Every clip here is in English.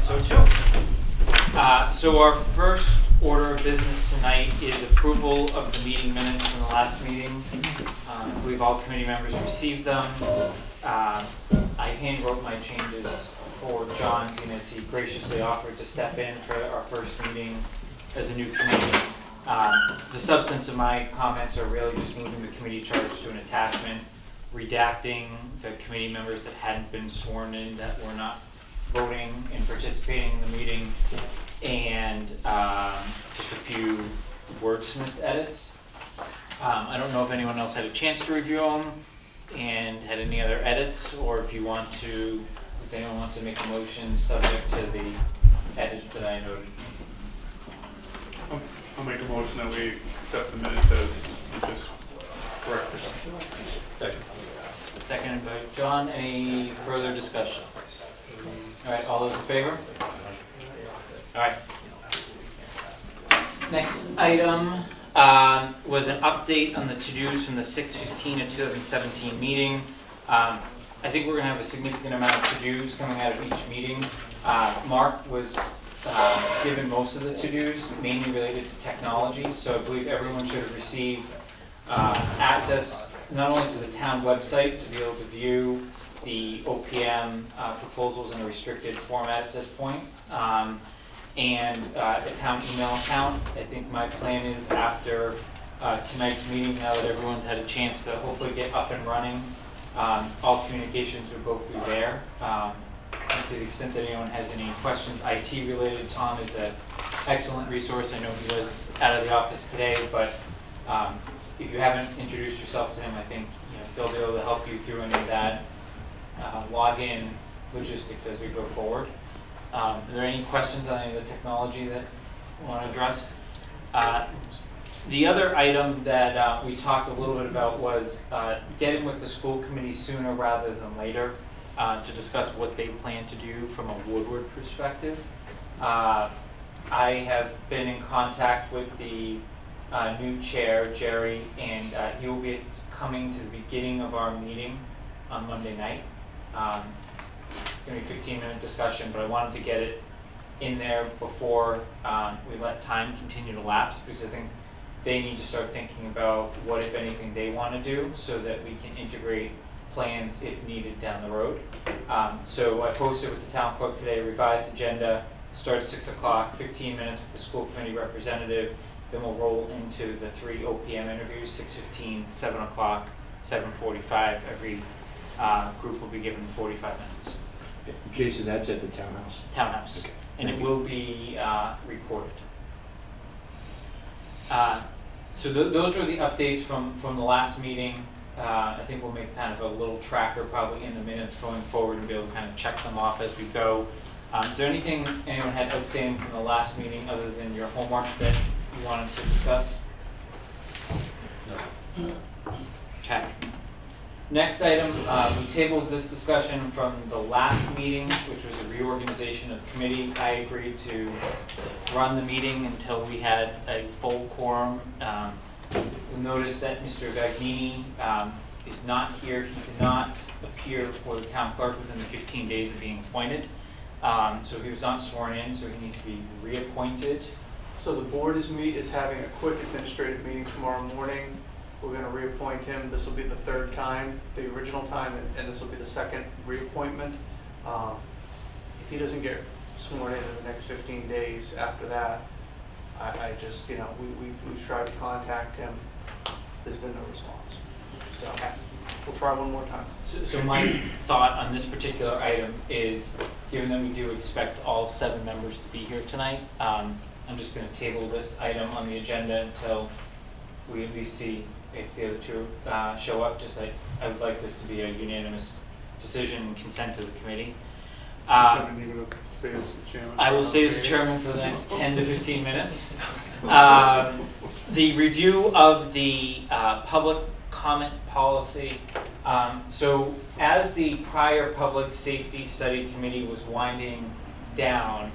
So so our first order of business tonight is approval of the meeting minutes from the last meeting. I believe all committee members received them. I hand wrote my changes for John, seeing as he graciously offered to step in for our first meeting as a new committee. The substance of my comments are really just moving the committee charge to an attachment, redacting the committee members that hadn't been sworn in, that were not voting and participating in the meeting, and just a few wordsmith edits. I don't know if anyone else had a chance to review them and had any other edits, or if you want to, if anyone wants to make a motion subject to the edits that I noted. I'll make a motion that we accept the minutes as just corrected. Seconded by John. Any further discussion? All right, all those in favor? All right. Next item was an update on the to-dos from the 6/15 of 2017 meeting. I think we're going to have a significant amount of to-dos coming out of each meeting. Mark was given most of the to-dos, mainly related to technology, so I believe everyone should have received access not only to the town website to be able to view the OPM proposals in a restricted format at this point, and the town email account. I think my plan is after tonight's meeting, now that everyone's had a chance to hopefully get up and running, all communications would go through there. And to the extent that anyone has any questions IT related, Tom is an excellent resource. I know he was out of the office today, but if you haven't introduced yourself to him, I think he'll be able to help you through any of that login logistics as we go forward. Are there any questions on any of the technology that you want to address? The other item that we talked a little bit about was getting with the school committee sooner rather than later to discuss what they plan to do from a Woodward perspective. I have been in contact with the new chair, Jerry, and he will be coming to the beginning of our meeting on Monday night. It's going to be a 15-minute discussion, but I wanted to get it in there before we let time continue to lapse, because I think they need to start thinking about what, if anything, they want to do so that we can integrate plans if needed down the road. So I posted with the town clerk today a revised agenda, start at 6 o'clock, 15 minutes with the school committee representative, then we'll roll into the 3 OPM interviews, 6:15, 7 o'clock, 7:45. Every group will be given 45 minutes. Jason, that's at the townhouse? Townhouse. Okay. And it will be recorded. So those were the updates from the last meeting. I think we'll make kind of a little tracker probably in the minutes going forward and be able to kind of check them off as we go. Is there anything anyone had outstanding from the last meeting other than your homework that you wanted to discuss? No. Check. Next item, we tabled this discussion from the last meeting, which was a reorganization of committee. I agreed to run the meeting until we had a full quorum. You'll notice that Mr. Vagnini is not here. He cannot appear before the town clerk within the 15 days of being appointed. So he was not sworn in, so he needs to be reappointed. So the board is having a quick administrative meeting tomorrow morning. We're going to reappoint him. This will be the third time, the original time, and this will be the second reappointment. If he doesn't get sworn in the next 15 days after that, I just, we've tried to contact him. There's been no response. So we'll try one more time. So my thought on this particular item is, given that we do expect all 7 members to be here tonight, I'm just going to table this item on the agenda until we at least see if the other 2 show up. I would like this to be a unanimous decision and consent to the committee. Stay as chairman. I will stay as chairman for the next 10 to 15 minutes. The review of the public comment policy. So as the prior public safety study committee was winding down,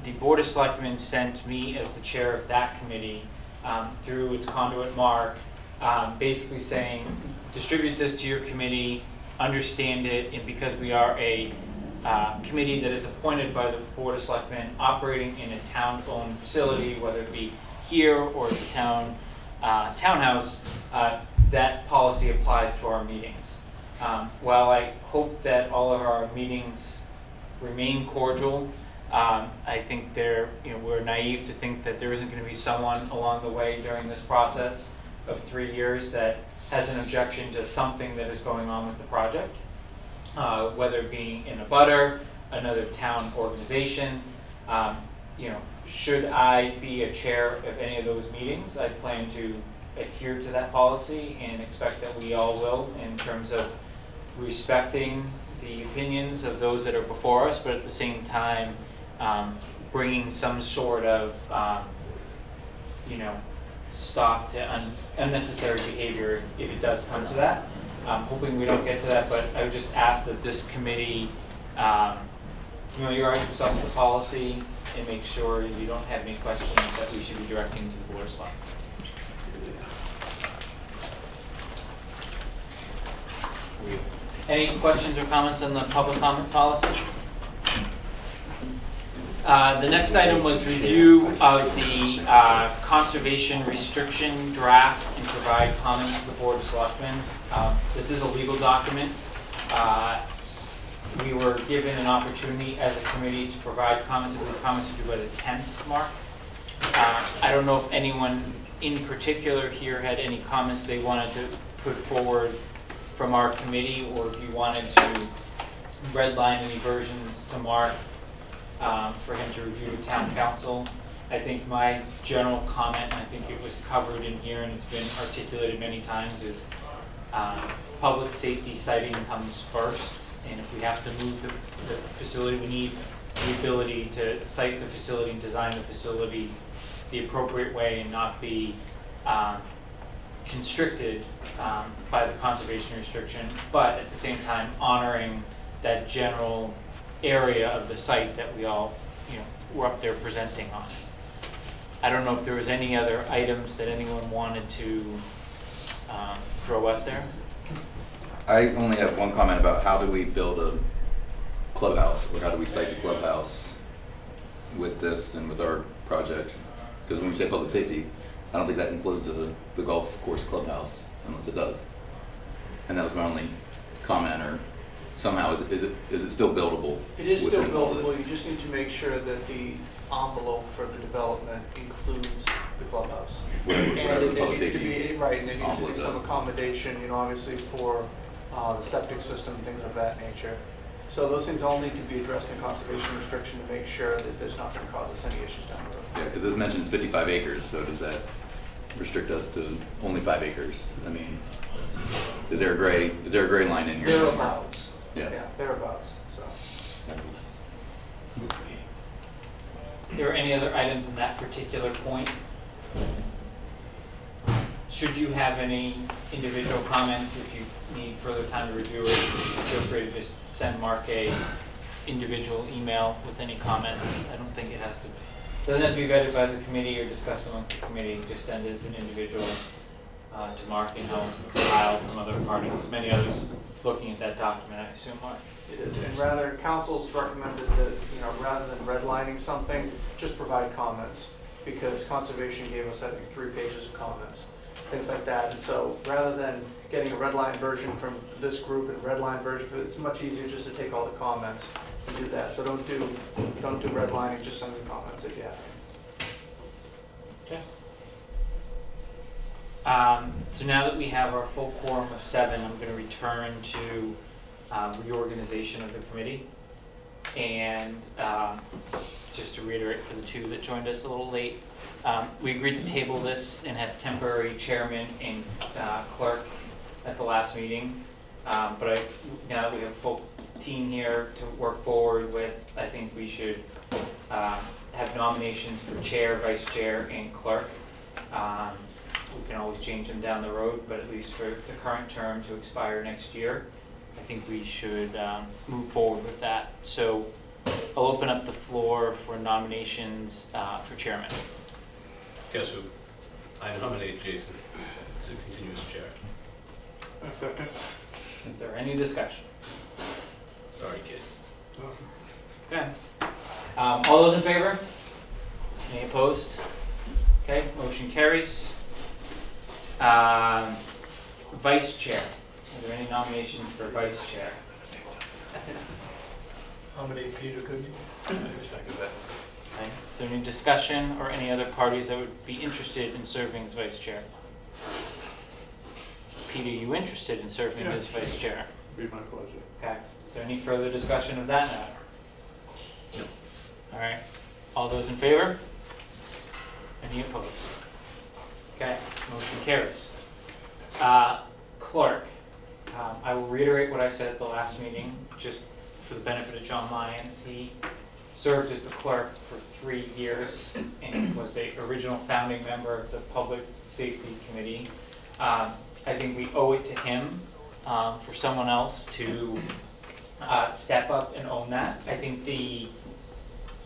the Board of Selectmen sent me as the chair of that committee through its conduit Mark, basically saying, distribute this to your committee, understand it, and because we are a committee that is appointed by the Board of Selectmen operating in a town-owned facility, whether it be here or the townhouse, that policy applies to our meetings. While I hope that all of our meetings remain cordial, I think we're naive to think that there isn't going to be someone along the way during this process of 3 years that has an objection to something that is going on with the project, whether it be in a butter, another town organization. Should I be a chair of any of those meetings, I plan to adhere to that policy and expect that we all will, in terms of respecting the opinions of those that are before us, but at the same time bringing some sort of stop to unnecessary behavior if it does come to that. I'm hoping we don't get to that, but I would just ask that this committee familiarize yourself with the policy and make sure you don't have any questions that we should be directing to the Board of Selectmen. Any questions or comments on the public comment policy? The next item was review of the conservation restriction draft and provide comments to the Board of Selectmen. This is a legal document. We were given an opportunity as a committee to provide comments. I believe comments are due by the 10th mark. I don't know if anyone in particular here had any comments they wanted to put forward from our committee, or if you wanted to redline any versions to Mark for him to review with town council. I think my general comment, and I think it was covered in here and it's been articulated many times, is public safety siting comes first. And if we have to move the facility, we need the ability to site the facility and design the facility the appropriate way and not be constricted by the conservation restriction, but at the same time honoring that general area of the site that we all, were up there presenting on. I don't know if there was any other items that anyone wanted to throw out there. I only have one comment about how do we build a clubhouse, or how do we site the clubhouse with this and with our project? Because when we say public safety, I don't think that includes the golf course clubhouse, unless it does. And that was my only comment, or somehow, is it still buildable? It is still within all this? buildable. You just need to make sure that the envelope for the development includes the clubhouse. Whatever And the it public needs to safety be, right, and there needs to be envelope some does. accommodation, obviously for the septic system, things of that nature. So those things all need to be addressed in conservation restriction to make sure that there's not going to cause us any issues down the road. Yeah, because this mentions 55 acres, so does that restrict us to only 5 acres? I mean, is there a gray line in here? Thereabouts. Yeah. Yeah, thereabouts, so. There are any other items in that particular point? Should you have any individual comments, if you need further time to review it, feel free to just send Mark a individual email with any comments. I don't think it doesn't have to be vetted by the committee or discussed amongst the committee. Just send as an individual to Mark, and he'll compile from other parties. There's many others looking at that document, I assume, Mark. It is, and rather, council's recommended that, rather than redlining something, just provide comments, because conservation gave us, I think, 3 pages of comments, things like that. And so, rather than getting a redline version from this group and a redline version, it's much easier just to take all the comments and do that. So don't do redlining, just send me comments if you have any. Okay. So now that we have our full quorum of 7, I'm going to return to reorganization of the committee. And just to reiterate for the 2 that joined us a little late, we agreed to table this and have temporary chairman and clerk at the last meeting. But now that we have a full team here to work forward with, I think we should have nominations for chair, vice chair, and clerk. We can always change them down the road, but at least for the current term to expire next year, I think we should move forward with that. So I'll open up the floor for nominations for chairman. Guess who? I nominate Jason to continue as chair. I second. Is there any discussion? Sorry, kid. Okay. All those in favor? Any opposed? Okay, motion carries. Vice chair. Are there any nominations for vice chair? Nominate Peter Goodney. Second that. Okay. Is there any discussion or any other parties that would be interested in serving as vice chair? Peter, you interested in serving as vice chair? Be my pleasure. Okay. Is there any further discussion of that matter? No. All right. All those in favor? Any opposed? Okay. Motion carries. Clerk. I will reiterate what I said at the last meeting, just for the benefit of John Lyons. He served as the clerk for 3 years and was a original founding member of the Public Safety Committee. I think we owe it to him for someone else to step up and own that. I think the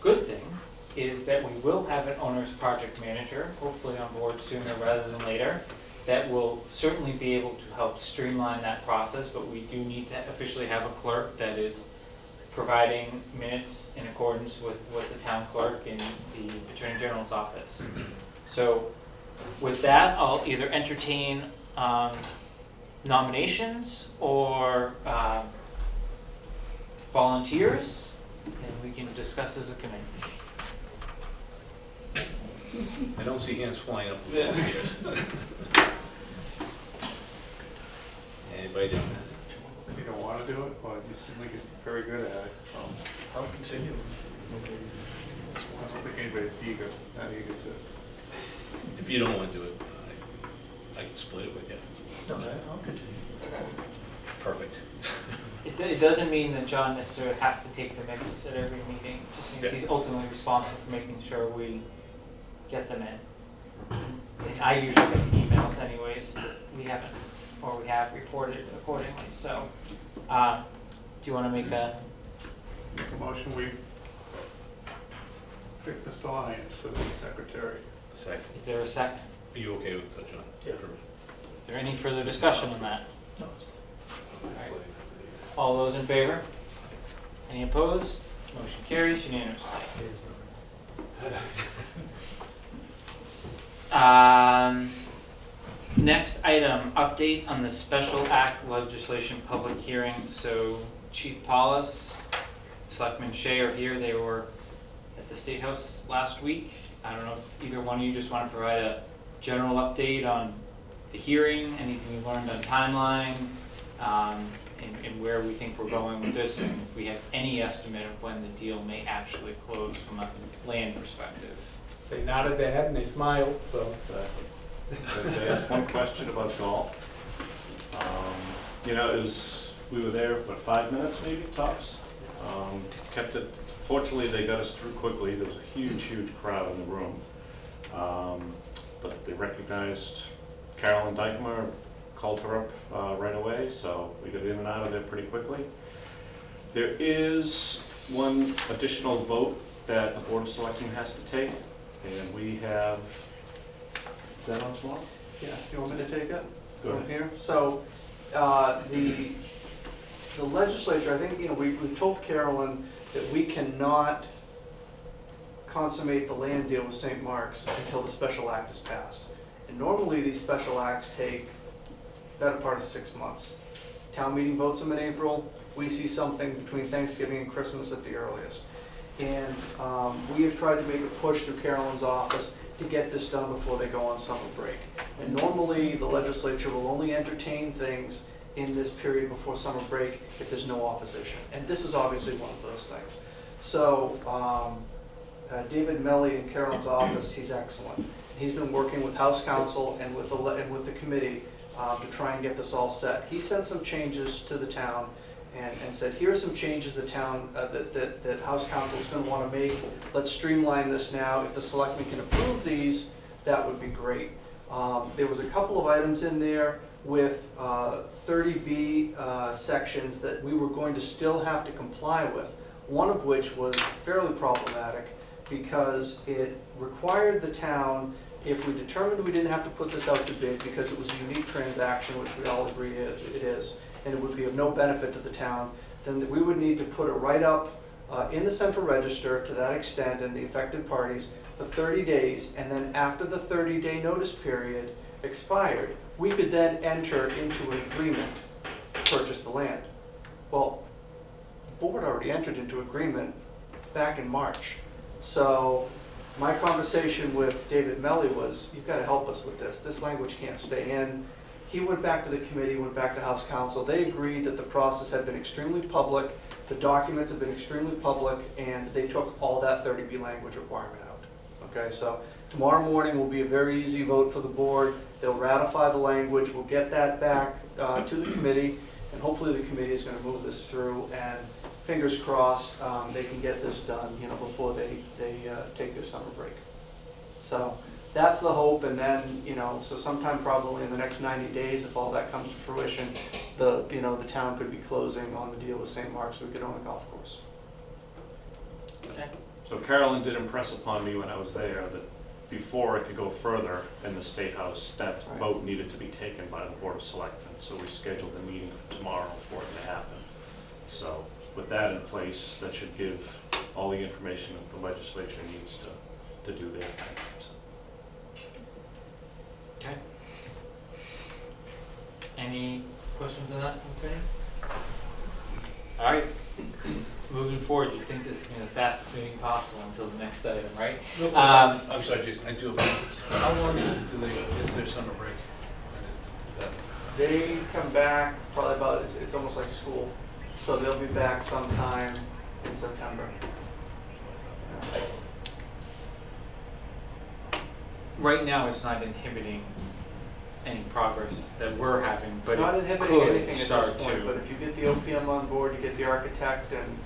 good thing is that we will have an owner's project manager, hopefully on board sooner rather than later, that will certainly be able to help streamline that process, but we do need to officially have a clerk that is providing minutes in accordance with what the town clerk and the Attorney General's office. So with that, I'll either entertain nominations or volunteers, and we can discuss as a committee. I don't see hands flying up the volunteers. Anybody doing that? You don't want to do it, but you seem like you're very good at it, so I'll continue. I don't think anybody's not eager to. If you don't want to do it, I can split it with you. No, I'll continue. Perfect. It doesn't mean that John necessarily has to take the minutes at every meeting. It just means Yeah. he's ultimately responsible for making sure we get them in. And I usually get the emails anyways that we haven't, or we have reported accordingly. So, do you want to make a? Make a motion, we pick Mr. Lyons for the secretary. Second. Is there a second? Are you okay with that, John? Yeah. Is there any further discussion on that? No. All those in favor? Any opposed? Motion carries unanimously. Next item, update on the special act legislation public hearing. So Chief Paulus, Selectman Shea are here. They were at the State House last week. I don't know if either one of you just want to provide a general update on the hearing, anything you learned on timeline, and where we think we're going with this, and if we have any estimate of when the deal may actually close from a land perspective. They nodded their head and they smiled, so. They asked one question about golf. It was, we were there, 5 minutes maybe, tops? Kept it, fortunately, they got us through quickly. There was a huge, huge crowd in the room. But they recognized Carolyn Dykema, called her up right away, so we got in and out of there pretty quickly. There is one additional vote that the Board of Selectmen has to take, and we have, is that on tomorrow? Yeah, you want me to take it? Go From ahead. here? So, the legislature, I think, we've told Carolyn that we cannot consummate the land deal with St. Mark's until the special act is passed. And normally, these special acts take better part of 6 months. Town meeting votes them in April. We see something between Thanksgiving and Christmas at the earliest. And we have tried to make a push through Carolyn's office to get this done before they go on summer break. And normally, the legislature will only entertain things in this period before summer break if there's no opposition. And this is obviously one of those things. So David Melly in Carolyn's office, he's excellent. He's been working with House Counsel and with the committee to try and get this all set. He sent some changes to the town and said, here are some changes the town, that House Counsel is going to want to make. Let's streamline this now. If the selectmen can approve these, that would be great. There was a couple of items in there with 30B sections that we were going to still have to comply with, one of which was fairly problematic because it required the town, if we determined we didn't have to put this out to bid because it was a unique transaction, which we all agree it is, and it would be of no benefit to the town, then we would need to put a write-up in the central register to that extent and the affected parties for 30 days, and then after the 30-day notice period expired, we could then enter into an agreement to purchase the land. Well, the board already entered into agreement back in March. So my conversation with David Melly was, you've got to help us with this. This language can't stay in. He went back to the committee, went back to House Counsel. They agreed that the process had been extremely public, the documents have been extremely public, and they took all that 30B language requirement out. Okay, so tomorrow morning will be a very easy vote for the board. They'll ratify the language. We'll get that back to the committee, and hopefully the committee is going to move this through, and fingers crossed they can get this done, before they take their summer break. So that's the hope, and then, so sometime probably in the next 90 days, if all that comes to fruition, the town could be closing on the deal with St. Mark's, so we could own a golf course. Okay. So Carolyn did impress upon me when I was there that before it could go further in the State House, that Right. vote needed to be taken by the Board of Selectmen. So we scheduled a meeting for tomorrow for it to happen. So with that in place, that should give all the information that the legislature needs to do their thing. So. Okay. Any questions on that, okay? All right. Moving forward, you think this is going to be the fastest meeting possible until the next item, right? I'm sorry, Jason, I do apologize. How long is their summer break? Is that- They come back probably about, it's almost like school, so they'll be back sometime in September. Right now, it's not inhibiting any progress that we're having, but It's not it inhibiting could anything at start this point, to. but if you get the OPM on board, you get the architect, and,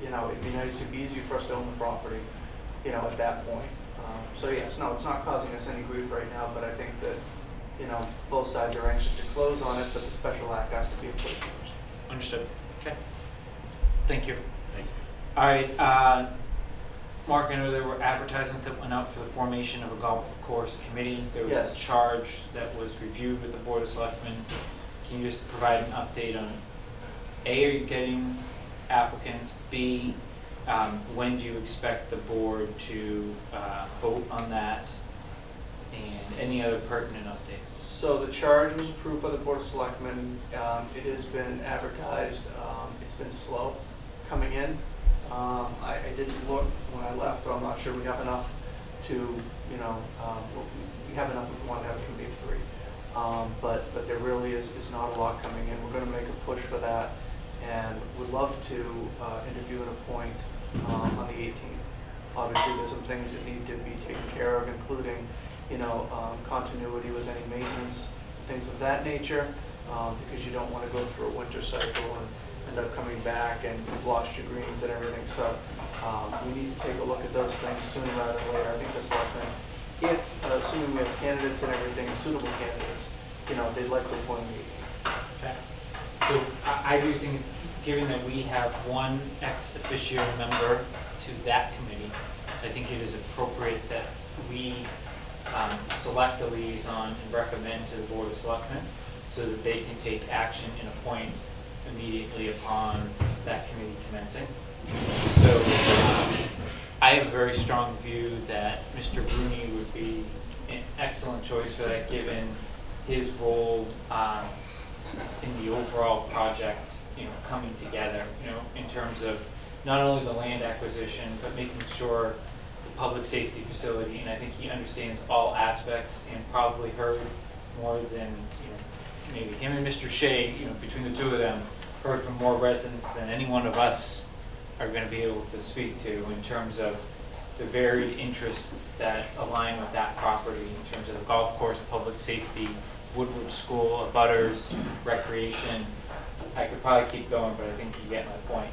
it'd be nice, it'd be easier for us to own the property, at that point. So yes, no, it's not causing us any grief right now, but I think that, both sides are anxious to close on it, but the special act has to be in place first. Understood. Okay. Thank you. Thank you. All right, Mark, I know there were advertisements that went out for the formation of a golf course committee. There was Yes. a charge that was reviewed with the Board of Selectmen. Can you just provide an update on, A, are you getting applicants? B, when do you expect the board to vote on that? And any other pertinent updates? So the charge was approved by the Board of Selectmen. It has been advertised. It's been slow coming in. I didn't look when I left, but I'm not sure we have enough to, we have enough if we want to have a committee of 3. But there really is not a lot coming in. We're going to make a push for that, and would love to interview and appoint on the 18th. Obviously, there's some things that need to be taken care of, including, continuity with any maintenance, things of that nature, because you don't want to go through a winter cycle and end up coming back and you've lost your greens and everything. So we need to take a look at those things sooner rather than later. I think the selectmen, if, assuming we have candidates and everything, suitable candidates, they'd like to appoint me. Okay. So I do think, given that we have one ex officio member to that committee, I think it is appropriate that we select a liaison and recommend to the Board of Selectmen so that they can take action and appoint immediately upon that committee commencing. So I have a very strong view that Mr. Rooney would be an excellent choice for that, given his role in the overall project, coming together, in terms of not only the land acquisition, but making sure the public safety facility, and I think he understands all aspects and probably heard more than, maybe him and Mr. Shea, between the two of them, heard from more residents than any one of us are going to be able to speak to in terms of the varied interests that align with that property in terms of the golf course, public safety, Woodward School, abutters, recreation. I could probably keep going, but I think you get my point.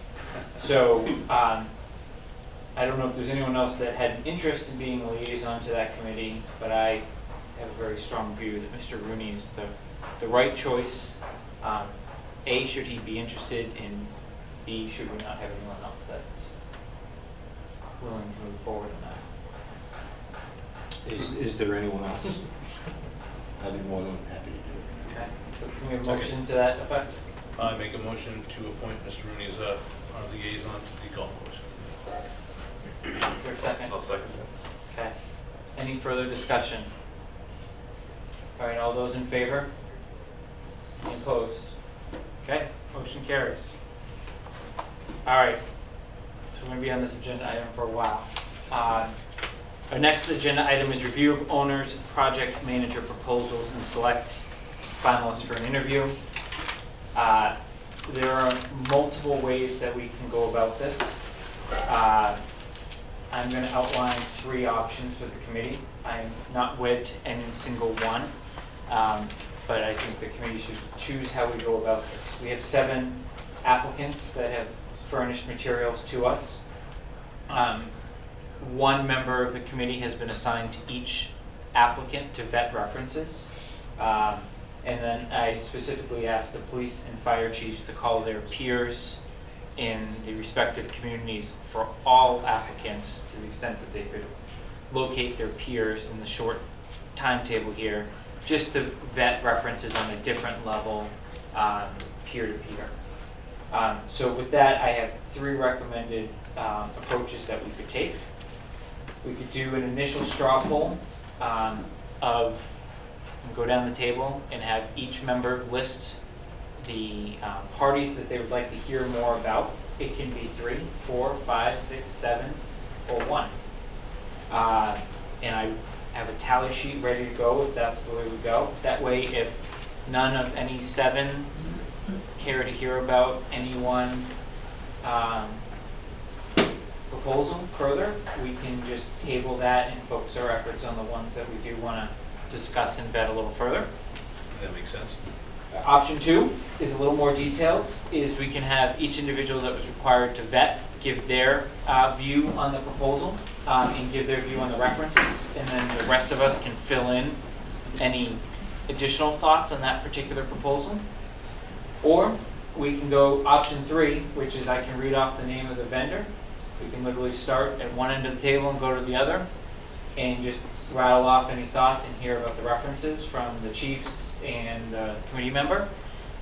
So I don't know if there's anyone else that had an interest in being a liaison to that committee, but I have a very strong view that Mr. Rooney is the right choice. A, should he be interested, and B, should we not have anyone else that's willing to move forward on that? Is there anyone else? I'd be more than happy to do it. Okay, so can we have a motion to that effect? I make a motion to appoint Mr. Rooney as a our liaison to the golf course. Is there a second? I'll second Okay. Any further discussion? All right, all those in favor? Any opposed? Okay, motion carries. All right, so we're going to be on this agenda item for a while. Our next agenda item is review of owners, project manager proposals, and select finalists for an interview. There are multiple ways that we can go about this. I'm going to outline 3 options for the committee. I'm not wed to any single one, but I think the committee should choose how we go about this. We have 7 applicants that have furnished materials to us. One member of the committee has been assigned to each applicant to vet references. And then I specifically asked the police and fire chiefs to call their peers in the respective communities for all applicants to the extent that they could locate their peers in the short timetable here, just to vet references on a different level, peer-to-peer. So with that, I have 3 recommended approaches that we could take. We could do an initial straw poll of go down the table and have each member list the parties that they would like to hear more about. It can be 3, 4, 5, 6, 7, or 1. And I have a tally sheet ready to go if that's the way we go. That way, if none of any 7 care to hear about any one proposal further, we can just table that and focus our efforts on the ones that we do want to discuss and vet a little further. That makes sense. Option 2 is a little more detailed, is we can have each individual that was required to vet give their view on the proposal and give their view on the references, and then the rest of us can fill in any additional thoughts on that particular proposal. Or we can go option 3, which is I can read off the name of the vendor. We can literally start at one end of the table and go to the other and just rattle off any thoughts and hear about the references from the chiefs and the committee member.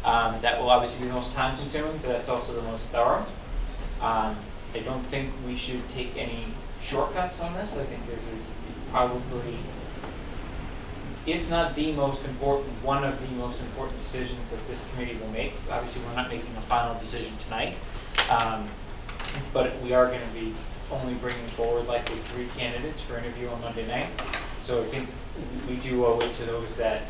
That will obviously be the most time consuming, but that's also the most thorough. I don't think we should take any shortcuts on this. I think this is probably, if not the most important, one of the most important decisions that this committee will make. Obviously, we're not making a final decision tonight, but we are going to be only bringing forward likely 3 candidates for interview on Monday night. So I think we do owe it to those that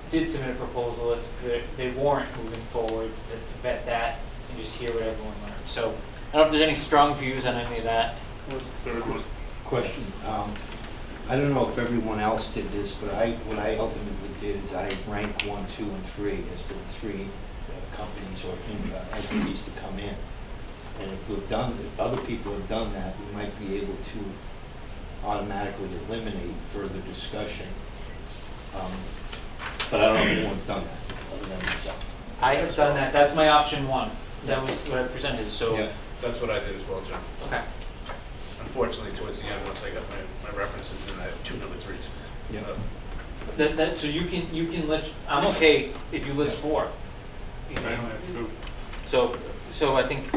did submit a proposal, if they warrant moving forward, to vet that and just hear what everyone learned. So I don't know if there's any strong views on any of that. What's the third one? Question. I don't know if everyone else did this, but what I ultimately did is I ranked 1, 2, and 3 as to the 3 companies or entities to come in. And if other people have done that, we might be able to automatically eliminate further discussion. But I don't know if anyone's done that other than myself. I have done that. That's my option 1. That was what I presented. So Yeah, that's what I did as well, John. okay. Unfortunately, towards the end, once I got my references, then I have 2 number 3s. Yeah. So you can list. I'm okay if you list 4. You I know? only have 2. So I think,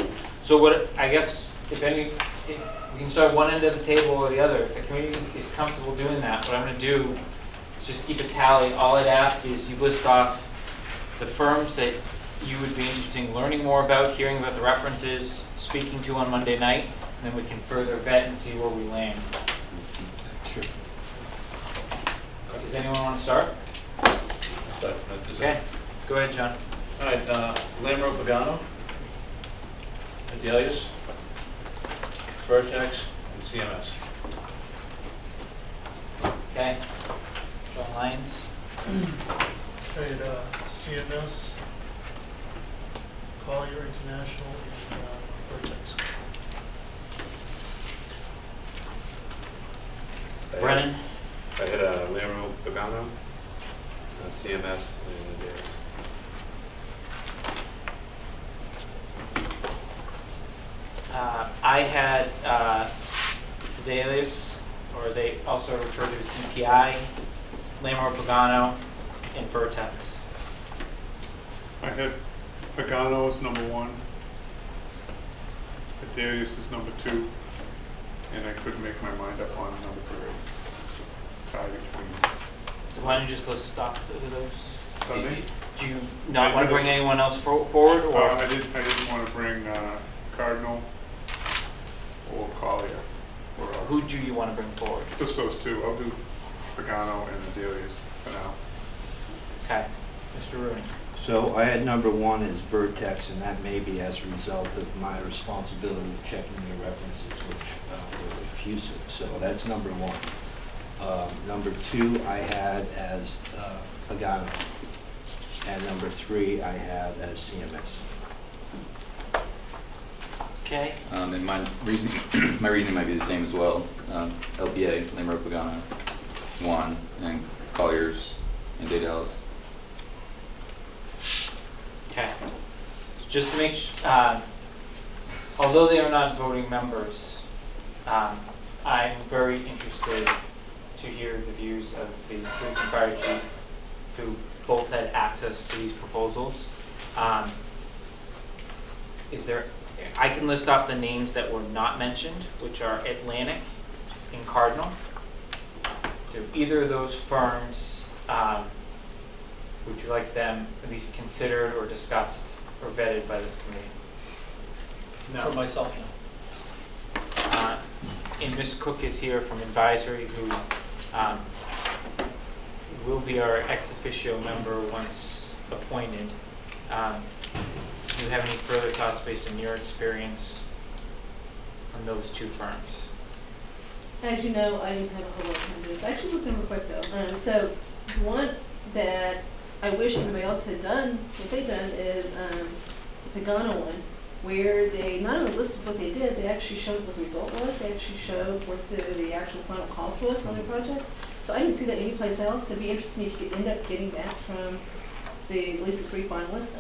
so what, I guess, if we can start one end of the table or the other. If the committee is comfortable doing that, what I'm going to do is just keep a tally. All I'd ask is you list off the firms that you would be interested in learning more about, hearing about the references, speaking to on Monday night, and then we can further vet and see where we land. Sure. Does anyone want to start? Okay, go ahead, John. All right, Lamro Pagano, Adelius, Vertex, and CMS. Okay. John Lyons. I had CMS, Collier International, and Vertex. Brennan. I had Lamro Pagano, CMS, and Adelius. I had Adelius, or they also refer to as DPI, Lamar Pagano, and Vertex. I had Pagano as number 1, Adelius is number 2, and I couldn't make my mind up on number 3. Tie between. Why don't you just list off those? Pardon me? Do you not I want to bring just- anyone else forward, or? I didn't want to bring Cardinal or Collier. Or, Who do you want to bring forward? just those 2. I'll do Pagano and Adelius for now. Okay, Mr. Rooney. So I had number 1 is Vertex, and that may be as a result of my responsibility of checking your references, which were effusive. So that's number 1. Number 2 I had as Pagano, and number 3 I have as CMS. Okay. And my reasoning, my reasoning might be the same as well. LPA, Lamro Pagano, 1, and Colliers and Dallas. Okay. Just to make, although they are not voting members, I'm very interested to hear the views of the police and fire chief, who both had access to these proposals. Is there, I can list off the names that were not mentioned, which are Atlantic and Cardinal. Do either of those firms, would you like them at least considered or discussed or vetted by this committee? For myself, no. And Ms. Cook is here from advisory, who will be our ex officio member once appointed. Do you have any further thoughts based on your experience on those 2 firms? As you know, I didn't have a whole lot of time to do this. I actually looked them real quick though. So one that I wish everybody else had done, what they've done is the Pagano one, where they not only listed what they did, they actually showed what the result was. They actually showed what the actual final cost was on their projects. So I didn't see that anyplace else. It'd be interesting if you could end up getting that from at least the 3 finalists.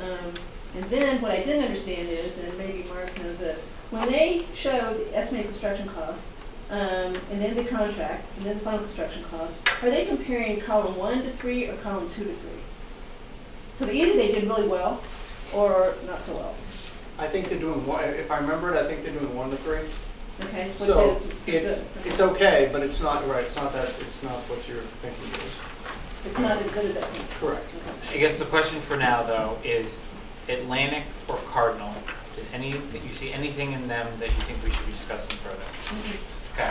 And then what I didn't understand is, and maybe Mark knows this, when they showed the estimated construction cost, and then the contract, and then the final construction cost, are they comparing column 1 to 3 or column 2 to 3? So either they did really well or not so well. I think they're doing one, if I remember it, I think they're doing 1 to 3. Okay, so So what it is it's okay, but it's not, right, it's not what you're thinking it is. it's not as good as I think. Correct. I guess the question for now, though, is Atlantic or Cardinal? Did you see anything in them that you think we should be discussing further? Okay.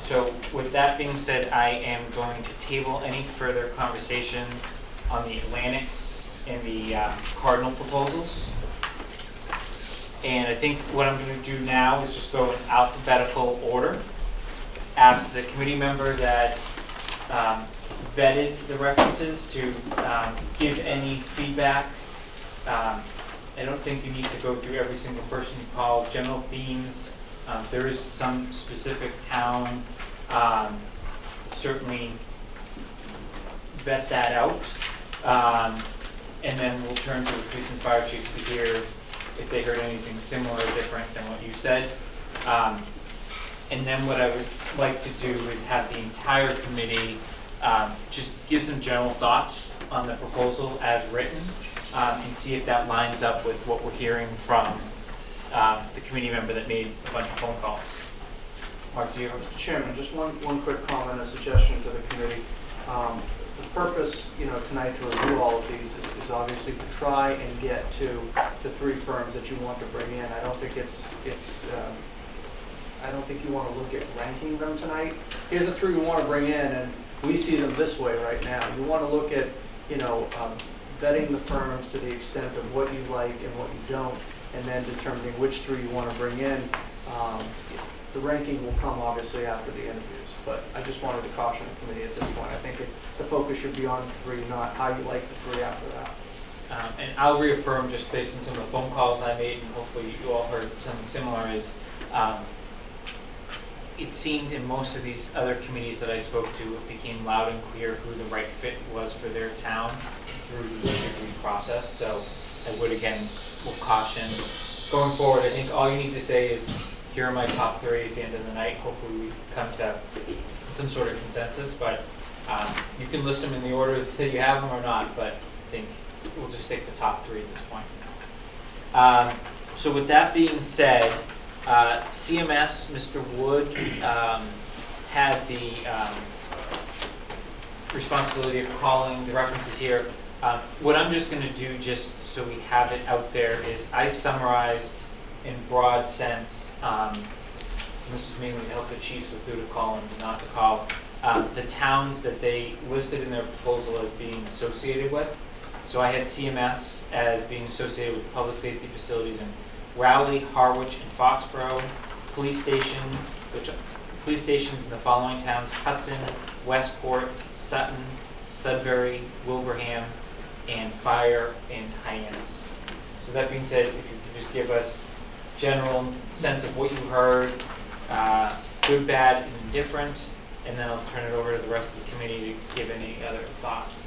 So with that being said, I am going to table any further conversation on the Atlantic and the Cardinal proposals. And I think what I'm going to do now is just go in alphabetical order. Ask the committee member that vetted the references to give any feedback. I don't think you need to go through every single person you call. General themes. There is some specific town. Certainly vet that out. And then we'll turn to the police and fire chiefs to hear if they heard anything similar or different than what you said. And then what I would like to do is have the entire committee just give some general thoughts on the proposal as written, and see if that lines up with what we're hearing from the committee member that made a bunch of phone calls. Mark, do you have Mr. Chairman, just one quick comment, a suggestion to the committee. The purpose, tonight to review all of these is obviously to try and get to the 3 firms that you want to bring in. I don't think I don't think you want to look at ranking them tonight. Here's the 3 we want to bring in, and we see them this way right now. You want to look at, vetting the firms to the extent of what you like and what you don't, and then determining which 3 you want to bring in. The ranking will come obviously after the interviews, but I just wanted to caution the committee at this point. I think the focus should be on the 3, not how you like the 3 after that. and I'll reaffirm, just based on some of the phone calls I made, and hopefully you all heard something similar, is it seemed in most of these other committees that I spoke to, it became loud and clear who the right fit was for their town through the interview process. So I would, again, will caution going forward. I think all you need to say is, here are my top 3 at the end of the night. Hopefully we come to some sort of consensus, but you can list them in the order that you have them or not, but I think we'll just stick to top 3 at this point. So with that being said, CMS, Mr. Wood, had the responsibility of calling the references here. What I'm just going to do, just so we have it out there, is I summarized in broad sense, and this is mainly to help the chiefs with who to call and not to call, the towns that they listed in their proposal as being associated with. So I had CMS as being associated with public safety facilities in Raleigh, Harwich, and Foxborough. Police stations in the following towns: Hudson, Westport, Sutton, Sudbury, Wilbraham, and fire in Hyannis. So that being said, if you could just give us general sense of what you heard, good, bad, and indifferent, and then I'll turn it over to the rest of the committee to give any other thoughts.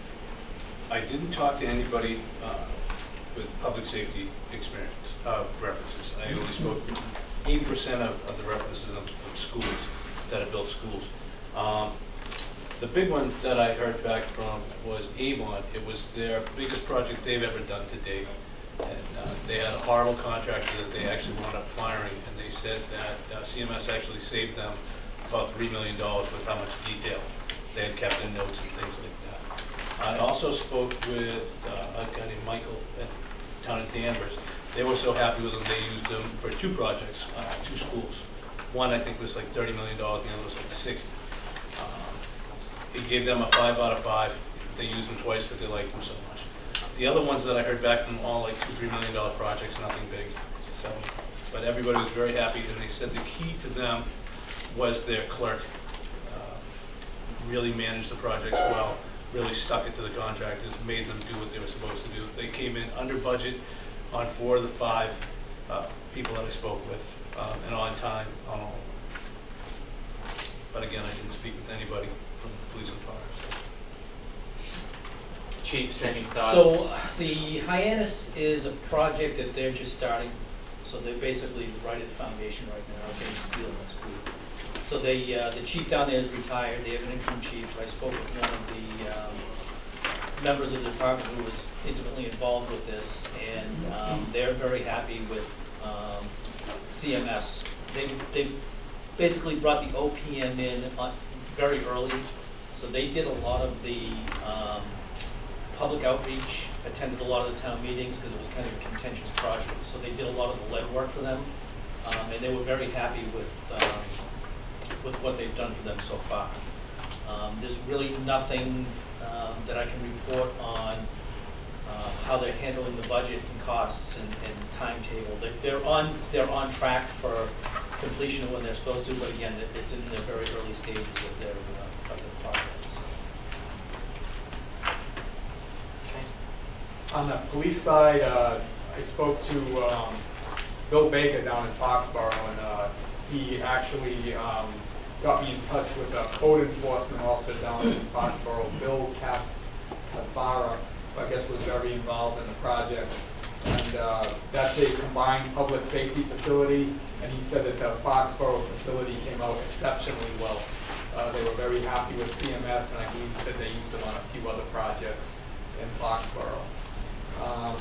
I didn't talk to anybody with public safety experience, references. I only spoke 80% of the references of schools that have built schools. The big one that I heard back from was Avon. It was their biggest project they've ever done to date. And they had a horrible contractor that they actually wound up firing, and they said that CMS actually saved them about $3 million with how much detail they had kept in notes and things like that. I also spoke with a guy named Michael at town of Danvers. They were so happy with them, they used them for 2 projects, 2 schools. One I think was like $30 million, the other was like 60. He gave them a 5 out of 5. They used them twice because they liked them so much. The other ones that I heard back from all like $2-3 million projects, nothing big. So, but everybody was very happy, and they said the key to them was their clerk. Really managed the projects well, really stuck it to the contractors, made them do what they were supposed to do. They came in under budget on 4 of the 5 people that I spoke with, and on time on all. But again, I didn't speak with anybody from police and fire. So. Chiefs, any thoughts? So the Hyannis is a project that they're just starting. So they're basically right at the foundation right now, getting steel next week. So they, the chief down there is retired. They have an interim chief. I spoke with one of the members of the department who was intimately involved with this, and they're very happy with CMS. They basically brought the OPM in very early, so they did a lot of the public outreach, attended a lot of the town meetings because it was kind of a contentious project. So they did a lot of the legwork for them, and they were very happy with what they've done for them so far. There's really nothing that I can report on how they're handling the budget and costs and timetable. They're on track for completion of when they're supposed to, but again, it's in the very early stages of their project. On the police side, I spoke to Bill Baker down in Foxborough, and he actually got me in touch with a code enforcement officer down in Foxborough, Bill Casbara, who I guess was very involved in the project. And that's a combined public safety facility, and he said that the Foxborough facility came out exceptionally well. They were very happy with CMS, and I believe he said they used them on a few other projects in Foxborough.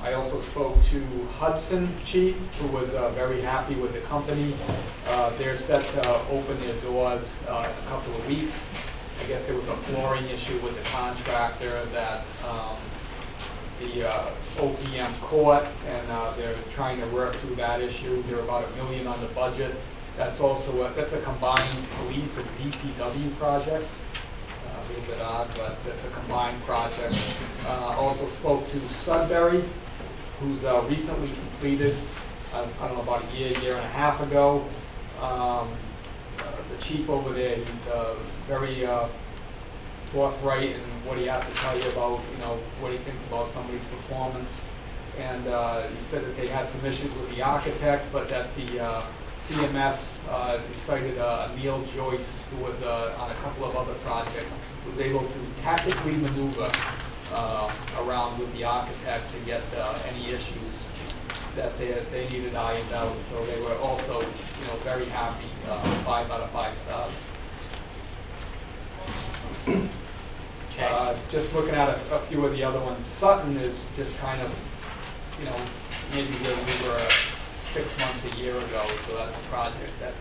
I also spoke to Hudson Chief, who was very happy with the company. They're set to open their doors in a couple of weeks. I guess there was a flooring issue with the contractor that the OPM caught, and they're trying to work through that issue. They're about $1 million on the budget. That's also that's a combined police and DPW project. A little bit odd, but that's a combined project. Also spoke to Sudbury, who's recently completed, I don't know, about a year and a half ago. The chief over there, he's very forthright in what he has to tell you about, what he thinks about somebody's performance. And he said that they had some issues with the architect, but that the CMS cited Neil Joyce, who was on a couple of other projects, was able to tactically maneuver around with the architect to get any issues that they needed ironed out. So they were also, very happy. 5 out of 5 stars. Okay. Just looking at a few of the other ones, Sutton is just kind of, maybe where we were 6 months, a year ago, so that's a project that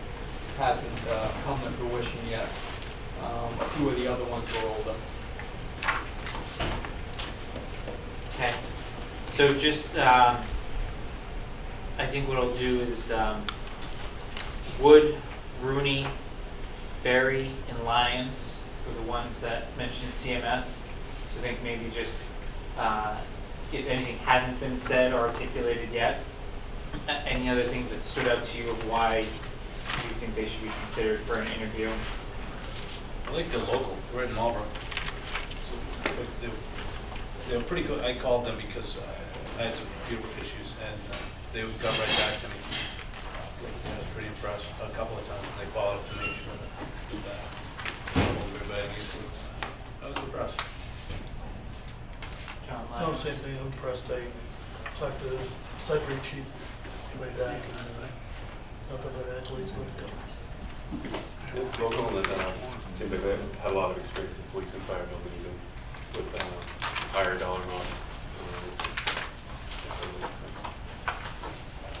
hasn't come to fruition yet. A few of the other ones were older. Okay, so just, I think what I'll do is, Wood, Rooney, Berry, and Lyons were the ones that mentioned CMS. So I think maybe just, if anything hadn't been said or articulated yet, any other things that stood out to you of why you think they should be considered for an interview? I like the local, right in Marlboro. So they were pretty good. I called them because I had some computer issues, and they got right back to me. I was pretty impressed a couple of times. They followed up to make sure that I was impressed. John No, Lyons? same thing, I'm impressed. I talked to the Sudbury chief way back, and nothing but accolades going to come. Yeah, local, and seems like they had a lot of experience in police and fire buildings and with higher dollar amounts.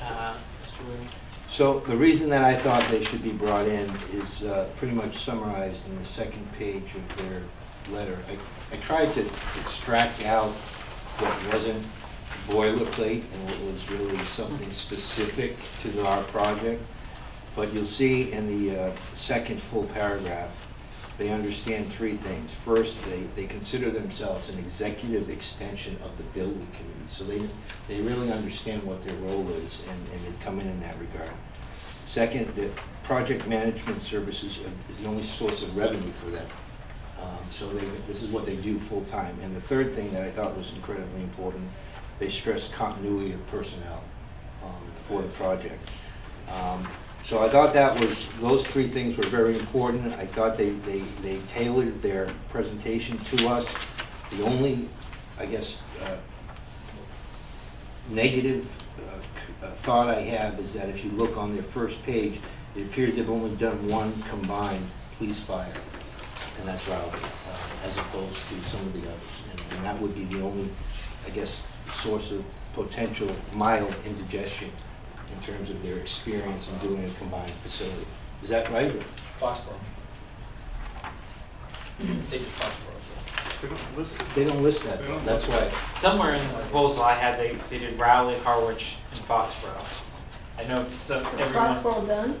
Mr. Rooney? So the reason that I thought they should be brought in is pretty much summarized in the second page of their letter. I tried to extract out what wasn't boilerplate and what was really something specific to our project. But you'll see in the second full paragraph, they understand three things. First, they consider themselves an executive extension of the building committee. So they really understand what their role is, and they come in that regard. Second, that project management services is the only source of revenue for them. So this is what they do full time. And the third thing that I thought was incredibly important, they stress continuity of personnel for the project. So I thought those three things were very important. I thought they tailored their presentation to us. The only, I guess, negative thought I have is that if you look on their first page, it appears they've only done one combined police fire, and that's Rowley, as opposed to some of the others. And that would be the only, I guess, source of potential mild indigestion in terms of their experience in doing a combined facility. Is that right? Foxborough. They did Foxborough. They don't list it. They don't list that, They don't that's list why. Somewhere in the proposal I had, they did Rowley, Harwich, and Foxborough. I know some, Is everyone. Foxborough done?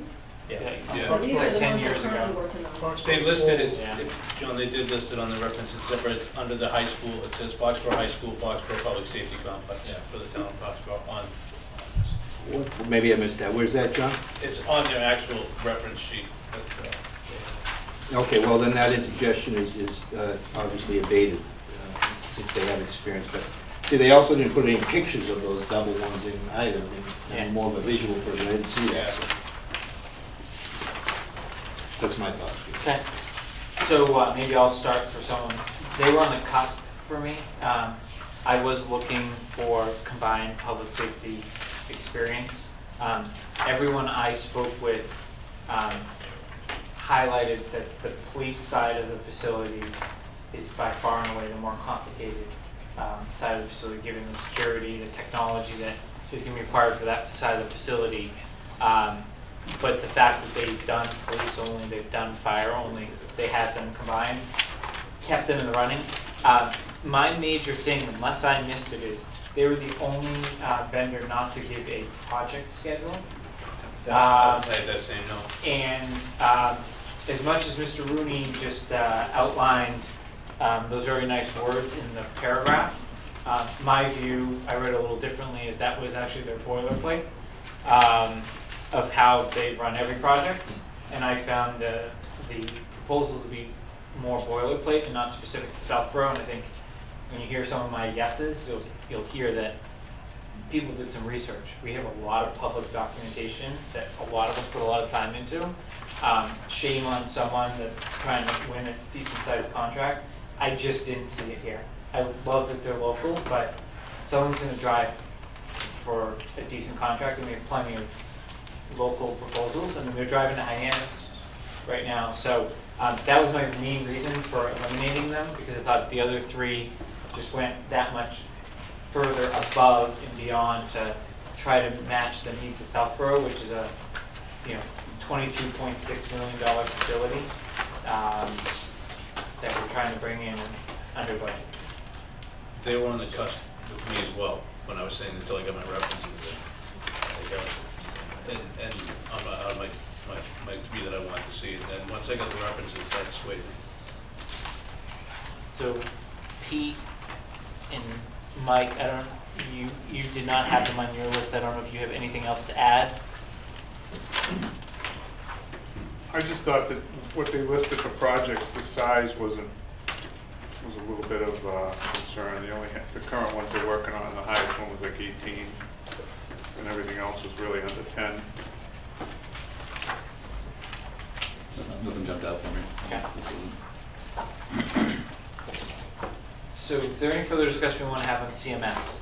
Yeah. Yeah. So these are Like the 10 ones they're years currently ago. working on. Foxborough's They listed it, Yeah. John, they did list it on the reference, it's separate, it's under the high school, it says Foxborough High School, Foxborough Public Safety Complex for the town of Foxborough on, Maybe I missed that. Where's that, John? it's on their actual reference sheet. Okay, well, then that indigestion is obviously abated, since they have experience. But see, they also didn't put any pictures of those double ones in either. Yeah. I'm more of a visual person, I didn't see that. So. That's my thoughts. Okay, so maybe I'll start for someone. They were on the cusp for me. I was looking for combined public safety experience. Everyone I spoke with highlighted that the police side of the facility is by far and away the more complicated side of the facility, given the security, the technology that is going to be required for that side of the facility. But the fact that they've done police only, they've done fire only, they had them combined, kept them in the running. My major thing, unless I missed it, is they were the only vendor not to give a project schedule. I had that same note. And as much as Mr. Rooney just outlined those very nice words in the paragraph, my view, I read a little differently, is that was actually their boilerplate of how they run every project. And I found the proposal to be more boilerplate and not specific to Southborough. And I think when you hear some of my yeses, you'll hear that people did some research. We have a lot of public documentation that a lot of us put a lot of time into. Shame on someone that's trying to win a decent sized contract. I just didn't see it here. I love that they're local, but someone's gonna drive for a decent contract, and we have plenty of local proposals. I mean, they're driving to Hyannis right now. So that was my main reason for eliminating them, because I thought the other three just went that much further above and beyond to try to match the needs of Southborough, which is a, you know, $22.6 million facility that we're trying to bring in under budget. They were on the cusp with me as well, when I was saying until I got my references in. I got, and on my three that I wanted to see, and then once I got the references, that swayed me. So Pete and Mike, I don't, you did not have them on your list. I don't know if you have anything else to add. I just thought that what they listed for projects, the size was a little bit of concern. The current ones they're working on, the highest one was like 18, and everything else was really under 10. Nothing jumped out for me. Okay. So is there any further discussion we want to have on CMS?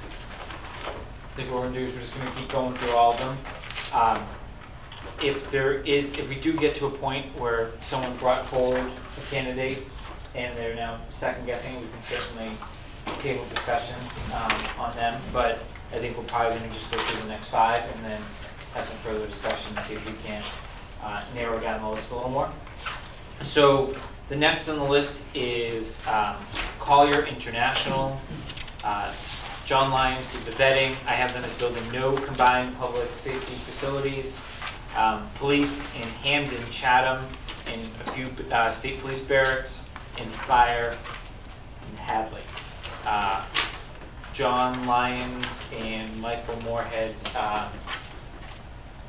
I think what we're going to do is we're just going to keep going through all of them. If we do get to a point where someone brought forward a candidate and they're now second guessing, we can certainly table discussion on them. But I think we're probably going to just go through the next 5 and then have some further discussion and see if we can narrow down the list a little more. So the next on the list is Collier International. John Lyons did the vetting. I have them as building no combined public safety facilities. Police in Hamden, Chatham, and a few state police barracks, and fire in Hadley. John Lyons and Michael Moorhead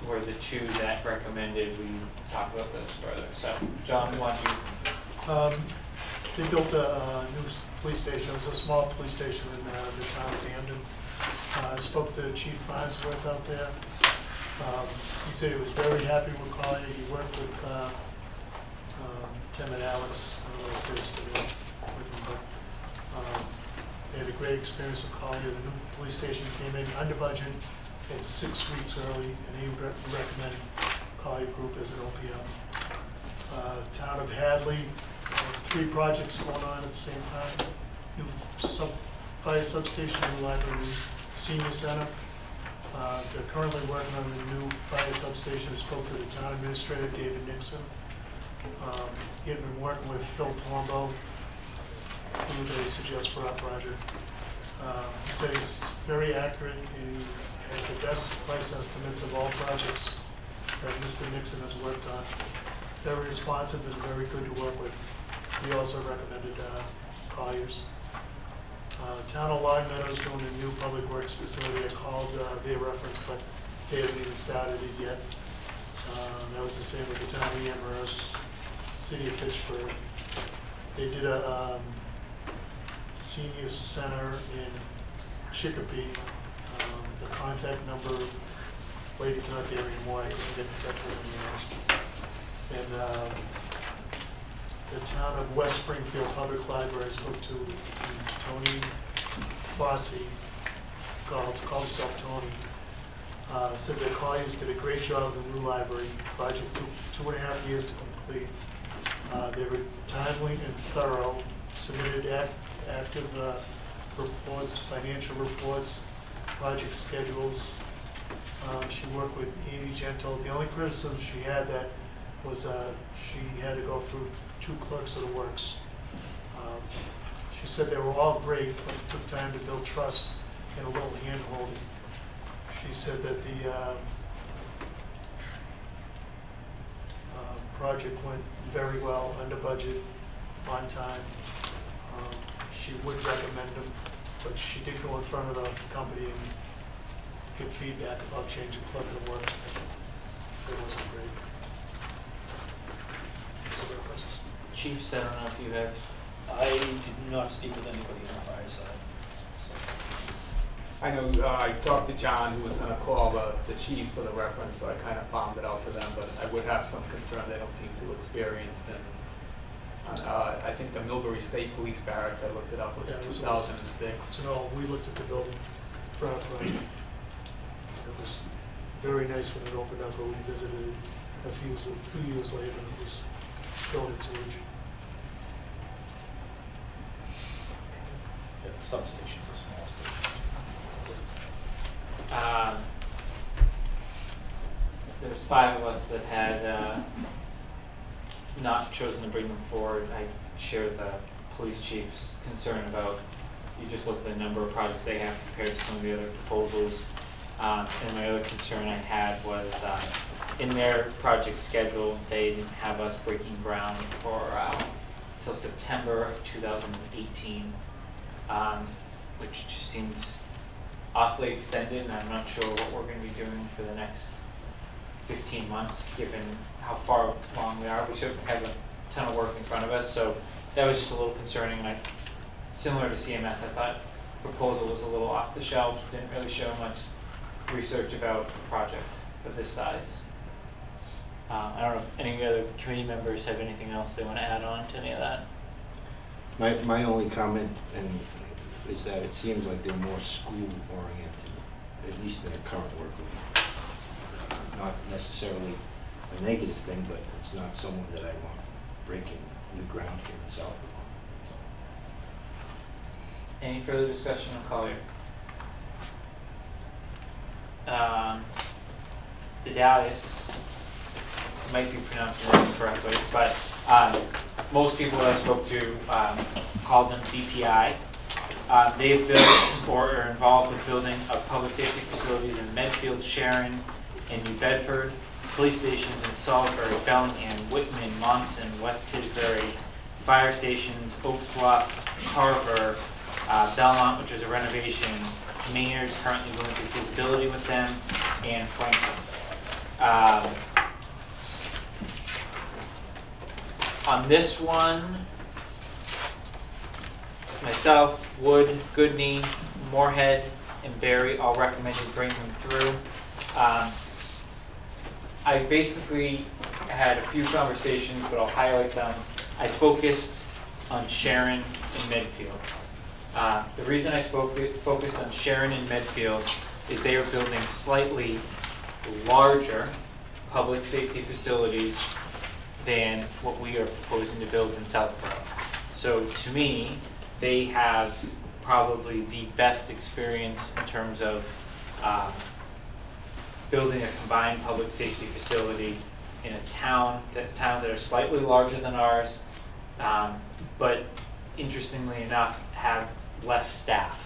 were the two that recommended we talk about this further. So, John, why don't you? They built a new police station. It was a small police station in the town of Hamden. I spoke to Chief Farnsworth out there. He said he was very happy with Collier. He worked with Tim and Alex. I don't know if they're still with him, but they had a great experience with Collier. The new police station came in under budget and 6 weeks early, and he would recommend Collier Group as an OPM. Town of Hadley, 3 projects going on at the same time. New fire substation, new library, senior center. They're currently working on the new fire substation. I spoke to the town administrator, David Nixon. He had been working with Phil Palumbo, who they suggest for our project. He said he's very accurate and he has the best price estimates of all projects that Mr. Nixon has worked on. Very responsive and very good to work with. He also recommended Collier's. Town of Long Meadow is doing a new public works facility. I called their reference, but they haven't even started it yet. That was the same with the town of Amherst, city of Fitchburg. They did a senior center in Chicopee. The contact number, lady's not there anymore. I couldn't get in touch with them. And the town of West Springfield Public Library spoke to Tony Fossey, called himself Tony. Said that Colliers did a great job with the new library. Project took 2.5 years to complete. They were timely and thorough, submitted active reports, financial reports, project schedules. She worked with Amy Gentle. The only criticism she had that was she had to go through 2 clerks of the works. She said they were all great, but it took time to build trust and a little hand-holding. She said that the project went very well, under budget, on time. She would recommend them, but she did go in front of the company and get feedback about changing clerk of the works. It wasn't great. So there are questions. Chiefs, I don't know if you have. I did not speak with anybody on the fire side. I know I talked to John, who was going to call the chiefs for the reference, so I kind of farmed it out to them, but I would have some concern. They don't seem too experienced. And I think the Millbury State Police Barracks, I looked it up, was 2006. So no, we looked at the building for our project. It was very nice when it opened up, but we visited it a few years later, and it was showing its age. Yeah, the substation's a small station. there was 5 of us that had not chosen to bring them forward. I share the police chief's concern about, you just look at the number of projects they have compared to some of the other proposals. And my other concern I had was in their project schedule, they didn't have us breaking ground for till September of 2018, which just seemed awfully extended, and I'm not sure what we're going to be doing for the next 15 months, given how far along we are. We certainly have a ton of work in front of us, so that was just a little concerning. And similar to CMS, I thought the proposal was a little off the shelf, didn't really show much research about a project of this size. I don't know if any of the other committee members have anything else they want to add on to any of that. My only comment is that it seems like they're more school-oriented, at least in the current work week. Not necessarily a negative thing, but it's not someone that I want breaking new ground here in Southborough. Any further discussion on Collier? Dedalus, might be pronouncing it incorrectly, but most people that I spoke to called them DPI. They've built or are involved with building of public safety facilities in Medfield, Sharon, and New Bedford, police stations in Salisbury, Bellingham, Whitman, Monson, West Tisbury, fire stations, Oaks Bluff, Carver, Belmont, which is a renovation, Maynard's currently going through feasibility with them, and Franklin. On this one, myself, Wood, Goodney, Moorhead, and Barry all recommended bringing them through. I basically had a few conversations, but I'll highlight them. I focused on Sharon and Medfield. The reason I focused on Sharon and Medfield is they are building slightly larger public safety facilities than what we are proposing to build in Southborough. So to me, they have probably the best experience in terms of building a combined public safety facility in a towns that are slightly larger than ours, but interestingly enough, have less staff.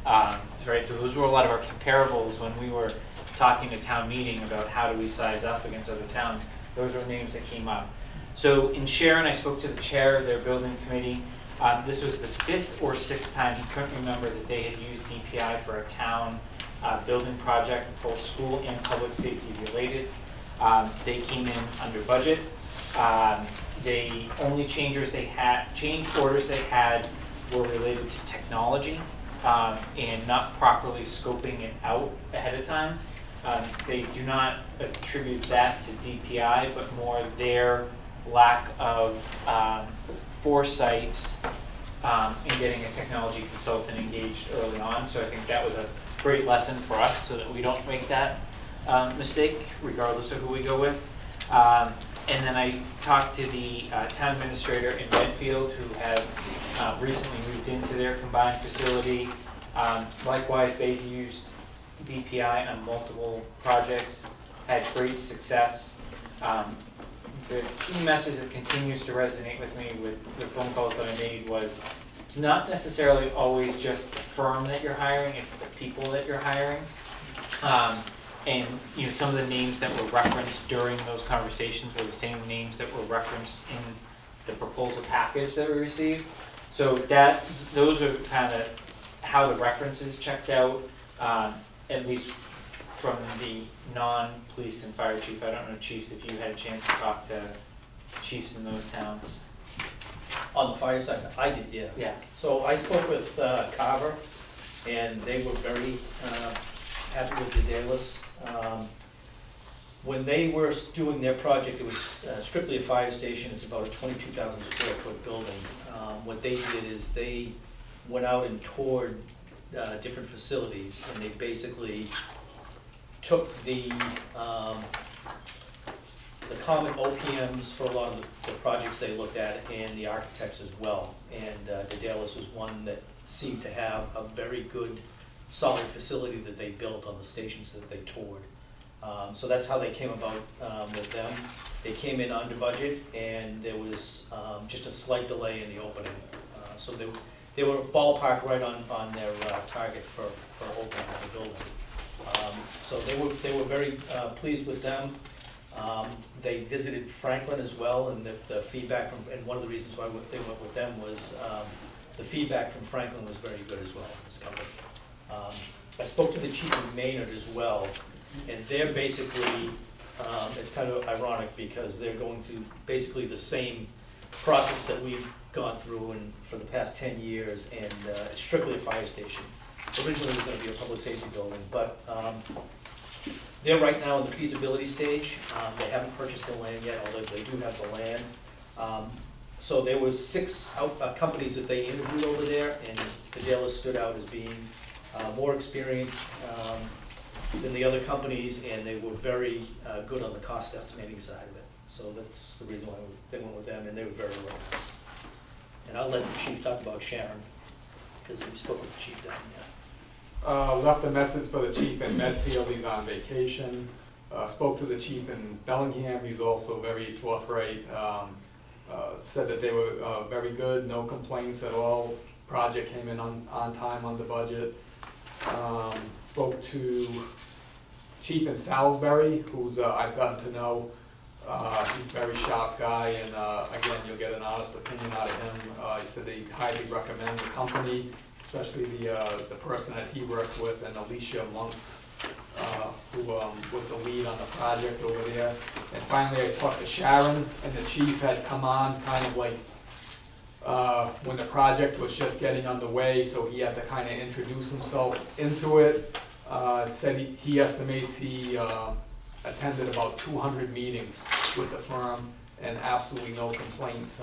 Right, so those were a lot of our comparables when we were talking to town meeting about how do we size up against other towns. Those were names that came up. So in Sharon, I spoke to the chair of their building committee. This was the 5th or 6th time, he couldn't remember, that they had used DPI for a town building project, both school and public safety related. They came in under budget. The only change orders they had were related to technology and not properly scoping it out ahead of time. They do not attribute that to DPI, but more their lack of foresight in getting a technology consultant engaged early on. So I think that was a great lesson for us so that we don't make that mistake, regardless of who we go with. And then I talked to the town administrator in Medfield, who have recently moved into their combined facility. Likewise, they've used DPI on multiple projects, had great success. The key message that continues to resonate with me with the phone calls that I made was not necessarily always just the firm that you're hiring, it's the people that you're hiring. And you know, some of the names that were referenced during those conversations were the same names that were referenced in the proposal package that we received. So those are kind of how the references checked out, at least from the non-police and fire chief. I don't know, chiefs, if you had a chance to talk to chiefs in those towns. On the fire side, I did, yeah. Yeah. So I spoke with Carver, and they were very happy with the Dedalus. When they were doing their project, it was strictly a fire station. It's about a 22,000 square foot building. What they did is they went out and toured different facilities, and they basically took the common OPMs for a lot of the projects they looked at, and the architects as well. And Dedalus was one that seemed to have a very good, solid facility that they built on the stations that they toured. So that's how they came about with them. They came in under budget, and there was just a slight delay in the opening. So they were ballpark right on their target for opening the building. So they were very pleased with them. They visited Franklin as well, and the feedback from, and one of the reasons why they went with them was the feedback from Franklin was very good as well, this company. I spoke to the chief of Maynard as well, and they're basically, it's kind of ironic because they're going through basically the same process that we've gone through and for the past 10 years, and it's strictly a fire station. Originally it was going to be a public safety building, but they're right now in the feasibility stage. They haven't purchased the land yet, although they do have the land. So there was 6 companies that they interviewed over there, and Padilla stood out as being more experienced than the other companies, and they were very good on the cost estimating side of it. So that's the reason why they went with them, and they were very well. And I'll let the chief talk about Sharon, because he spoke with the chief down there. Left a message for the chief in Medfield, he's on vacation. Spoke to the chief in Bellingham, he's also very forthright. Said that they were very good, no complaints at all. Project came in on time, under budget. Spoke to chief in Salisbury, who's I've gotten to know. He's a very sharp guy, and again, you'll get an honest opinion out of him. He said they highly recommend the company, especially the person that he worked with, and Alicia Monks, who was the lead on the project over there. And finally, I talked to Sharon, and the chief had come on kind of like when the project was just getting underway, so he had to kind of introduce himself into it. Said he estimates he attended about 200 meetings with the firm, and absolutely no complaints.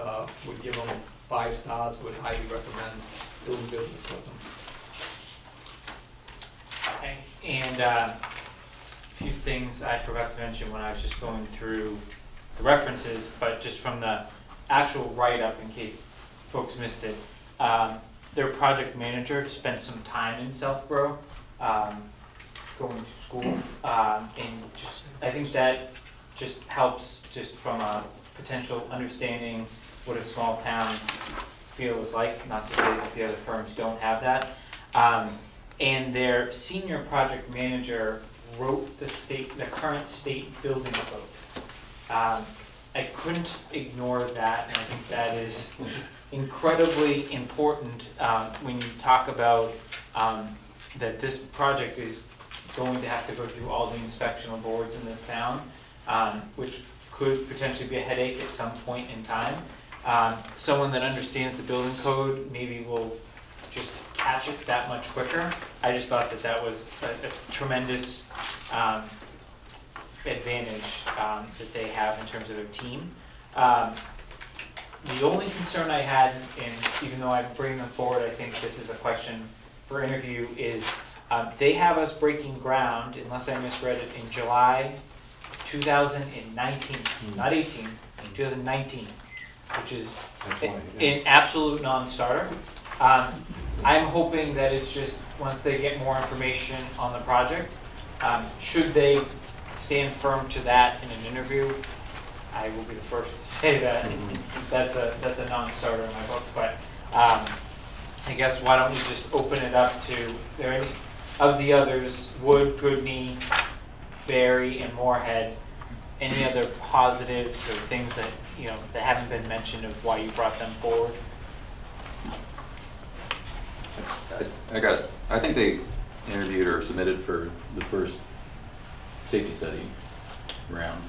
Would give him 5 stars, would highly recommend doing business with them. Okay. And a few things I forgot to mention when I was just going through the references, but just from the actual write-up, in case folks missed it, their project manager spent some time in Southborough, going to school, and just I think that just helps just from a potential understanding what a small town feel is like. Not to say that the other firms don't have that. And their senior project manager wrote the current state building code. I couldn't ignore that, and I think that is incredibly important when you talk about that this project is going to have to go through all the inspectional boards in this town, which could potentially be a headache at some point in time. Someone that understands the building code maybe will just catch it that much quicker. I just thought that that was a tremendous advantage that they have in terms of their team. The only concern I had, and even though I'm bringing them forward, I think this is a question for interview, is they have us breaking ground, unless I misread it, in July 2019, not 18, 2019, which is an absolute non-starter. I'm hoping that it's just once they get more information on the project, should they stand firm to that in an interview, I will be the first to say that that's a non-starter in my book. But I guess why don't we just open it up to, are there any of the others, Wood, Goodney, Barry, and Moorhead, any other positives or things that that haven't been mentioned of why you brought them forward? I think they interviewed or submitted for the first safety study round,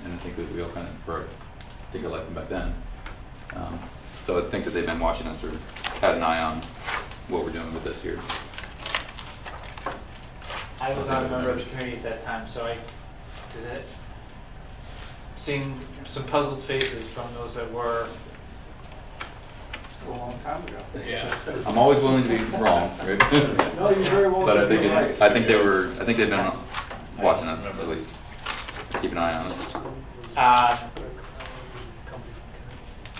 and I think that we all kind of, I think I liked them back then. So I think that they've been watching us or had an eye on what we're doing with this here. I was not a member of the committee at that time, so seeing some puzzled faces from those that were. A long time ago. Yeah. I'm always willing to be wrong, right? No, you're very well. But I think they've been watching us at least. Keep an eye on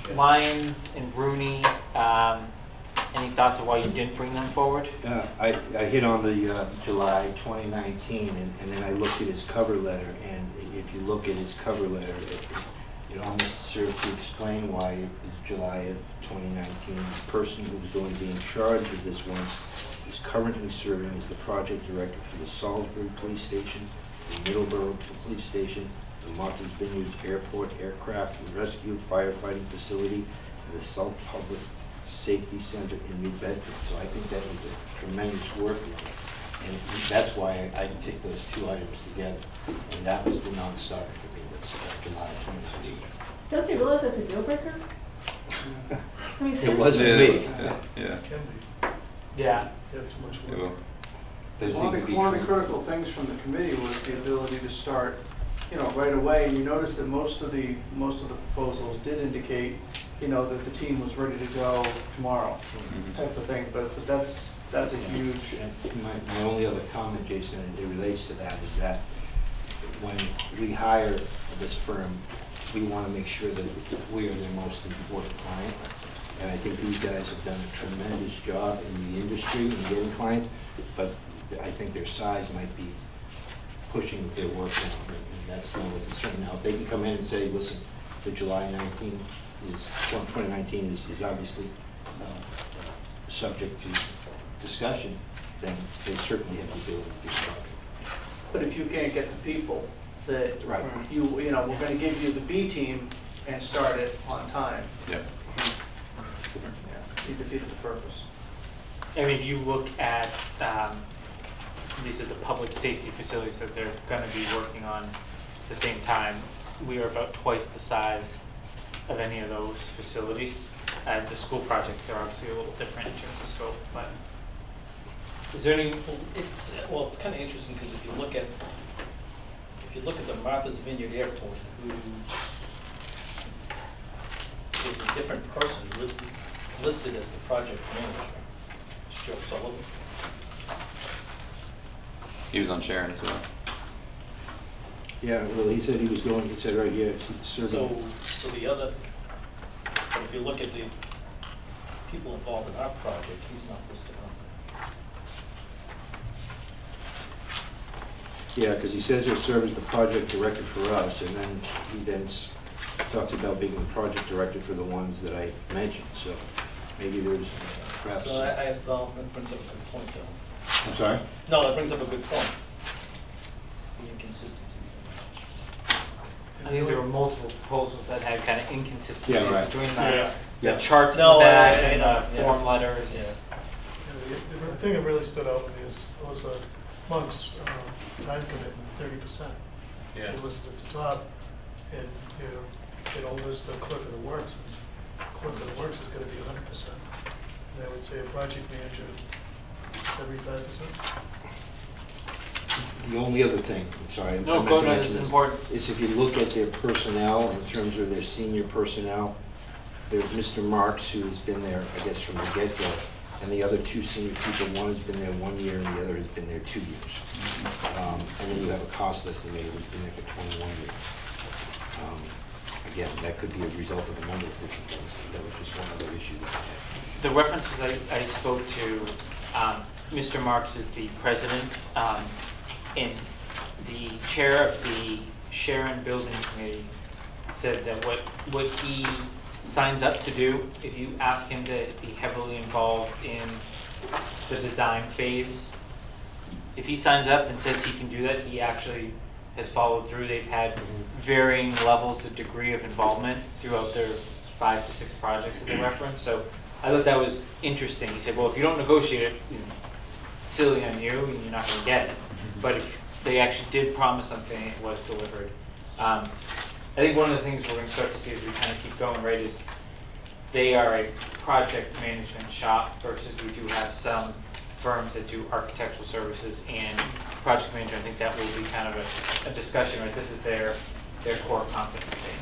it. Lyons and Rooney, Any thoughts of why you didn't bring them forward? I hit on the July 2019, and then I looked at his cover letter, and if you look at his cover letter, it almost serves to explain why it's July of 2019. The person who's going to be in charge of this one is currently serving as the project director for the Salisbury Police Station, the Middleborough Police Station, the Martha's Vineyards Airport Aircraft and Rescue Firefighting Facility, and the South Public Safety Center in New Bedford. So I think that was a tremendous workload. And that's why I take those two items together. And that was the non-starter for me, was July 23. Don't they realize that's a deal breaker? I mean, It wasn't seriously. me. Yeah. Can be, Yeah. they have too much It work. will. Does One need to of be the, one of the true. critical things from the committee was the ability to start, you know, right away. And you notice that most of the proposals did indicate, you know, that the team was ready to go tomorrow, type of thing. But that's a huge. And my only other comment, Jason, and it relates to that, is that when we hire this firm, we want to make sure that we are their most important client. And I think these guys have done a tremendous job in the industry in getting clients, but I think their size might be pushing their work down, and that's the only concern. Now, if they can come in and say, listen, the July 2019 is obviously subject to discussion, then they certainly have the ability to do something. But if you can't get the people that Right. you know, we're going to give you the B team and start it on time. Yeah. You defeated the purpose. I mean, if you look at, these are the public safety facilities that they're gonna be working on at the same time. We are about twice the size of any of those facilities. The school projects are obviously a little different in terms of scope, but is there any, It's kind of interesting, because if you look at the Martha's Vineyard Airport, there's a different person listed as the project manager, it's Joe Sullivan. He was on Sharon as well. Yeah, well, he said he said right here, serving. So the other, but if you look at the people involved in our project, he's not listed on. Yeah, because he says he'll serve as the project director for us, and then he talks about being the project director for the ones that I mentioned, so maybe there's perhaps. So that brings up a good point, though. I'm sorry? No, that brings up a good point. The inconsistencies. I think there were multiple proposals that had kind of inconsistencies Yeah, right. between Yeah. the charts in No, the back I and know, the yeah. form letters. Yeah. The thing that really stood out to me is Alyssa Monk's time commitment, 30%. Yeah. They listed at the top, and, you know, they don't list the clerk of the works, and clerk of the works is gonna be 100%. And I would say a project manager, 75%. The only other thing, I'm sorry. I No, meant go to ahead, mention this is important. Is if you look at their personnel, in terms of their senior personnel, there's Mr. Marks, who's been there, I guess, from the get-go, and the other two senior people, one has been there 1 year and the other has been there 2 years. And then you have a cost estimator who's been there for 21 years. Again, that could be a result of a number of different things, but that was just one other issue that I had. The references I spoke to, Mr. Marks is the president, and the chair of the Sharon Building Committee said that what he signs up to do, if you ask him to be heavily involved in the design phase, if he signs up and says he can do that, he actually has followed through. They've had varying levels of degree of involvement throughout their 5 to 6 projects that they referenced. So I thought that was interesting. He said, well, if you don't negotiate it, you know, it's silly on you and you're not going to get it. But if they actually did promise something, it was delivered. I think one of the things we're going to start to see as we kind of keep going, right, is they are a project management shop versus we do have some firms that do architectural services and project management. I think that will be kind of a discussion, right? This is their core competency.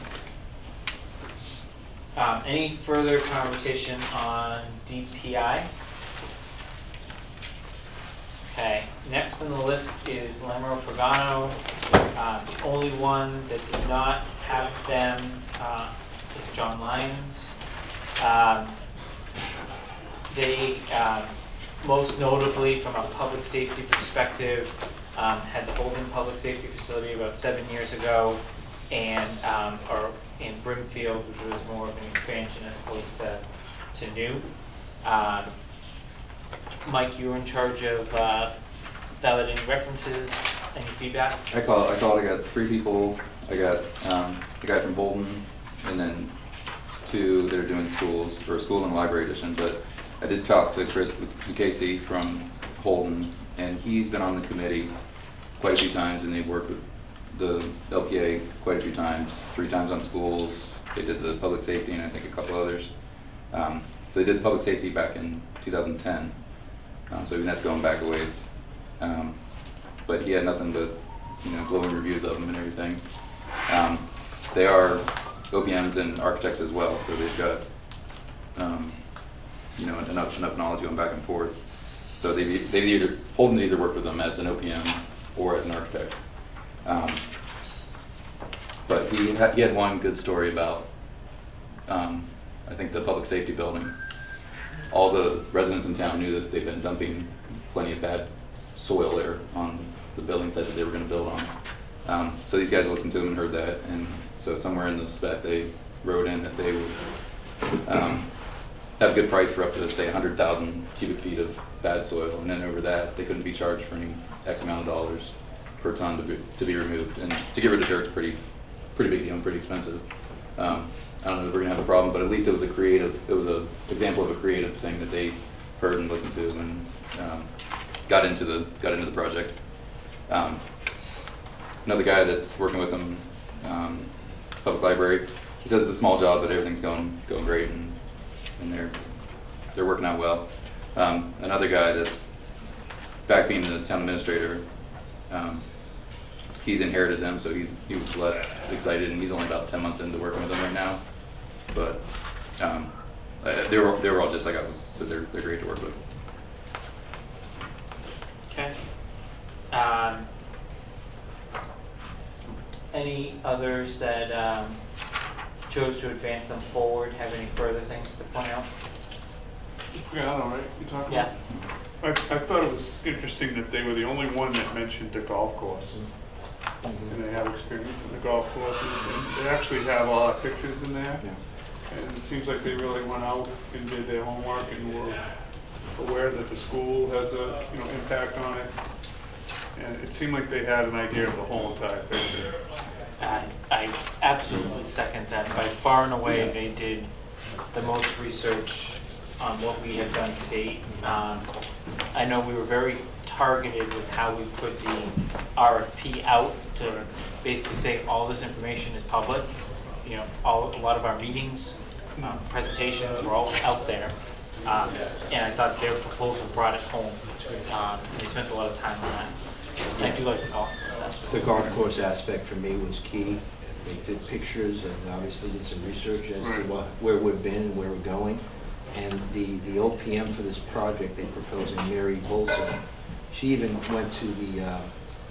Any further conversation on DPI? Okay, next on the list is Lamero Pagano. The only one that did not have them is John Lyons. They, most notably from a public safety perspective, had the Holden Public Safety Facility about 7 years ago, and, or in Brimfield, which was more of an expansion as opposed to new. Mike, you were in charge of validating references. Any feedback? I called, I got 3 people. I got the guy from Bolton, and then 2 that are doing schools, or school and library edition. But I did talk to Chris Casey from Holden, and he's been on the committee quite a few times, and they've worked with the LPA quite a few times, 3 times on schools. They did the public safety and I think a couple others. So they did public safety back in 2010. So even that's going back a ways. But he had nothing but, you know, glowing reviews of them and everything. They are OPMs and architects as well, so they've got, you know, enough knowledge going back and forth. So they've either, Holden either worked with them as an OPM or as an architect. But he had one good story about, I think, the public safety building. All the residents in town knew that they've been dumping plenty of bad soil there on the building site that they were going to build on. So these guys listened to him and heard that, and so somewhere in the spec they wrote in that they would have a good price for up to, say, 100,000 cubic feet of bad soil, and then over that they couldn't be charged for any X amount of dollars per ton to be removed. And to get rid of dirt's pretty big deal and pretty expensive. I don't know if we're gonna have a problem, but at least it was an example of a creative thing that they heard and listened to and got into the project. Another guy that's working with them, public library, he says it's a small job, but everything's going great, and they're working out well. Another guy that's back being the town administrator, he's inherited them, so he was less excited, and he's only about 10 months into working with them right now. But they were all just like I was. But they're great to work with. Okay. Any others that chose to advance them forward have any further things to point out? Yeah, all right, you talking Yeah. about? I thought it was interesting that they were the only one that mentioned the golf course. And they have experience in the golf courses, and they actually have a lot of pictures in there. Yeah. And it seems like they really went out and did their homework and were aware that the school has a, you know, impact on it. And it seemed like they had an idea of the whole entire picture. I absolutely second that. By far and away, they did the most research on what we have done to date. I know we were very targeted with how we put the RFP out to basically say all this information is public. You know, a lot of our meetings, presentations were all out there. And I thought their proposal brought it home. They spent a lot of time on that. And I do like the golf course aspect. The golf course aspect for me was key. They did pictures and obviously did some research as to where we've been and where we're going. And the OPM for this project they proposing, Mary Bolson, she even went to the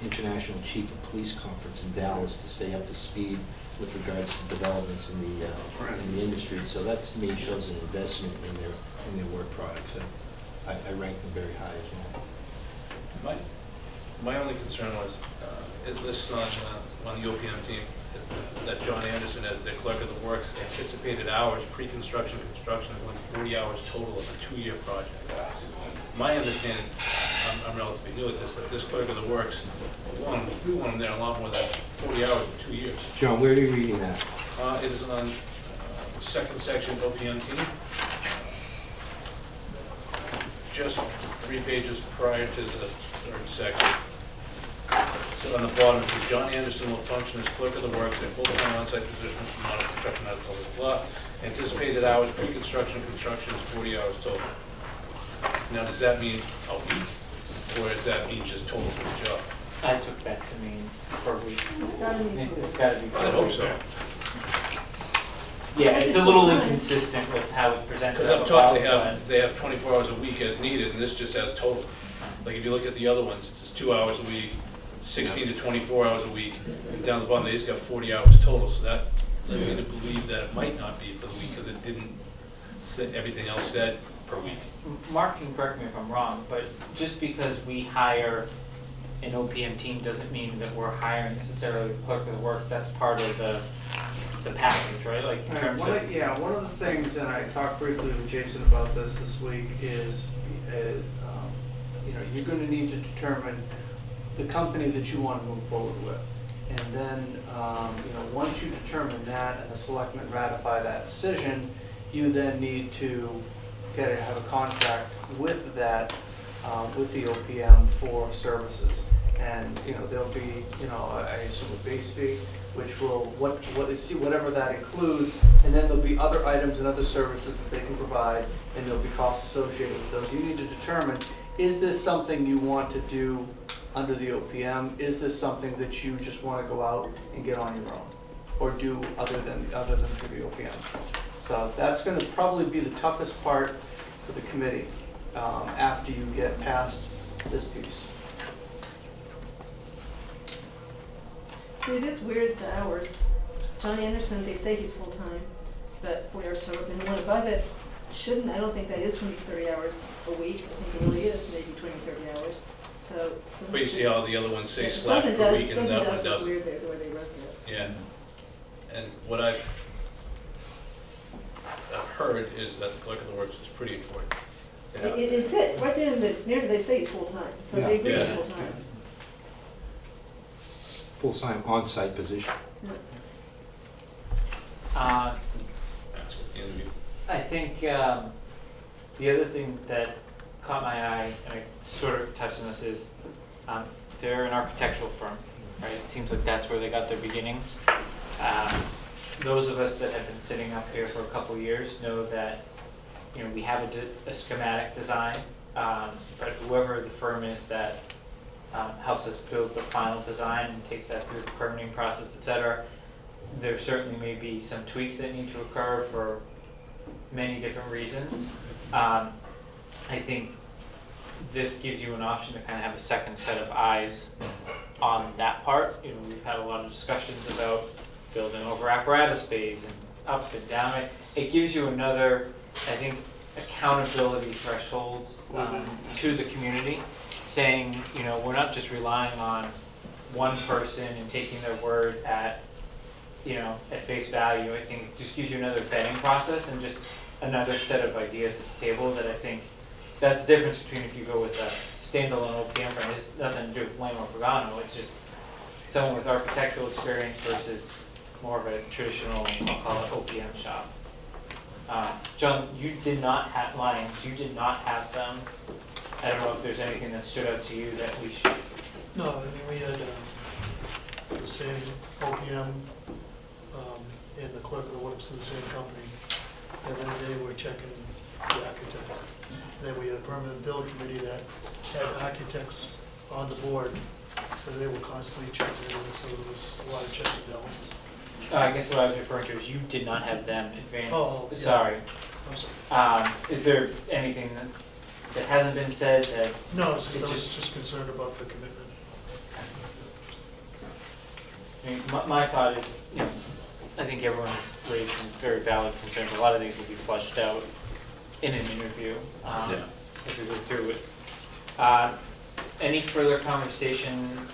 International Chief of Police Conference in Dallas to stay up to speed with regards to developments in the industry. So that to me shows an investment in their work product. So I rank them very high as well. My only concern was, it lists on the OPM team that John Anderson as the clerk of the works, anticipated hours, pre-construction, construction, is 40 hours total of a 2-year project. My understanding, I'm relatively new at this, that this clerk of the works, we want them there a lot more than 40 hours in 2 years. John, where are you reading that? It is on the second section OPM team. Just 3 pages prior to the third section. So on the bottom, it says John Anderson will function as clerk of the works in full-time on-site position for model construction, blah, blah, blah. Anticipated hours, pre-construction, construction is 40 hours total. Now, does that mean a week, or does that mean just total for the job? I took that to mean per week. It's gotta be. I hope so. Yeah, it's a little inconsistent with how it presented. Because up top, they have 24 hours a week as needed, and this just has total. Like if you look at the other ones, it says 2 hours a week, 16 to 24 hours a week, and down the bottom, they just got 40 hours total. So that led me to believe that it might not be for the week, because it didn't say, everything else said per week. Mark can correct me if I'm wrong, but just because we hire an OPM team doesn't mean that we're hiring necessarily the clerk of the works. That's part of the package, right? Like in terms of. One of the things, and I talked briefly with Jason about this week, is, you're gonna need to determine the company that you want to move forward with. And then, once you determine that and the selectmen ratify that decision, you then need to have a contract with that, with the OPM for services. And, there'll be, I assume a base fee, which will, whatever that includes, and then there'll be other items and other services that they can provide, and there'll be costs associated with those. You need to determine, is this something you want to do under the OPM? Is this something that you just want to go out and get on your own, or do other than through the OPM? So that's going to probably be the toughest part for the committee after you get past this piece. It is weird, the hours. John Anderson, they say he's full-time, but 40 hours, so, and the one above it shouldn't, I don't think that is 20, 30 hours a week. I think it really is maybe 20, 30 hours. So. But you see how the other ones say Yeah, slash something per does- week and that one something does look doesn't. weird there, the way they wrote that. Yeah. And what I've heard is that the clerk of the works is pretty important. Yeah. It's it, right there in the narrative, they say he's full-time, so they agree he's Yeah. full-time. Full-time on-site position. Yeah. That's what the interview. I think the other thing that caught my eye, and I sort of touched on this, is they're an architectural firm, right? It seems like that's where they got their beginnings. Those of us that have been sitting up here for a couple of years know that we have a schematic design, but whoever the firm is that helps us build the final design and takes that through the permitting process, et cetera, there certainly may be some tweaks that need to occur for many different reasons. I think this gives you an option to kind of have a second set of eyes on that part. We've had a lot of discussions about building over apparatus bays and up and down. It gives you another, I think, accountability threshold to the community, saying, we're not just relying on one person and taking their word at face value. I think it just gives you another vetting process and just another set of ideas at the table that I think that's the difference between if you go with a standalone OPM firm. It's nothing to do with Lane or Pagano. It's just someone with architectural experience versus more of a traditional, I'll call it OPM shop. John, you did not have lines. You did not have them. I don't know if there's anything that stood out to you that we should. No, I mean, we had the same OPM and the clerk of the works of the same company, and then they were checking the architect. And then we had a permanent building committee that had architects on the board, so they were constantly checking it, so there was a lot of checks and balances. I guess what I was referring to is you did not have them advanced. Oh, yeah. Sorry. I'm sorry. Is there anything that hasn't been said that? No, it's just, I was just concerned about the commitment. I mean, my thought is, I think everyone's raised some very valid concerns. A lot of these will be fleshed out in an interview as we go through it. Any further conversation?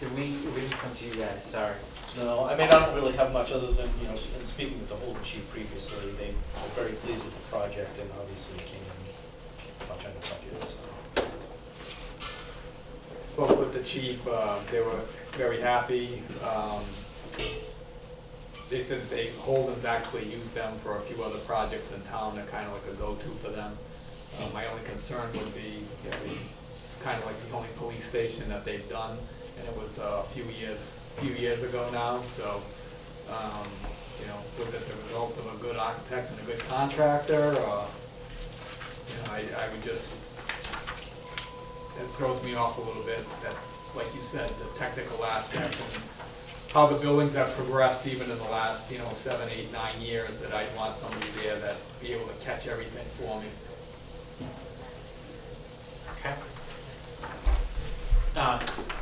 We didn't come to you guys, sorry. No, I mean, I don't really have much other than, in speaking with the Holden chief previously, they were very pleased with the project and obviously came in much under budget, so. Spoke with the chief, they were very happy. They said that Holden's actually used them for a few other projects in town. They're kind of like a go-to for them. My only concern would be, it's kind of like the only police station that they've done, and it was a few years ago now. So, was it the result of a good architect and a good contractor? Or, I would just, it throws me off a little bit that, like you said, the technical aspects and how the buildings have progressed even in the last, 7, 8, 9 years, that I'd want somebody there that be able to catch everything for me. Okay.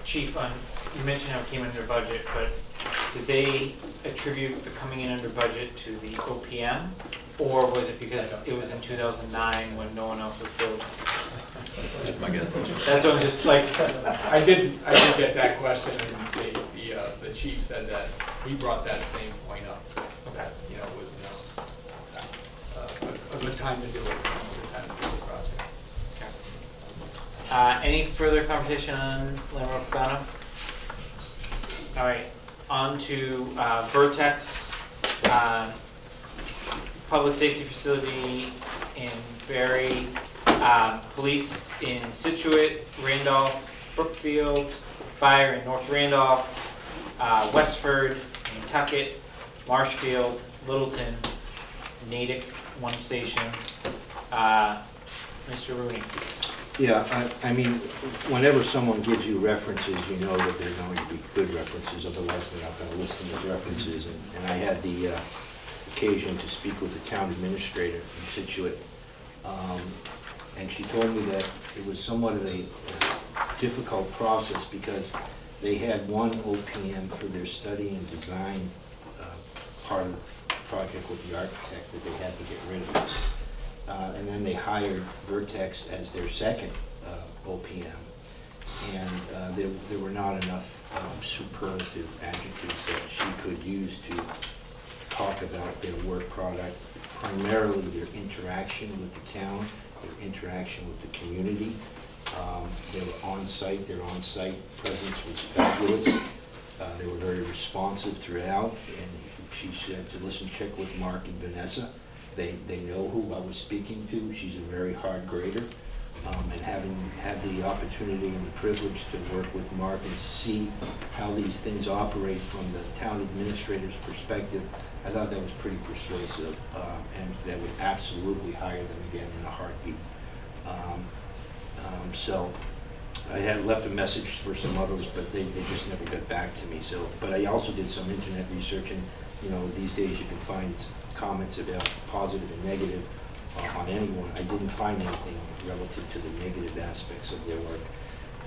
Chief, you mentioned how it came under budget, but did they attribute the coming in under budget to the OPM? Or was it because it was in 2009 when no one else was billed? That's my guess. That's what I'm just like, I did get that question, and the chief said that he brought that same point up. That, you know, was, you know, a good time to do it, a good time to do the project. any further conversation on Landmark Pagano? All right, on to Vertex, public safety facility in Barry, police in Situate, Randolph, Brookfield, fire in North Randolph, Westford, Nantucket, Marshfield, Littleton, Natick, one station. Mr. Rooney. Yeah, I mean, whenever someone gives you references, you know that they're going to be good references, otherwise they're not going to list them as references. And I had the occasion to speak with the town administrator in Situate, and she told me that it was somewhat of a difficult process because they had one OPM for their study and design part of the project with the architect that they had to get rid of. And then they hired Vertex as their second OPM. And there were not enough superlative adjectives that she could use to talk about their work product, primarily their interaction with the town, their interaction with the community. They were on-site, their on-site presence was fabulous. They were very responsive throughout, and she said to listen, check with Mark and Vanessa. They know who I was speaking to. She's a very hard grader. And having had the opportunity and the privilege to work with Mark and see how these things operate from the town administrator's perspective, I thought that was pretty persuasive, and that would absolutely hire them again in a heartbeat. So I had left a message for some others, but they just never got back to me. So, but I also did some internet research, and you know, these days you can find comments about positive and negative on anyone. I didn't find anything relative to the negative aspects of their work.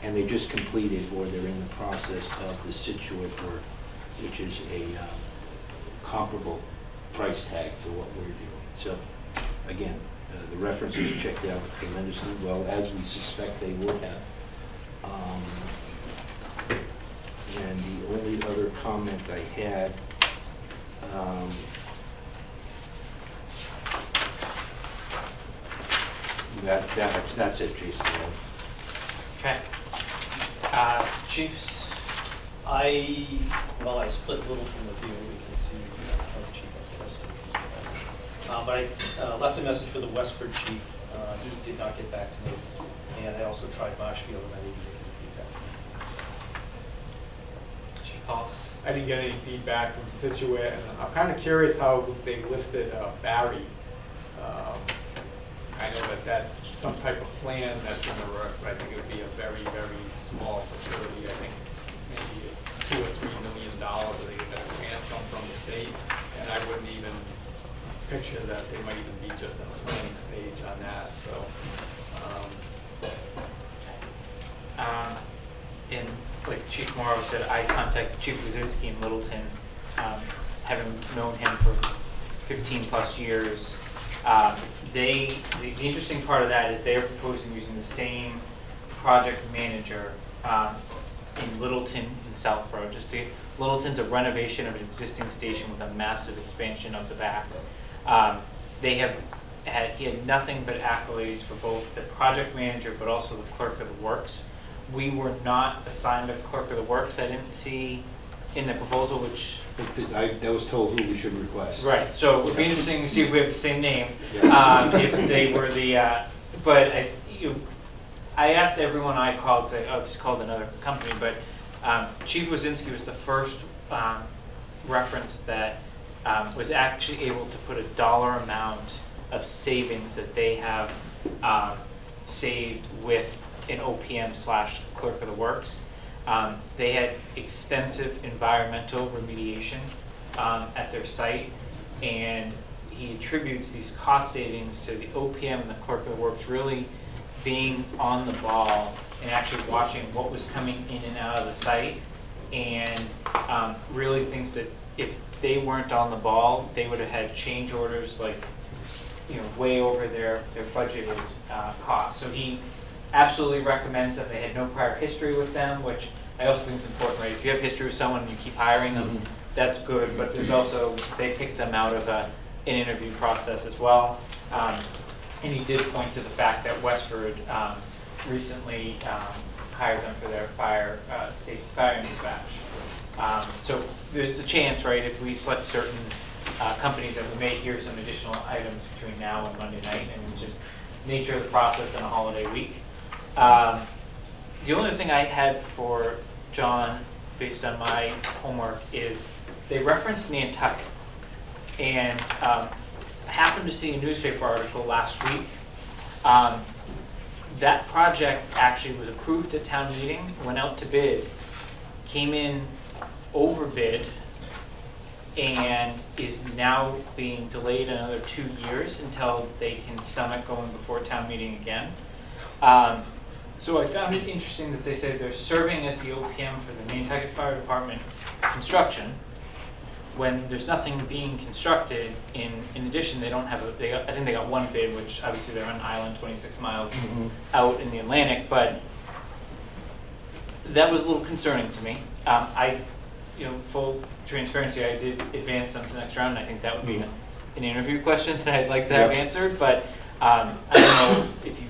And they just completed, or they're in the process of, the Situate work, which is a comparable price tag to what we're doing. So again, the references checked out tremendously well, as we suspect they would have. And the only other comment I had, that's it, Jason. Okay. Chiefs? I split Littleton with you, we can see how the chief has. But I left a message for the Westford chief. He did not get back to me. And I also tried Marshfield, and I didn't get any feedback. Chief Hollis? I didn't get any feedback from Situate, and I'm kind of curious how they listed Barry. I know that that's some type of plan that's in the works, but I think it would be a very, very small facility. I think it's maybe $2 or $3 million that they get a grant from the state, and I wouldn't even picture that they might even be just in the planning stage on that. So. And like Chief Morrow said, I contacted Chief Wazinski in Littleton, having known him for 15 plus years. The interesting part of that is they're proposing using the same project manager in Littleton and Southborough. Littleton's a renovation of an existing station with a massive expansion of the back. He had nothing but accolades for both the project manager but also the clerk of the works. We were not assigned a clerk of the works. I didn't see in the proposal, which I was told who we should request. right. So it would be interesting to see if we have the same name. Yeah. If they were the, but I asked everyone I called. I was called another company, but Chief Wazinski was the first reference that was actually able to put a dollar amount of savings that they have saved with an OPM / clerk of the works. They had extensive environmental remediation at their site, and he attributes these cost savings to the OPM and the clerk of the works really being on the ball and actually watching what was coming in and out of the site and really thinks that if they weren't on the ball, they would have had change orders like, way over their budgeted costs. So he absolutely recommends that. They had no prior history with them, which I also think is important, right? If you have history with someone and you keep hiring them, that's good, but there's also, they pick them out of an interview process as well. And he did point to the fact that Westford recently hired them for their state fire dispatch. So there's a chance, right, if we select certain companies, that we may hear some additional items between now and Monday night, and it's just nature of the process in a holiday week. The only thing I had for John, based on my homework, is they referenced Nantucket. And I happened to see a newspaper article last week. That project actually was approved at town meeting, went out to bid, came in over bid, and is now being delayed another 2 years until they can stomach going before town meeting again. So I found it interesting that they say they're serving as the OPM for the Nantucket Fire Department construction, when there's nothing being constructed. In addition, they don't have I think they got one bid, which obviously they're on island 26 miles out in the Atlantic, but that was a little concerning to me. Full transparency, I did advance them to the next round, and I think that would be an interview question that I'd like to have answered, but I don't know if you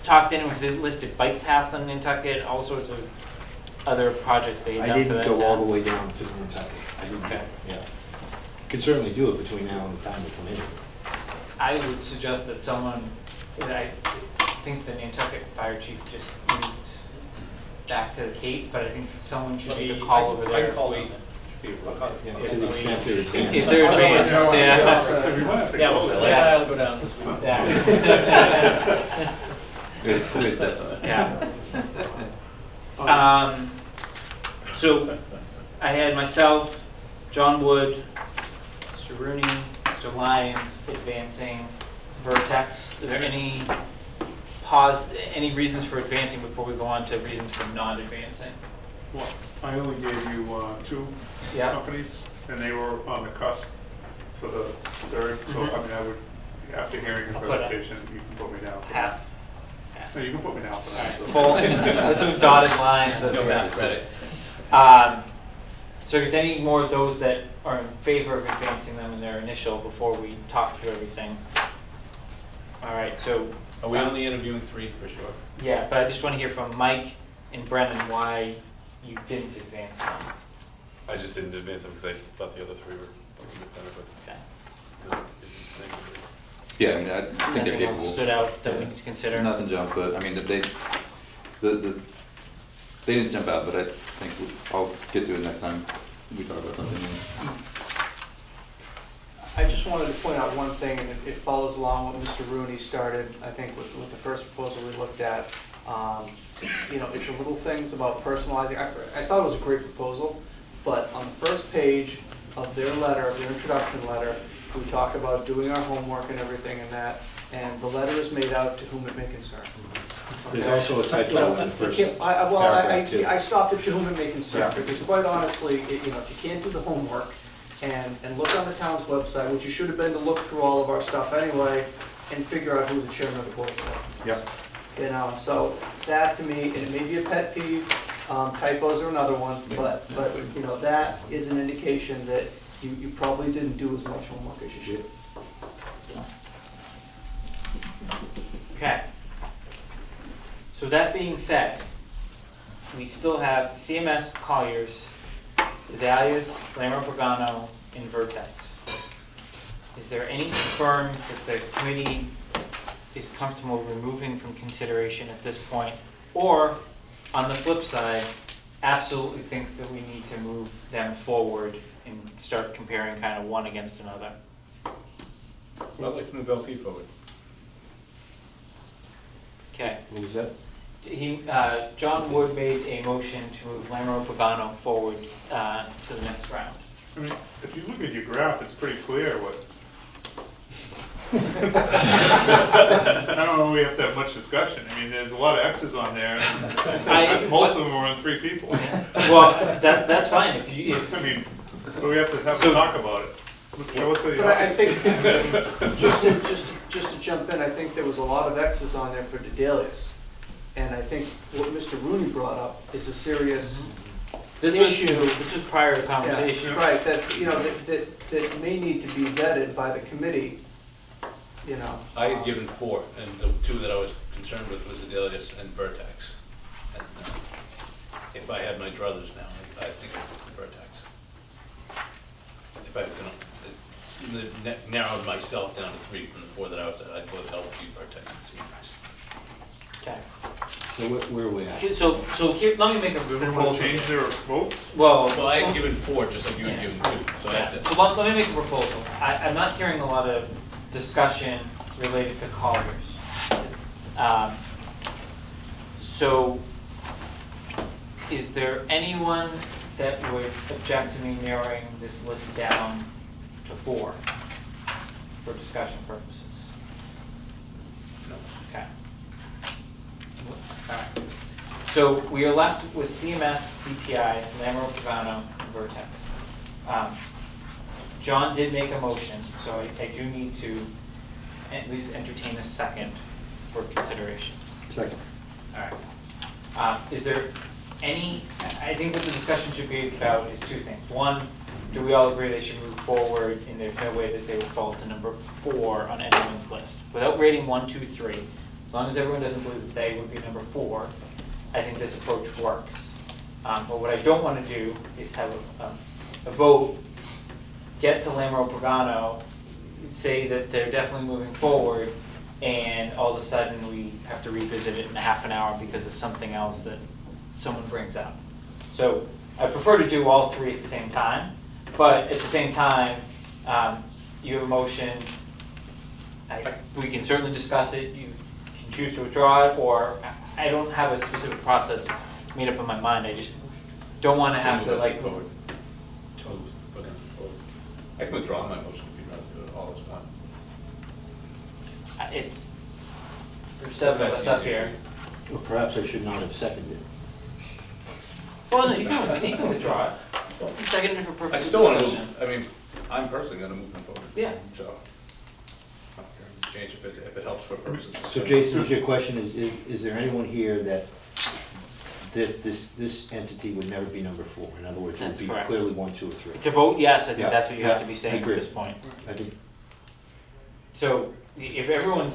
talked to anyone, because they listed bike paths on Nantucket, all sorts of other projects they had done for that I didn't go all the town. way down to Nantucket. I didn't. Okay. Yeah. Could certainly do it between now and the time they come in. I would suggest that someone, I think the Nantucket fire chief just moved back to the Cape, but I think someone should make a call over there. I can call if them. we- Yeah, to the extent they're advanced. If they're advanced, yeah. We might have to Yeah, go well, there. Yeah. I'll go down this week. Yeah. Good step. Yeah. So I had myself, John Wood, Mr. Rooney, Mr. Lyons advancing Vertex. Is there any reasons for advancing before we go on to reasons for not advancing? Well, I only gave you two Yeah. companies, and they were on the cusp for the third, so I mean, I would, after hearing the I'll put a presentation, you can put me down for Half. that. No, you can put me down for All that. right, so. full, let's do dotted lines. No math credit. So is any more of those that are in favor of advancing them in their initial before we talk through everything? All right, so. Are we only interviewing 3 for sure? Yeah, but I just want to hear from Mike and Brennan why you didn't advance them. I just didn't advance them because I thought the other 3 were a little bit better, but Okay. no, isn't negative. Yeah, I mean, I think they're Nothing else capable. stood out that we Yeah. need to consider? Nothing jumps, but I mean, they didn't jump out, but I think I'll get to it next time we talk about something. I just wanted to point out one thing, and it follows along what Mr. Rooney started, I think, with the first proposal we looked at. It's the little things about personalizing. I thought it was a great proposal, but on the first page of their letter, their introduction letter, we talk about doing our homework and everything and that, and the letter is made out to whom it may concern. There's Okay? also a typo in the first paragraph too. I stopped it to whom it may concern, Yeah. because quite honestly, if you can't do the homework and look on the town's website, which you should have been to look through all of our stuff anyway, and figure out who the chairman of the board is. Yep. So that to me, and it may be a pet peeve, typos are another one, but that is an indication that you probably didn't do as much homework as you should. Okay. So that being said, we still have CMS, Colliers, Vidalias, Lamar Pagano, and Vertex. Is there any firm that the committee is comfortable removing from consideration at this point? Or, on the flip side, absolutely thinks that we need to move them forward and start comparing kind of one against another? Well, I'd like to move LP forward. Okay. What was that? John Wood made a motion to move Lamar Pagano forward to the next round. I mean, if you look at your graph, it's pretty clear what. I don't know, we have to have much discussion. I mean, there's a lot of X's on there. And most of them are on 3 people. Well, that's fine, if you, I mean, but we have to have a So- talk about it. Show us the But I options. think, just to jump in, I think there was a lot of X's on there for Dedalius. And I think what Mr. Rooney brought up is a serious this issue. was prior to Yeah, conversation. right, that, you know, that may need to be vetted by the committee, you know. I had given 4, and the 2 that I was concerned with was Adelius and Vertex. And if I had my druthers now, I think I'd put the Vertex. If I could narrowed myself down to 3 from the 4 that I was at, I'd go with LP, Vertex, and CMS. Okay. So where are we at? Okay, so here, let me make a Does everyone proposal. change their votes? Well, I had given 4, just like you had Yeah. given 2, so I Yeah, had so to. let me make a proposal. I'm not hearing a lot of discussion related to Colliers. So, is there anyone that would object to me narrowing this list down to 4 for discussion purposes? No. Okay. Alright. So we are left with CMS, CPI, Lamro, Pagano, and Vertex. John did make a motion, so I do need to at least entertain a second for consideration. Second. Alright. Is there any, I think what the discussion should be about is 2 things. One, do we all agree they should move forward and there's no way that they would fall to number 4 on anyone's list? Without rating 1, 2, 3, as long as everyone doesn't believe that they would be number 4, I think this approach works. But what I don't want to do is have a vote, get to Lamro Pagano, say that they're definitely moving forward, and all of a sudden we have to revisit it in a half an hour because of something else that someone brings up. So I prefer to do all 3 at the same time, but at the same time, you have a motion, we can certainly discuss it, you can choose to withdraw it, or I don't have a specific process made up in my mind, I just don't want to have to like. Forward. Okay, forward. I can withdraw my motion if you'd rather do it all as one. It's, there's 7 of us up here. Well, perhaps I should not have seconded. Well, no, you can withdraw it. Second for I purpose of still want to discussion. move, I mean, I'm personally going to move them forward. Yeah. So, change if it helps for purposes. of So discussion. Jason, your question is there anyone here that this entity would never be number 4? In other words, it would That's be correct. clearly 1, 2, or 3. To vote yes, I think Yeah, that's what you have yeah, to be I saying at agree. this point. I think So if everyone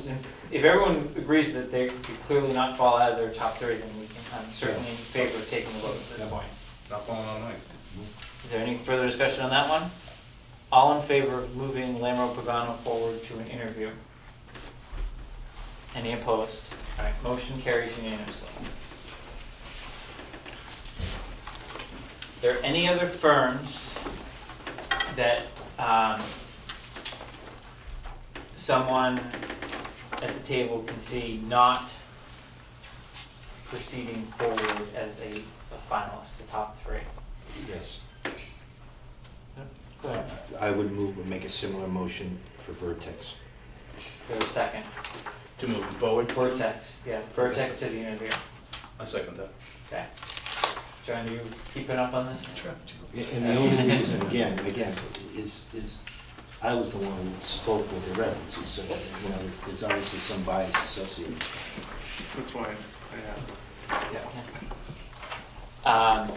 agrees that they could clearly not fall out of their top 3, then we can, I'm certainly in favor of taking the vote at this point. Not falling on mine. Is there any further discussion on that one? All in favor of moving Lamro Pagano forward to an interview? Any opposed? All right, motion carries unanimously. Are there any other firms that someone at the table can see not proceeding forward as a finalist, the top 3? yes. Go ahead. I would move or make a similar motion for Vertex. There's a second. To move them forward? Vertex, yeah, Vertex to the interview. I second that. Okay. John, you keeping up on this? And the only reason, again, is I was the one who spoke with the references, so, you know, there's obviously some bias associated. That's why, yeah.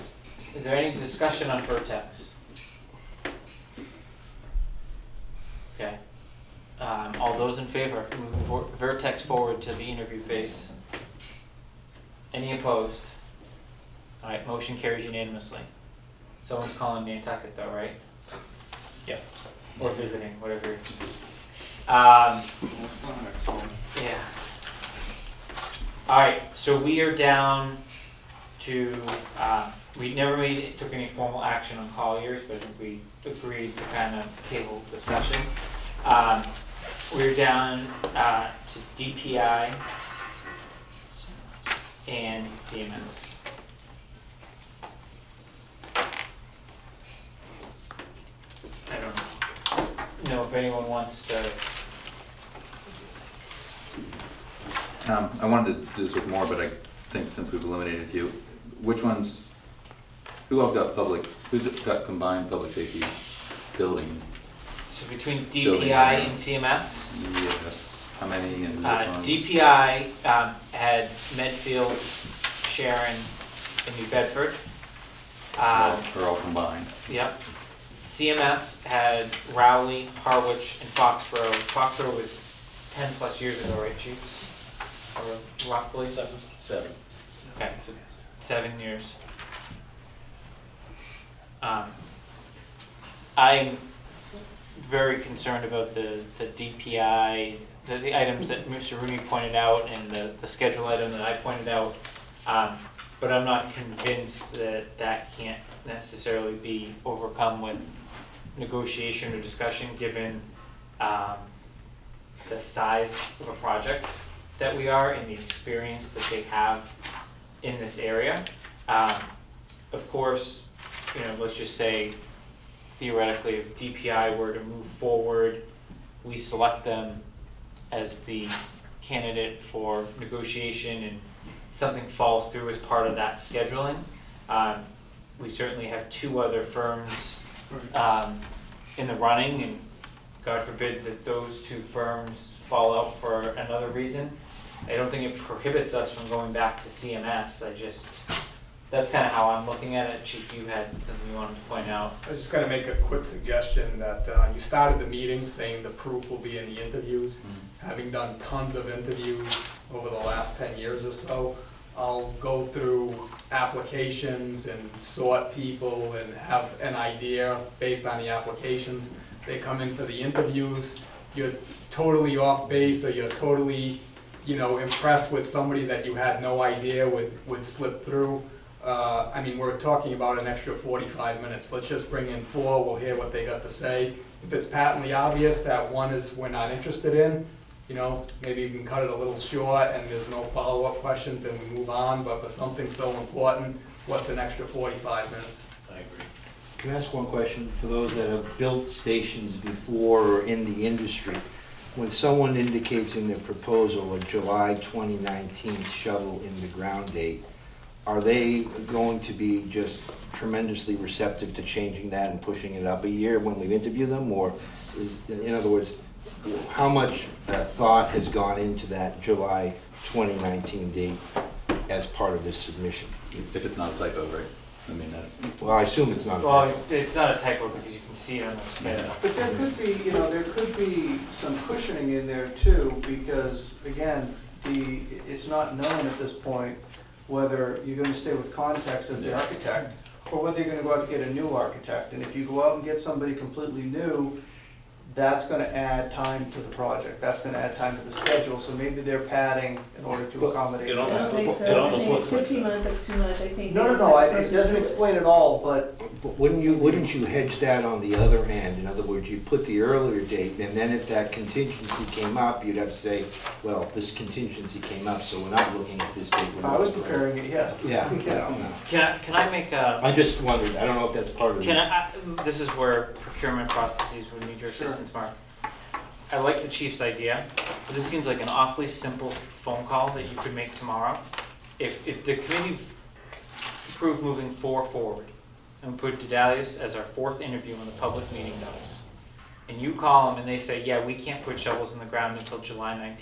Is there any discussion on Vertex? Okay. All those in favor of moving Vertex forward to the interview phase? Any opposed? All right, motion carries unanimously. Someone's calling Nantucket though, right? Yep. Or visiting, whatever. Yeah. All right, so we are down to, we never took any formal action on Colliers, but I think we agreed to kind of table discussion. We're down to DPI and CMS. I don't know if anyone wants to I wanted to do this with more, but I think since we've eliminated a few, which ones, who else got who's got combined public safety building? So between Building DPI and- and CMS, Yes, how many and which ones? DPI had Medfield, Sharon, and New Bedford. Are all combined. Yep. CMS had Rowley, Harwich, and Foxborough. Foxborough was 10 plus years ago, right, Chief? Or roughly? 7. Okay, so 7 years. I'm very concerned about the DPI, the items that Mr. Rooney pointed out and the schedule item that I pointed out. But I'm not convinced that that can't necessarily be overcome with negotiation or discussion, given the size of a project that we are and the experience that they have in this area. Of course, let's just say theoretically, if DPI were to move forward, we select them as the candidate for negotiation and something falls through as part of that scheduling. We certainly have 2 other firms in the running, and God forbid that those 2 firms fall out for another reason. I don't think it prohibits us from going back to CMS. That's kind of how I'm looking at it. Chief, you had something you wanted to point out. I was just going to make a quick suggestion that you started the meeting saying the proof will be in the interviews. Having done tons of interviews over the last 10 years or so, I'll go through applications and sort people and have an idea based on the applications. They come in for the interviews, you're totally off base, or you're totally, impressed with somebody that you had no idea would slip through. We're talking about an extra 45 minutes. Let's just bring in 4, we'll hear what they got to say. If it's patently obvious that one is we're not interested in, maybe you can cut it a little short and there's no follow-up questions and we move on, but for something so important, what's an extra 45 minutes? I agree. Can I ask one question? For those that have built stations before or in the industry, when someone indicates in their proposal a July 2019 shovel in the ground date, are they going to be just tremendously receptive to changing that and pushing it up a year when we interview them? Or in other words, how much thought has gone into that July 2019 date as part of this submission? If it's not a typo, right? That's. Well, I assume it's not. Well, it's not a typo because you can see it on the schedule. But there could be some cushioning in there too, because again, it's not known at this point whether you're going to stay with Context as the architect or whether you're going to go out and get a new architect. And if you go out and get somebody completely new, that's going to add time to the project. That's going to add time to the schedule. So maybe they're padding in order to accommodate. It I almost don't think looks- so. it I almost think looks like 15 that. months, that's too much, I think. No, it doesn't explain it all, but But wouldn't you hedge that on the other end? In other words, you put the earlier date, and then if that contingency came up, you'd have to say, well, this contingency came up, so we're not looking at this date. if I was preparing it, yeah. Yeah, no. Can I make a? I just wondered, I don't know if that's part of the... This is where procurement processes would need your Sure. assistance, Mark. I like the chief's idea, but this seems like an awfully simple phone call that you could make tomorrow. If the committee approved moving 4 forward and put Dedalius as our 4th interview on the public meeting notice, and you call them and they say, yeah, we can't put shovels in the ground until July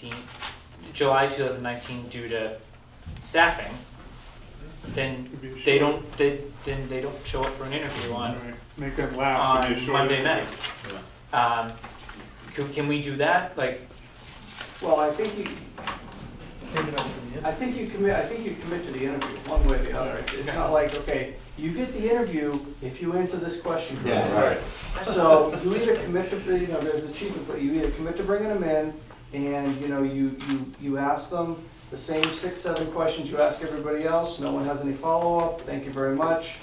2019 due to staffing, then they don't show up for an interview on Make them last. and you Monday shorten it. night. Can we do that? Well, I think you commit to the interview, one way or the other. It's not like, okay, you get the interview if you answer this question correctly. Yeah, right. So you either commit to, there's a chief, but you either commit to bringing them in, and, you ask them the same 6, 7 questions you ask everybody else, no one has any follow-up, thank you very much,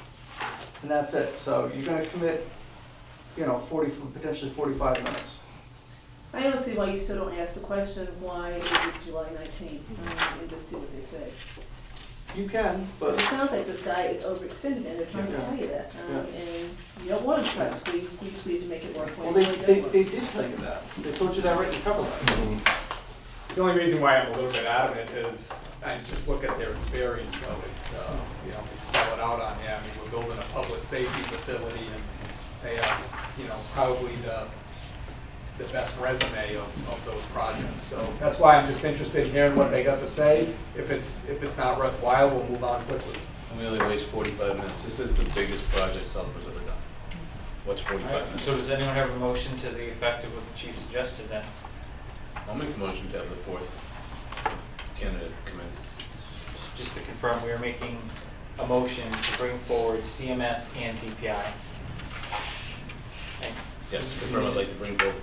and that's it. So you're gonna commit, potentially 45 minutes. I don't see why you still don't ask the question, why is it July 19th, and just see what they say. You can, But but it sounds like this guy is overextended, and they're trying to tell you that, and you don't want to try to squeeze and make it work. well, they did tell you that. They told you that right in the cover letter. The only reason why I'm a little bit adamant is, I just look at their experience, so it's, you know, they spell it out on here. I mean, we're building a public safety facility, and they have, you know, probably the best resume of those projects. So that's why I'm just interested in hearing what they got to say. If it's not worthwhile, we'll move on quickly. And we only waste 45 minutes. This is the biggest project Southborough's ever done. What's 45 minutes? So does anyone have a motion to the effect of what the chief suggested then? I'll make a motion to have the fourth candidate come in. Just to confirm, we are making a motion to bring forward CMS and DPI. Okay. Yes, to confirm, I'd like to bring both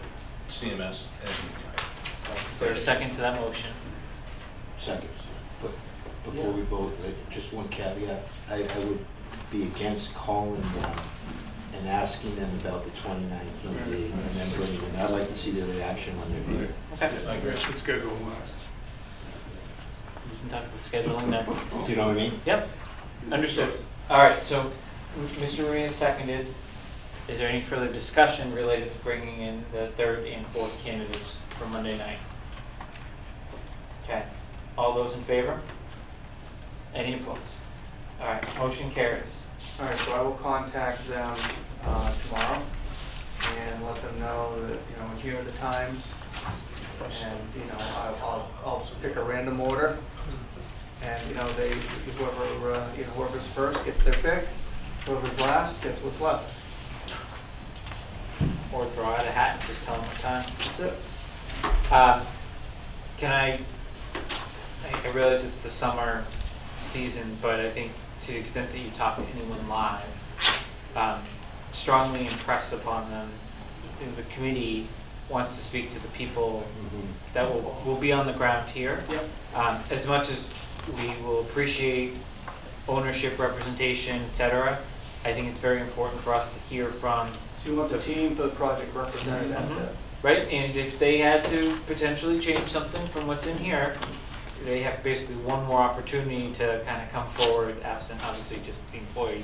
CMS and DPI. Is there a second to that motion? Second. But before we vote, just one caveat, I would be against calling them and asking them about the 2019 date and then bringing them. I'd like to see their reaction when they're here. Okay. I agree. It's scheduled last. We can talk about scheduling next. Do you know what I mean? Yep, understood. All right, so Mr. Maria seconded. Is there any further discussion related to bringing in the third and fourth candidates for Monday night? Okay, all those in favor? Any opposed? All right, motion carries. All right, so I will contact them tomorrow and let them know that, you know, here are the times. And, you know, I'll pick a random order. And, you know, whoever's first gets their pick, whoever's last gets what's left. Or draw out a hat and just tell them what time. That's it. Can I realize it's the summer season, but I think to the extent that you talk to anyone live, strongly impress upon them, the committee wants to speak to the people that will be on the ground here. Yep. As much as we will appreciate ownership, representation, et cetera, I think it's very important for us to hear from. So you want the team for the project represented at that? Right, and if they had to potentially change something from what's in here, they have basically one more opportunity to kind of come forward, absent obviously just the employee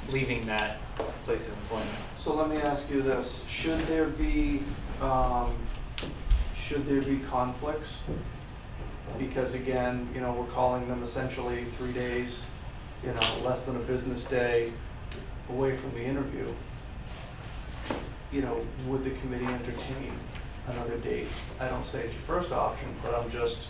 leaving that place of employment. So let me ask you this, should there be conflicts? Because again, you know, we're calling them essentially 3 days, you know, less than a business day away from the interview. You know, would the committee entertain another date? I don't say it's your first option, but I'm just,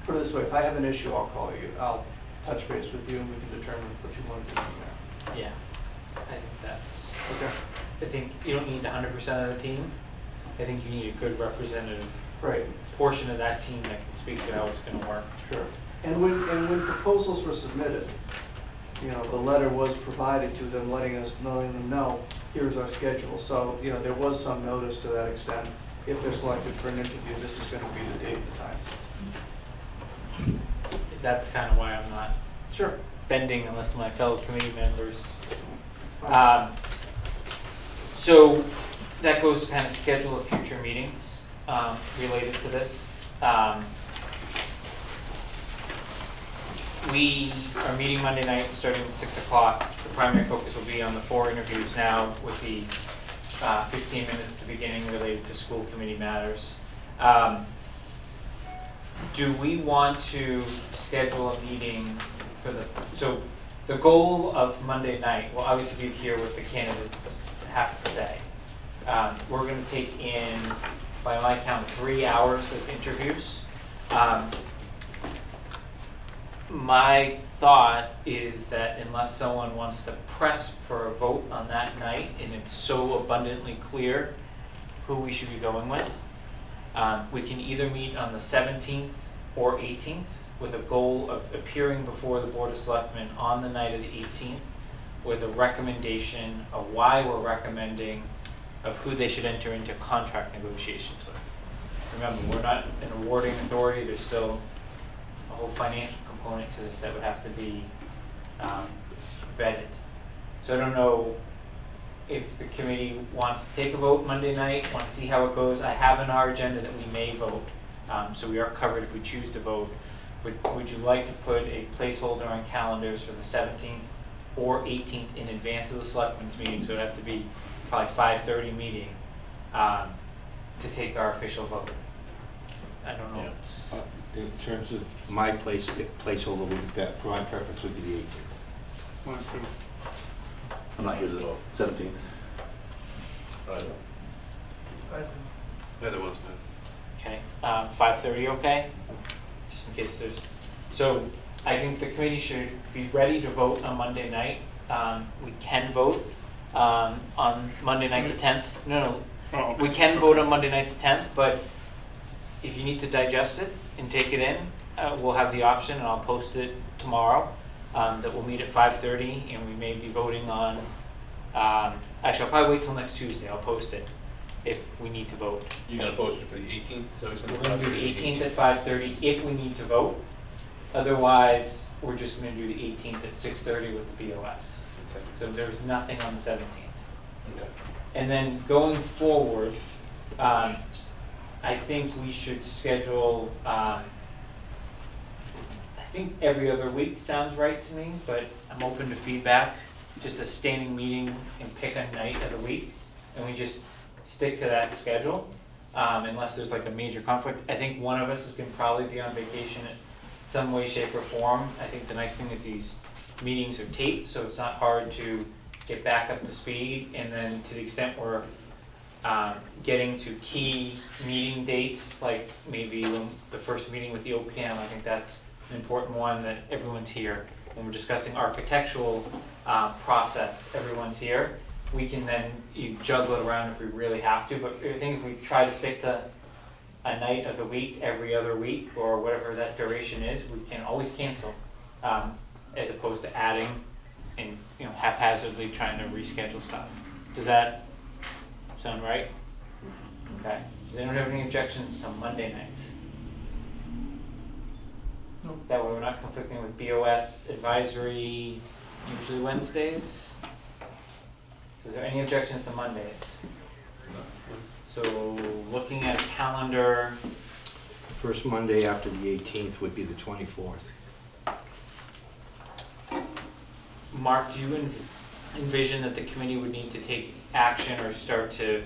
put it this way, if I have an issue, I'll call you. I'll touch base with you and we can determine what you want to do from there. Yeah, I think that's, Okay. I think you don't need 100% of the team. I think you need a good representative Right. portion of that team that can speak to how it's going to work. Sure. And when proposals were submitted, you know, the letter was provided to them letting them know, here's our schedule. So, you know, there was some notice to that extent. If they're selected for an interview, this is going to be the date and time. That's kind of why I'm not Sure. bending unless my fellow committee members. So that goes to kind of schedule of future meetings related to this. We are meeting Monday night starting at 6 o'clock. The primary focus will be on the 4 interviews now with the 15 minutes at the beginning related to school committee matters. Do we want to schedule a meeting for so the goal of Monday night will obviously be to hear what the candidates have to say. We're going to take in, by my count, 3 hours of interviews. My thought is that unless someone wants to press for a vote on that night and it's so abundantly clear who we should be going with, we can either meet on the 17th or 18th with a goal of appearing before the Board of Selectmen on the night of the 18th with a recommendation of why we're recommending of who they should enter into contract negotiations with. Remember, we're not an awarding authority. There's still a whole financial component to this that would have to be vetted. So I don't know if the committee wants to take a vote Monday night, want to see how it goes. I have in our agenda that we may vote, so we are covered if we choose to vote. Would you like to put a placeholder on calendars for the 17th or 18th in advance of the selectmen's meeting? So it'd have to be probably 5:30 meeting to take our official vote. I don't know. Yeah. It's- In terms of my placeholder, my preference would be the 18th. Mine too. I'm not here the 17th. Either. Either one's fine. Okay, 5:30, okay? Just in case there's, so I think the committee should be ready to vote on Monday night. We can vote on Monday night the 10th. No, Oh, we can vote on Monday night the 10th, but if you need to digest it and take it in, we'll have the option, and I'll post it tomorrow, that we'll meet at 5:30, and we may be voting on, actually, I'll probably wait till next Tuesday. I'll post it if we need to vote. You're gonna post it for the 18th, so it's We're gonna do the 18th at 5:30 if we need to vote. Otherwise, we're just gonna do the 18th at 6:30 with the BOS. Okay. So there's nothing on the 17th. Okay. And then going forward, I think we should schedule, I think every other week sounds right to me, but I'm open to feedback. Just a standing meeting and pick a night of the week, and we just stick to that schedule, unless there's like a major conflict. I think one of us is gonna probably be on vacation in some way, shape, or form. I think the nice thing is these meetings are taped, so it's not hard to get back up to speed, and then to the extent we're getting to key meeting dates, like maybe when the first meeting with the OPM, I think that's an important one, that everyone's here. When we're discussing architectural process, everyone's here. We can then juggle it around if we really have to, but I think if we try to stick to a night of the week, every other week, or whatever that duration is, we can always cancel, as opposed to adding and haphazardly trying to reschedule stuff. Does that sound right? Okay. Does anyone have any objections to Monday nights? No. That way we're not conflicting with BOS advisory, usually Wednesdays. So is there any objections to Mondays? So looking at a calendar, The first Monday after the 18th would be the 24th. Mark, do you envision that the committee would need to take action or start to,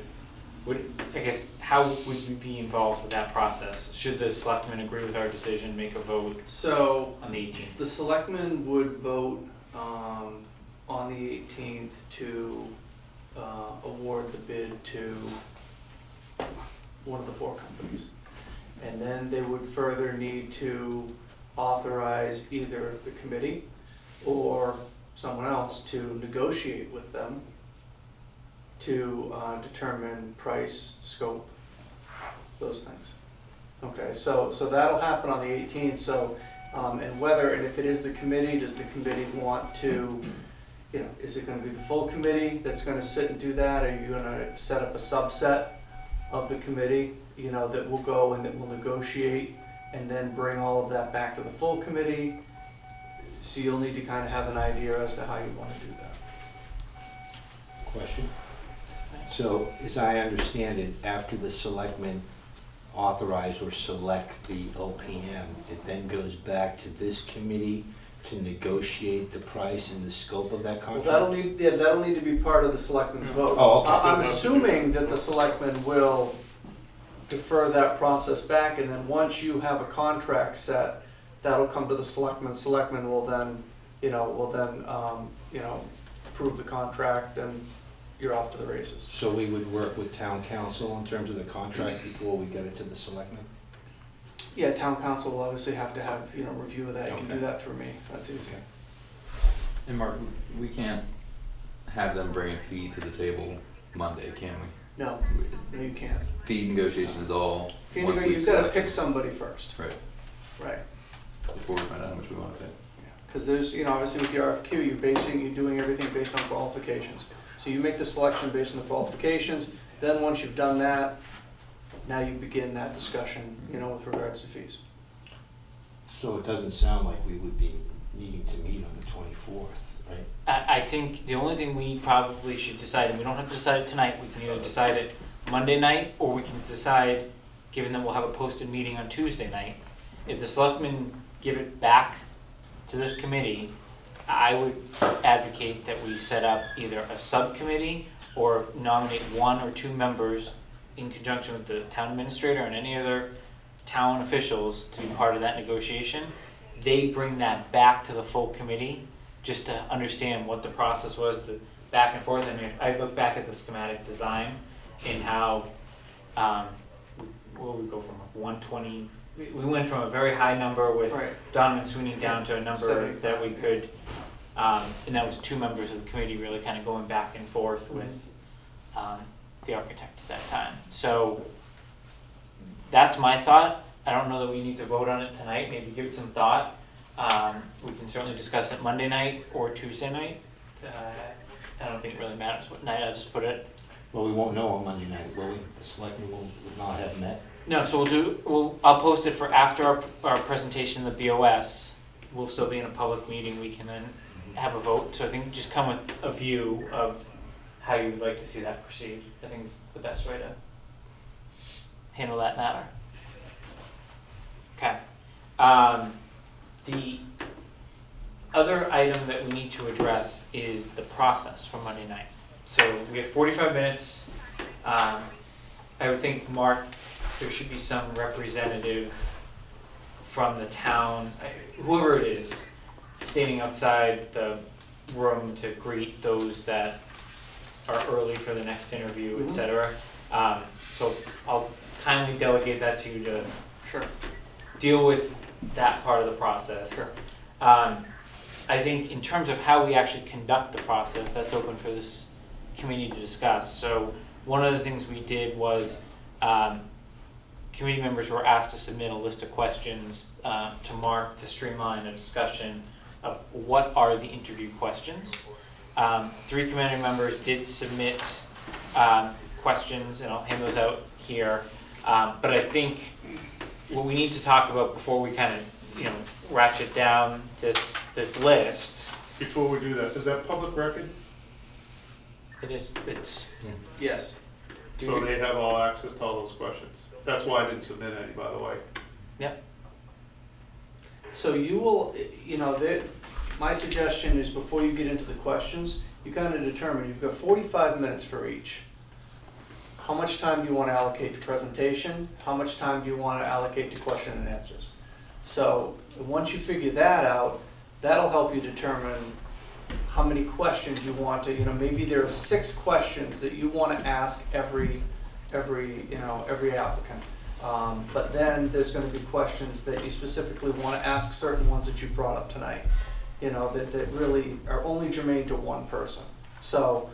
how would we be involved with that process? Should the selectmen agree with our decision, make a vote So, on the 18th? the selectmen would vote on the 18th to award the bid to one of the four companies. And then they would further need to authorize either the committee or someone else to negotiate with them to determine price, scope, those things. Okay, so that'll happen on the 18th, so, and if it is the committee, does the committee want to, is it gonna be the full committee that's gonna sit and do that? Are you gonna set up a subset of the committee, that will go and that will negotiate and then bring all of that back to the full committee? So you'll need to kind of have an idea as to how you want to do that. Question? So, as I understand it, after the selectmen authorize or select the OPM, it then goes back to this committee to negotiate the price and the scope of that Well, contract? that'll need to be part of the selectmen's vote. Oh, okay. I'm assuming that the selectmen will defer that process back, and then once you have a contract set, that'll come to the selectmen. Selectmen will then, approve the contract, and you're off to the races. So we would work with town council in terms of the contract before we get it to the selectmen? Yeah, town council will obviously have to have, review of that. You can do Okay. that through me, if that's easy. And Mark, we can't have them bring a fee to the table Monday, can we? No, you can't. Fee negotiation is all If you once we've you've got to selected. pick somebody first. Right, Right. before we find out how much we want to pay. Because there's, obviously with the RFQ, you're doing everything based on qualifications. So you make the selection based on the qualifications, then once you've done that, now you begin that discussion, with regards to fees. So it doesn't sound like we would be needing to meet on the 24th, right? I think the only thing we probably should decide, and we don't have to decide it tonight, we can either decide it Monday night, or we can decide, given that we'll have a posted meeting on Tuesday night, if the selectmen give it back to this committee, I would advocate that we set up either a subcommittee or nominate one or two members in conjunction with the town administrator and any other town officials to be part of that negotiation. They bring that back to the full committee, just to understand what the process was, the back and forth. I mean, if I look back at the schematic design and how, where we go from 120, we went from a very high number with Right. Donovan Sweeney down to a number 75. that we could, and that was 2 members of the committee really kind of going back and forth with the architect at that time. So that's my thought. I don't know that we need to vote on it tonight, maybe give it some thought. We can certainly discuss it Monday night or Tuesday night. I don't think it really matters what night, I'll just put it. Well, we won't know on Monday night, will we? The selectmen will not have met. No, so I'll post it for after our presentation, the BOS. We'll still be in a public meeting, we can then have a vote. So I think just come with a view of how you would like to see that proceed. I think is the best way to handle that matter. Okay. The other item that we need to address is the process for Monday night. So we have 45 minutes. I would think, Mark, there should be some representative from the town, whoever it is, standing outside the room to greet those that are early for the next interview, et cetera. So I'll kindly delegate that to you to Sure. deal with that part of the process. Sure. I think in terms of how we actually conduct the process, that's open for this committee to discuss. So one of the things we did was committee members were asked to submit a list of questions to Mark to streamline a discussion of what are the interview questions. 3 committee members did submit questions, and I'll hand those out here. But I think what we need to talk about before we kind of, ratchet down this list. Before we do that, is that public record? It's Yes. So they have all access to all those questions? That's why I didn't submit any, by the way. Yep. So you will, my suggestion is before you get into the questions, you kind of determine, you've got 45 minutes for each. How much time do you want to allocate to presentation? How much time do you want to allocate to question and answers? So once you figure that out, that'll help you determine how many questions you want to, maybe there are 6 questions that you want to ask every applicant. But then there's going to be questions that you specifically want to ask certain ones that you brought up tonight, that really are only germane to one person. So,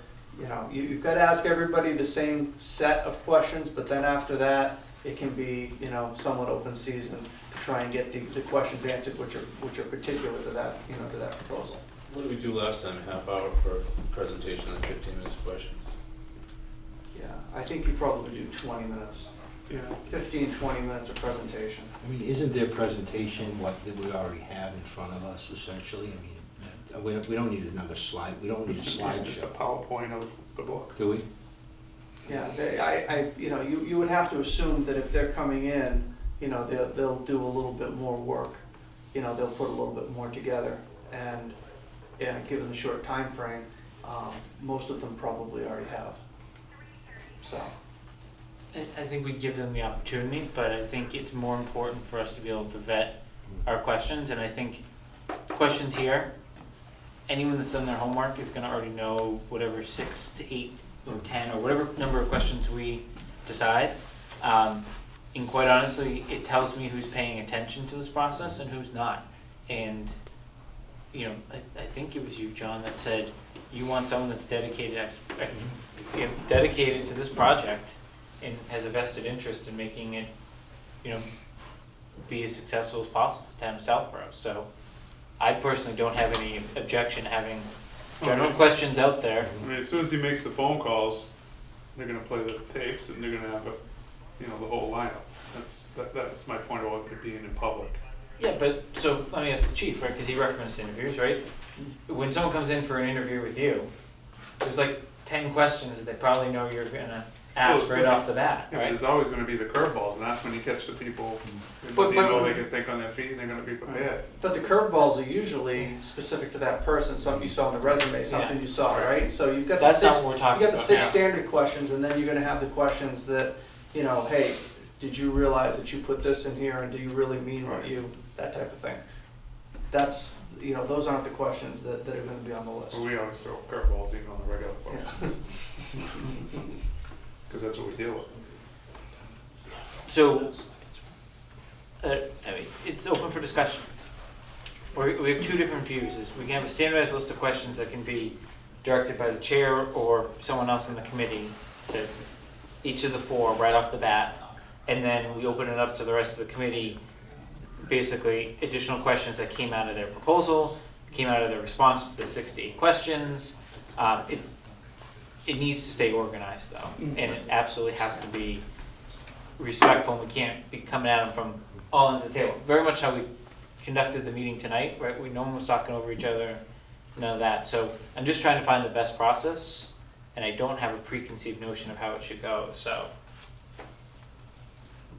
you've got to ask everybody the same set of questions, but then after that, it can be, somewhat open season to try and get the questions answered which are particular to that, to that proposal. What did we do last time? Half hour for presentation and 15 minutes of questions? Yeah, I think you probably do 20 minutes, Yeah. 15, 20 minutes of presentation. I mean, isn't their presentation what we already have in front of us essentially? I mean, we don't need another slide, we don't need a Just a slideshow, PowerPoint of the book. do we? Yeah, you would have to assume that if they're coming in, they'll do a little bit more work. They'll put a little bit more together, and given the short time frame, most of them probably already have. So. I think we give them the opportunity, but I think it's more important for us to be able to vet our questions. And I think questions here, anyone that's done their homework is going to already know whatever 6 to 8 or 10 or whatever number of questions we decide. And quite honestly, it tells me who's paying attention to this process and who's not. And I think it was you, John, that said you want someone that's dedicated to this project and has a vested interest in making it, be as successful as possible for the town of Southborough. So I personally don't have any objection having general questions out there. I mean, as soon as he makes the phone calls, they're gonna play the tapes and they're gonna have the whole lineup. That's my point about it being in public. Yeah, but so let me ask the chief, right? Because he referenced interviews, right? When someone comes in for an interview with you, there's like 10 questions that they probably know you're gonna ask right off the bat, Yeah, right? there's always gonna be the curveballs, and that's when you catch the people, and But- they can think on their feet, and they're gonna be prepared. But the curveballs are usually specific to that person, something you saw on the resume, something Yeah. you saw, right? So you've got That's the not six, what we're talking you got the about, 6 yeah. standard questions, and then you're gonna have the questions that, hey, did you realize that you put this in here, and do you really mean what Right. that type of thing. That's, those aren't the questions that are gonna be on the list. Well, we always throw curveballs even on the regular Yeah. questions, because that's what we deal with. So, it's open for discussion. We have two different views. Is we can have a standardized list of questions that can be directed by the chair or someone else in the committee to each of the four right off the bat. And then we open it up to the rest of the committee, basically additional questions that came out of their proposal, came out of their response to the 6 to 8 questions. It needs to stay organized though, and it absolutely has to be respectful, and we can't be coming at them from all ends of the table. Very much how we conducted the meeting tonight, right? No one was talking over each other, none of that. So I'm just trying to find the best process, and I don't have a preconceived notion of how it should go, so.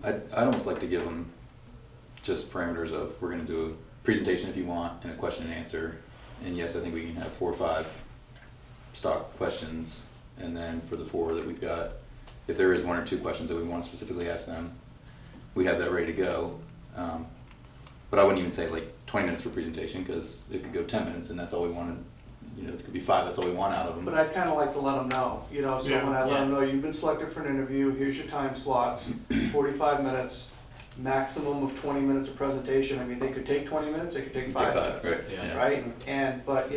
I'd almost like to give them just parameters of, we're gonna do a presentation if you want, and a question and answer. And yes, I think we can have 4 or 5 stock questions, and then for the 4 that we've got, if there is 1 or 2 questions that we want to specifically ask them, we have that ready to go. But I wouldn't even say like 20 minutes for presentation, because it could go 10 minutes, and that's all we wanted. It could be 5, that's all we want out of them. But I'd kind of like to let them know, so Yeah. when I let them know, you've been selected for an interview, here's your time slots, 45 minutes, maximum of 20 minutes of presentation. I mean, they could take 20 minutes, they could take 5 minutes. Right, yeah. Right? But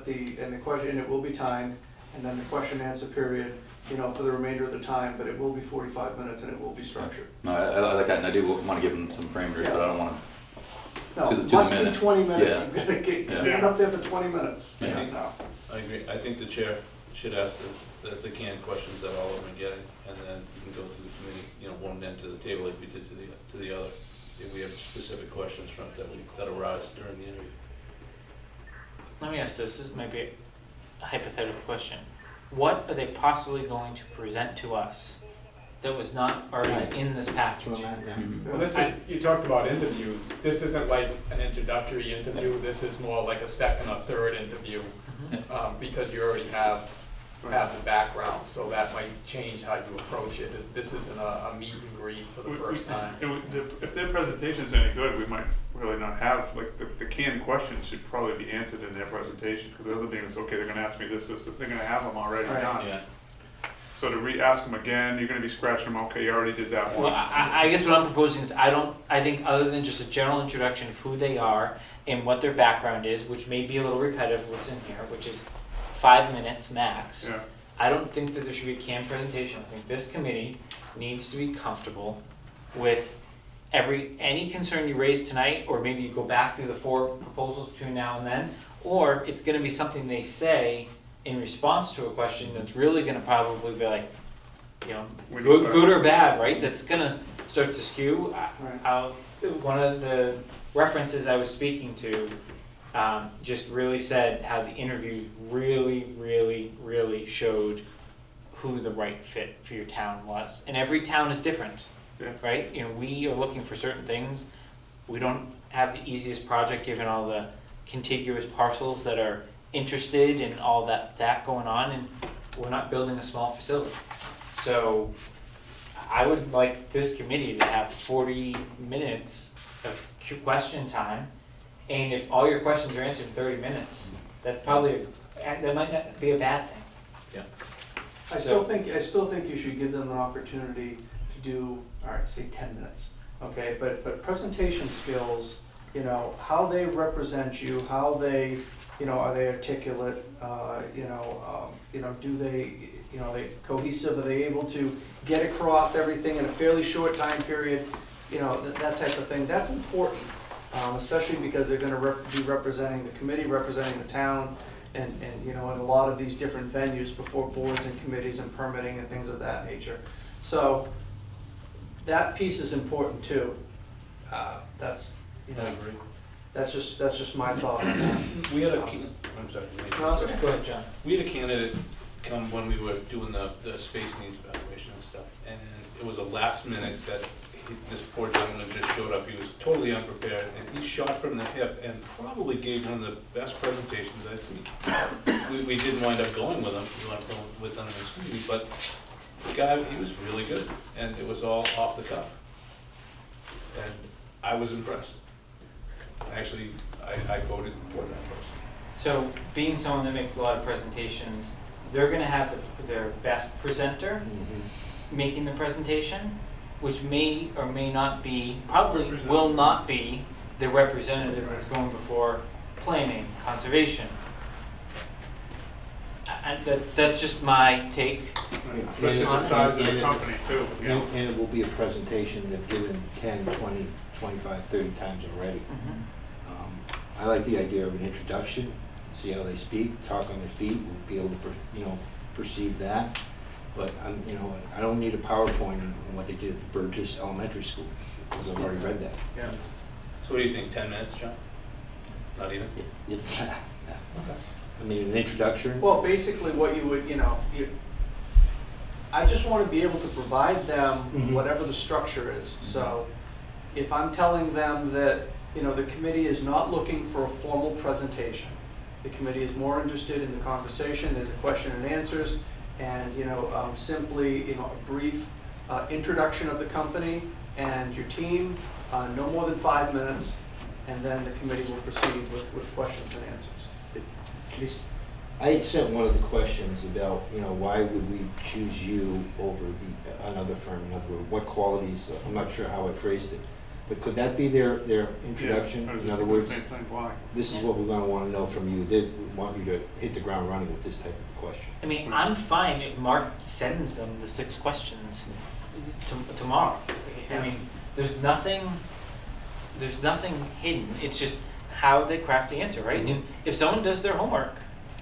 the question, it will be timed, and then the question and answer period, for the remainder of the time, but it will be 45 minutes and it will be structured. No, I like that, and I do want to give them some parameters, but I don't want No, To the must be minute. 20 minutes, Yeah. you're gonna Yeah. stand up there for 20 minutes. Yeah. No. I agree. I think the chair should ask the canned questions that all of them are getting, and then you can go through the committee, one end to the table like we did to the other. If we have specific questions that arise during the interview. Let me ask this might be a hypothetical question. What are they possibly going to present to us that was not already in this package? Well, this is, you talked about interviews. This isn't like an introductory interview. This is more like a second or third interview, because you already have the background, so that might change how you approach it. This isn't a meet and greet for the first time. If their presentation's any good, we might really not have, like, the canned questions should probably be answered in their presentation, because the other thing is, okay, they're gonna ask me this, they're gonna have them already Right. done. Yeah. So to re-ask them again, you're gonna be scratching them, okay, you already did that Well, one. I guess what I'm proposing is I think other than just a general introduction of who they are and what their background is, which may be a little repetitive what's in here, which is 5 minutes max. Yeah. I don't think that there should be a canned presentation. I think this committee needs to be comfortable with any concern you raise tonight, or maybe you go back through the 4 proposals between now and then, or it's gonna be something they say in response to a question that's really gonna probably be like, We need good or bad, right? That's gonna start to skew. Right. One of the references I was speaking to just really said how the interviews really showed who the right fit for your town was. And every town is different, Yeah. right? We are looking for certain things. We don't have the easiest project given all the contiguous parcels that are interested in all that going on, and we're not building a small facility. So I would like this committee to have 40 minutes of question time, and if all your questions are answered in 30 minutes, that might not be a bad thing. I still think you should give them an opportunity to do, all right, say 10 minutes, okay? But presentation skills, how they represent you, how they, are they articulate, do they, are they cohesive, are they able to get across everything in a fairly short time period, that type of thing. That's important, especially because they're gonna be representing the committee, representing the town, and in a lot of these different venues before boards and committees and permitting and things of that nature. So that piece is important too. That's, I agree. that's just my thought on that. We had I'm sorry. No, it's okay. Go ahead, John. We had a candidate come when we were doing the space needs evaluation and stuff, and it was a last minute that this poor gentleman just showed up. He was totally unprepared, and he shot from the hip and probably gave one of the best presentations I'd seen. We didn't wind up going with him. We went with him in this meeting, but the guy, he was really good, and it was all off the cuff. and I was impressed. Actually, I voted for that person. So being someone that makes a lot of presentations, they're gonna have their best presenter making the presentation, which may or may not be, probably will not be the representative that's going before planning, conservation. That's just my take. Especially the size of the company too, you know. And it will be a presentation they've given 10, 20, 25, 30 times already. I like the idea of an introduction, see how they speak, talk on their feet, we'll be able to, perceive that. But I don't need a PowerPoint on what they did at the Burgess Elementary School, because I've already read that. Yeah. So what do you think, 10 minutes, John? Not even? If Okay. I mean, an introduction. Well, basically what you would, I just want to be able to provide them whatever the structure is. So if I'm telling them that, the committee is not looking for a formal presentation, the committee is more interested in the conversation than the question and answers, and, simply, a brief introduction of the company and your team, no more than 5 minutes, and then the committee will proceed with questions and answers. I had sent one of the questions about, why would we choose you over another firm? In other words, what qualities? I'm not sure how I phrased it, but could that be their introduction? Yeah, In other words, same thing, why? this is what we're going to want to know from you. They want you to hit the ground running with this type of question. I mean, I'm fine if Mark sends them the 6 questions tomorrow. I mean, there's nothing hidden. It's just how they craft the answer, right? And if someone does their homework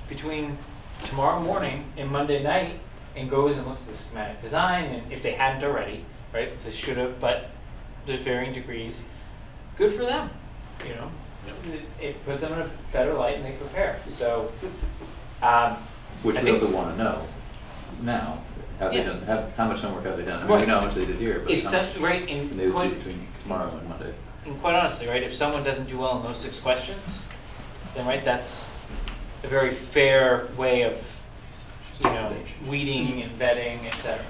between tomorrow morning and Monday night and goes and looks at the schematic design, and if they hadn't already, right, so should have, but there's varying degrees, good for them, It puts them in a better light and they prepare. So, Which I we think- also want to know now. Have Yeah. they done? How much homework have they done? I mean, Right. we know how much they did here, but if how some, much right, they would do between tomorrow and Monday. and quite honestly, right, if someone doesn't do well in those 6 questions, then right, that's a very fair way of, weeding and vetting, et cetera.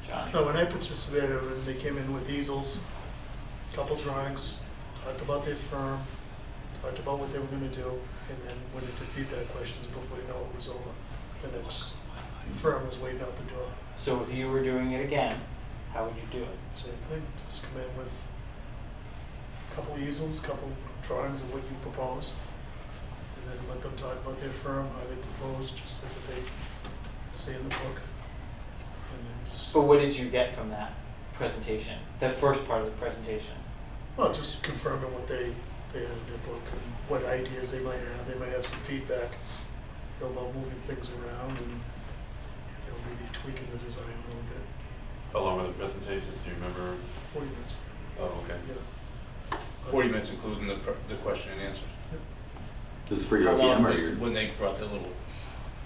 John? No, when I participated, when they came in with easels, couple drawings, talked about their firm, talked about what they were gonna do, and then went into feedback questions before you know it was over. The next firm was waiting out the door. So if you were doing it again, how would you do it? Same thing, just come in with a couple easels, couple drawings of what you propose, and then let them talk about their firm, how they propose, just like what they say in the book. And then just, So what did you get from that presentation, the first part of the presentation? well, just confirming what they had in their book and what ideas they might have. They might have some feedback about moving things around and, maybe tweaking the design a little bit. How long were the presentations, do you remember? 40 minutes, Oh, okay. yeah. 40 minutes including the question and answers. This is for your How long OPM or was, your? when they brought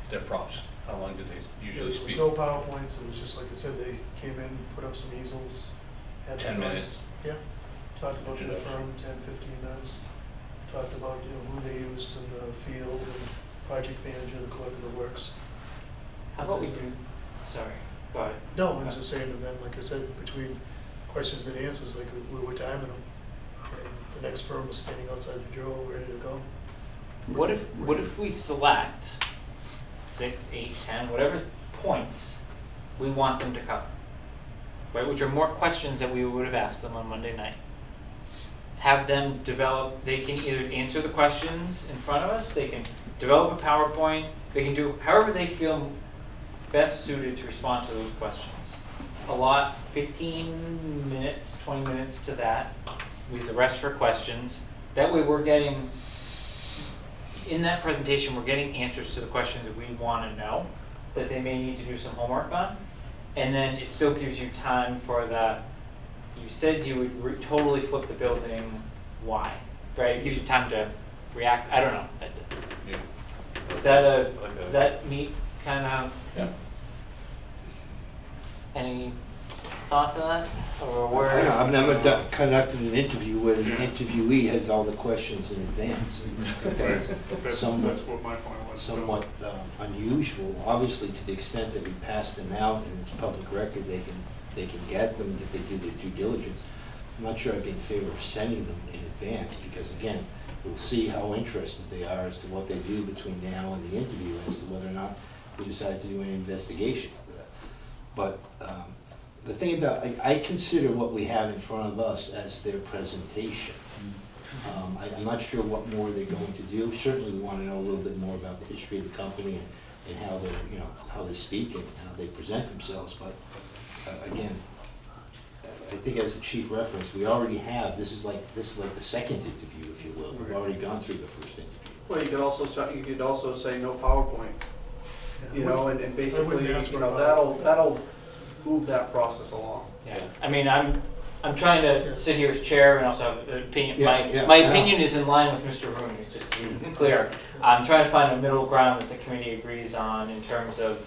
their props, how long did they usually There was speak? no PowerPoints, it was just like I said, they came in, put up some easels. had the 10 drawings. minutes? Yeah, talked about their Introduction. firm, 10, 15 minutes. Talked about, who they used in the field and project manager, the clerk of the works. How about we do, sorry, go ahead. No, I'm just saying, and then, like I said, between questions and answers, like we were timing them. And the next firm was standing outside the door, ready to go. What if we select 6, 8, 10, whatever points we want them to cover, right? Which are more questions that we would have asked them on Monday night. Have them develop, they can either answer the questions in front of us, they can develop a PowerPoint, they can do however they feel best suited to respond to those questions. Allot 15 minutes, 20 minutes to that, leave the rest for questions. That way we're getting, in that presentation, we're getting answers to the questions that we want to know, that they may need to do some homework on. And then it still gives you time for you said you would totally flip the building, why? Right, it gives you time to react, I don't know. Yeah. Is that Okay. does that meet kind of? Yeah. Any thoughts on that? Or I where? don't know, I've never conducted an interview where the Yeah. interviewee has all the questions in advance. I think Right. that's That's somewhat, what my point was. somewhat unusual. Obviously, to the extent that we pass them out and it's public record, they can get them if they do their due diligence. I'm not sure I'd be in favor of sending them in advance, because again, we'll see how interested they are as to what they do between now and the interview, as to whether or not we decide to do an investigation. But the thing about, I consider what we have in front of us as their presentation. I'm not sure what more they're going to do. Certainly we want to know a little bit more about the history of the company and how they're, you know, how they speak and how they present themselves. But again, I think as the chief referenced, we already have, this is like the second interview, if you will. We've already gone through the first interview. Well, you could also say no PowerPoint, you know, and basically, ask for you know, PowerPoint. that'll move that process along. Yeah, I mean, I'm trying to sit here as chair and also have an opinion. Yeah, My I know. opinion is in line with Mr. Rooney's, just to be clear. I'm trying to find a middle ground that the committee agrees on in terms of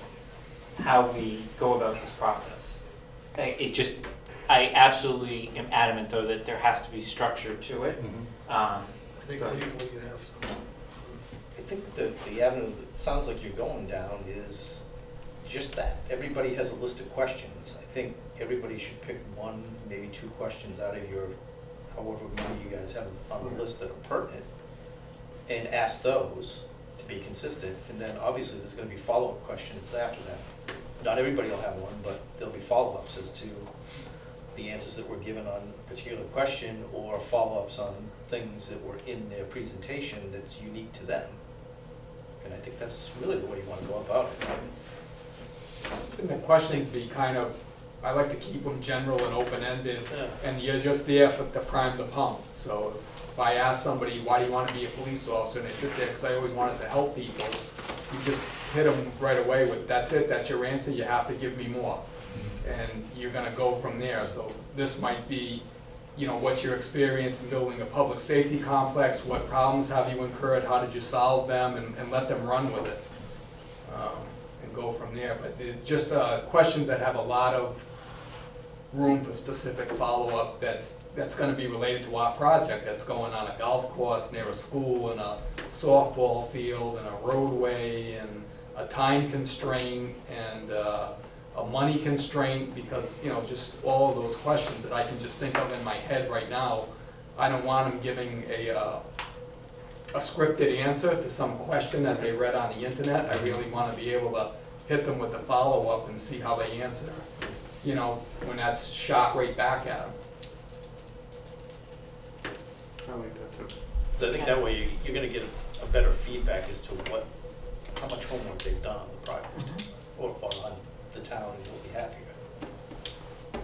how we go about this process. I absolutely am adamant, though, that there has to be structure to it. I think legally you have to. I think the avenue that sounds like you're going down is just that. Everybody has a list of questions. I think everybody should pick one, maybe two questions out of your, however many you guys have on the list that are pertinent, and ask those to be consistent. And then obviously there's going to be follow-up questions after that. Not everybody will have one, but there'll be follow-ups as to the answers that were given on a particular question, or follow-ups on things that were in their presentation that's unique to them. And I think that's really the way you want to go about it. And the questions be kind of, I like to keep them general and open-ended, Yeah. and you're just there to prime the pump. So if I ask somebody, why do you want to be a police officer, and they sit there, because I always wanted to help people, you just hit them right away with, that's it, that's your answer, you have to give me more. And you're going to go from there. So this might be, you know, what's your experience in building a public safety complex, what problems have you incurred, how did you solve them, and let them run with it. And go from there. But just questions that have a lot of room for specific follow-up that's going to be related to our project, that's going on a golf course near a school, and a softball field, and a roadway, and a time constraint, and a money constraint, because, you know, just all of those questions that I can just think of in my head right now. I don't want them giving a scripted answer to some question that they read on the internet. I really want to be able to hit them with a follow-up and see how they answer, you know, when that's shot right back at them. I like that too. So I think that way you're going to get a better feedback as to how much homework they've done on the project, or on the town and what we have here.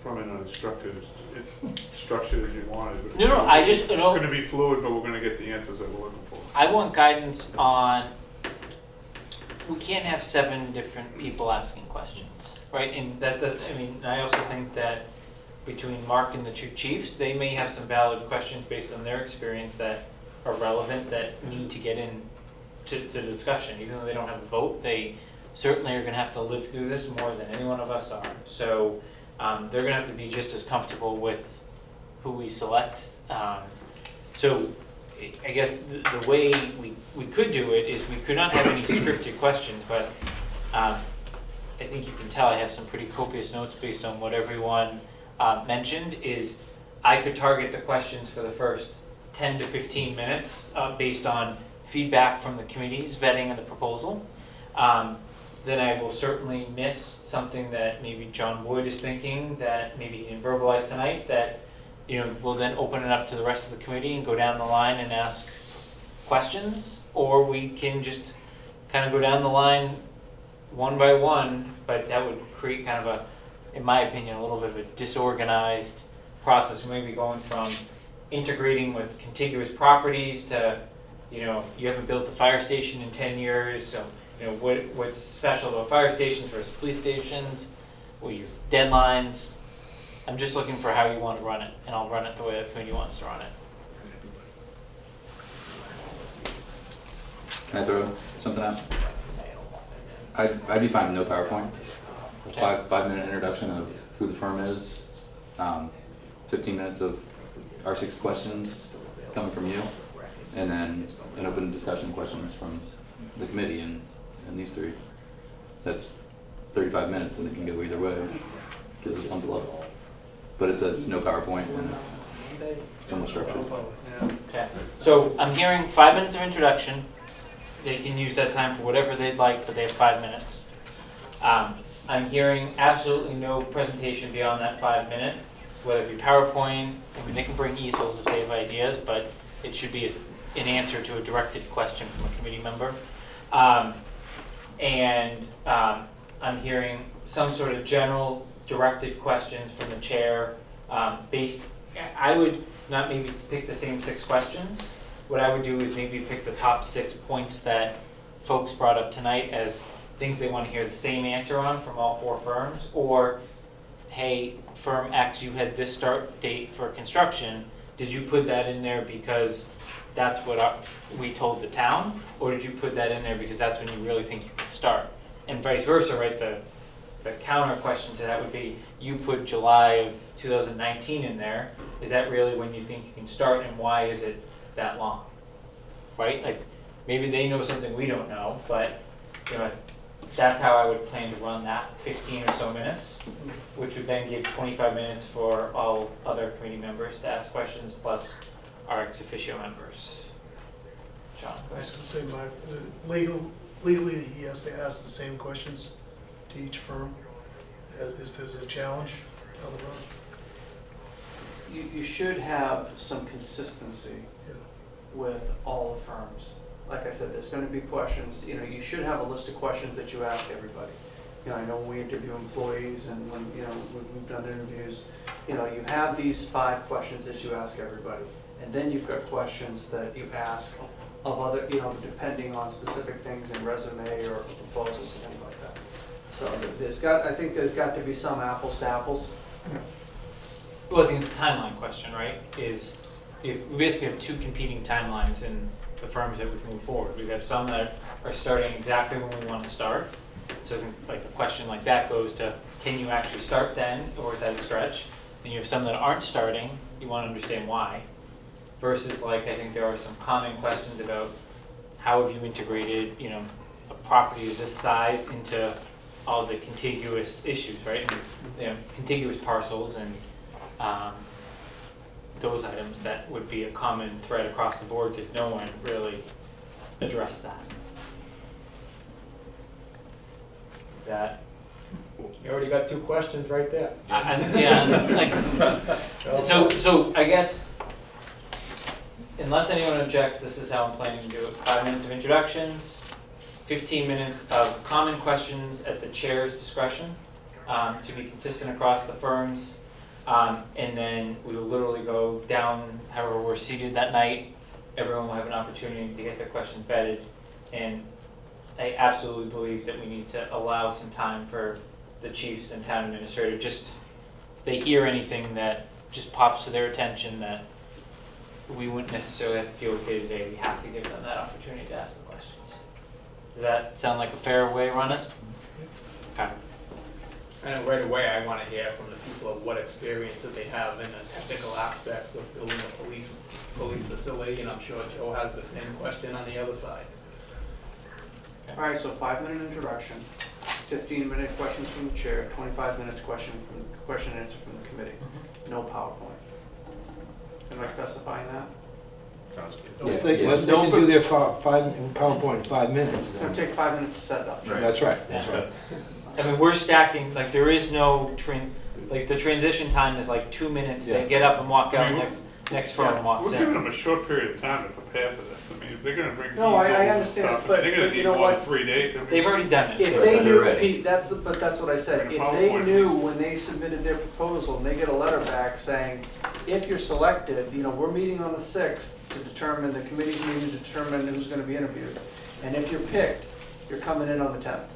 Probably not as structured as you wanted. But No, I just, it's going to be fluid, but we're going to get the answers that we're looking for. I want guidance on, we can't have 7 different people asking questions, right? And that does, I mean, I also think that between Mark and the 2 chiefs, they may have some valid questions based on their experience that are relevant, that need to get in to the discussion. Even though they don't have a vote, they certainly are going to have to live through this more than any one of us are. So they're going to have to be just as comfortable with who we select. So I guess the way we could do it is we could not have any scripted questions, but I think you can tell I have some pretty copious notes based on what everyone mentioned. Is I could target the questions for the first 10 to 15 minutes based on feedback from the committee's vetting of the proposal. Then I will certainly miss something that maybe John Wood is thinking that maybe he didn't verbalize tonight, that, you know, we'll then open it up to the rest of the committee and go down the line and ask questions, or we can just kind of go down the line one by one, but that would create kind of a, in my opinion, a little bit of a disorganized process. Maybe going from integrating with contiguous properties to, you know, you haven't built a fire station in 10 years, so, you know, what's special about fire stations versus police stations, what are your deadlines. I'm just looking for how you want to run it, and I'll run it the way the committee wants to run it. Can I throw something out? I'd be fine with no PowerPoint. A 5-minute introduction of who the firm is, 15 minutes of our 6 questions coming from you, and then an open discussion questions from the committee and these 3. That's 35 minutes, and it can go either way. Gives us something to look. but it says no PowerPoint and it's almost structured. Okay, so I'm hearing 5 minutes of introduction. They can use that time for whatever they'd like, but they have 5 minutes. I'm hearing absolutely no presentation beyond that 5 minute, whether it be PowerPoint. I mean, they can bring easels if they have ideas, but it should be an answer to a directed question from a committee member. I'm hearing some sort of general directed questions from the chair based. I would not maybe pick the same 6 questions. What I would do is maybe pick the top 6 points that folks brought up tonight as things they want to hear the same answer on from all 4 firms, or hey, firm X, you had this start date for construction. Did you put that in there because that's what we told the town, or did you put that in there because that's when you really think you can start? And vice versa, right? The counter question to that would be, you put July of 2019 in there. Is that really when you think you can start, and why is it that long? Right? Like, maybe they know something we don't know, but you know, that's how I would plan to run that 15 or so minutes, which would then give 25 minutes for all other committee members to ask questions, plus our ex officio members. John, go I ahead. was going to say, legally, he has to ask the same questions to each firm. Is this a challenge on the road? You should have some consistency Yeah. with all the firms. Like I said, there's going to be questions, you know, you should have a list of questions that you ask everybody. You know, I know when we interview employees and when, you know, we've done interviews, you know, you have these 5 questions that you ask everybody. And then you've got questions that you ask of other, you know, depending on specific things in resume or proposals and things like that. So I think there's got to be some apples to apples. Well, I think it's a timeline question, right? Is we basically have 2 competing timelines in the firms that we've moved forward. We have some that are starting exactly when we want to start. So like a question like that goes to, can you actually start then, or is that a stretch? And you have some that aren't starting, you want to understand why. Versus like, I think there are some common questions about how have you integrated, you know, a property of this size into all the contiguous issues, right? And, you know, contiguous parcels and those items that would be a common thread across the board because no one really addressed that. That You already got 2 questions right there. So I guess, unless anyone objects, this is how I'm planning to do it. 5 minutes of introductions, 15 minutes of common questions at the chair's discretion to be consistent across the firms. And then we will literally go down however we're seated that night. Everyone will have an opportunity to get their questions vetted. And I absolutely believe that we need to allow some time for the chiefs and town administrator, just if they hear anything that just pops to their attention that we wouldn't necessarily have to deal with day to day, we have to give them that opportunity to ask the questions. Does that sound like a fair way to run this? Okay. And right away, I want to hear from the people of what experience that they have in the technical aspects of building a police facility, and I'm sure Joe has the same question on the other side. All right, so 5-minute introduction, 15-minute questions from the chair, 25 minutes question and answer from the committee. No PowerPoint. Am I specifying that? Sounds good. Unless they can do their PowerPoint in 5 minutes. It's going to take 5 minutes to set it up. That's right, that's right. I mean, we're stacking, like, there is no, like, the transition time is like 2 minutes. They Yeah. get up and walk out, next firm walks We're giving in. them a short period of time to prepare for this. I mean, if they're gonna bring No, I easels and understand, stuff, but they're gonna you need know more what? than 3 days. I mean, They've already done it. If Right, they they're knew, ready. Pete, that's what I said. Bring a If they PowerPoint, knew please. when they submitted their proposal and they get a letter back saying, if you're selected, you know, we're meeting on the 6th to determine, the committee's meeting to determine who's going to be interviewed. And if you're picked, you're coming in on the 10th.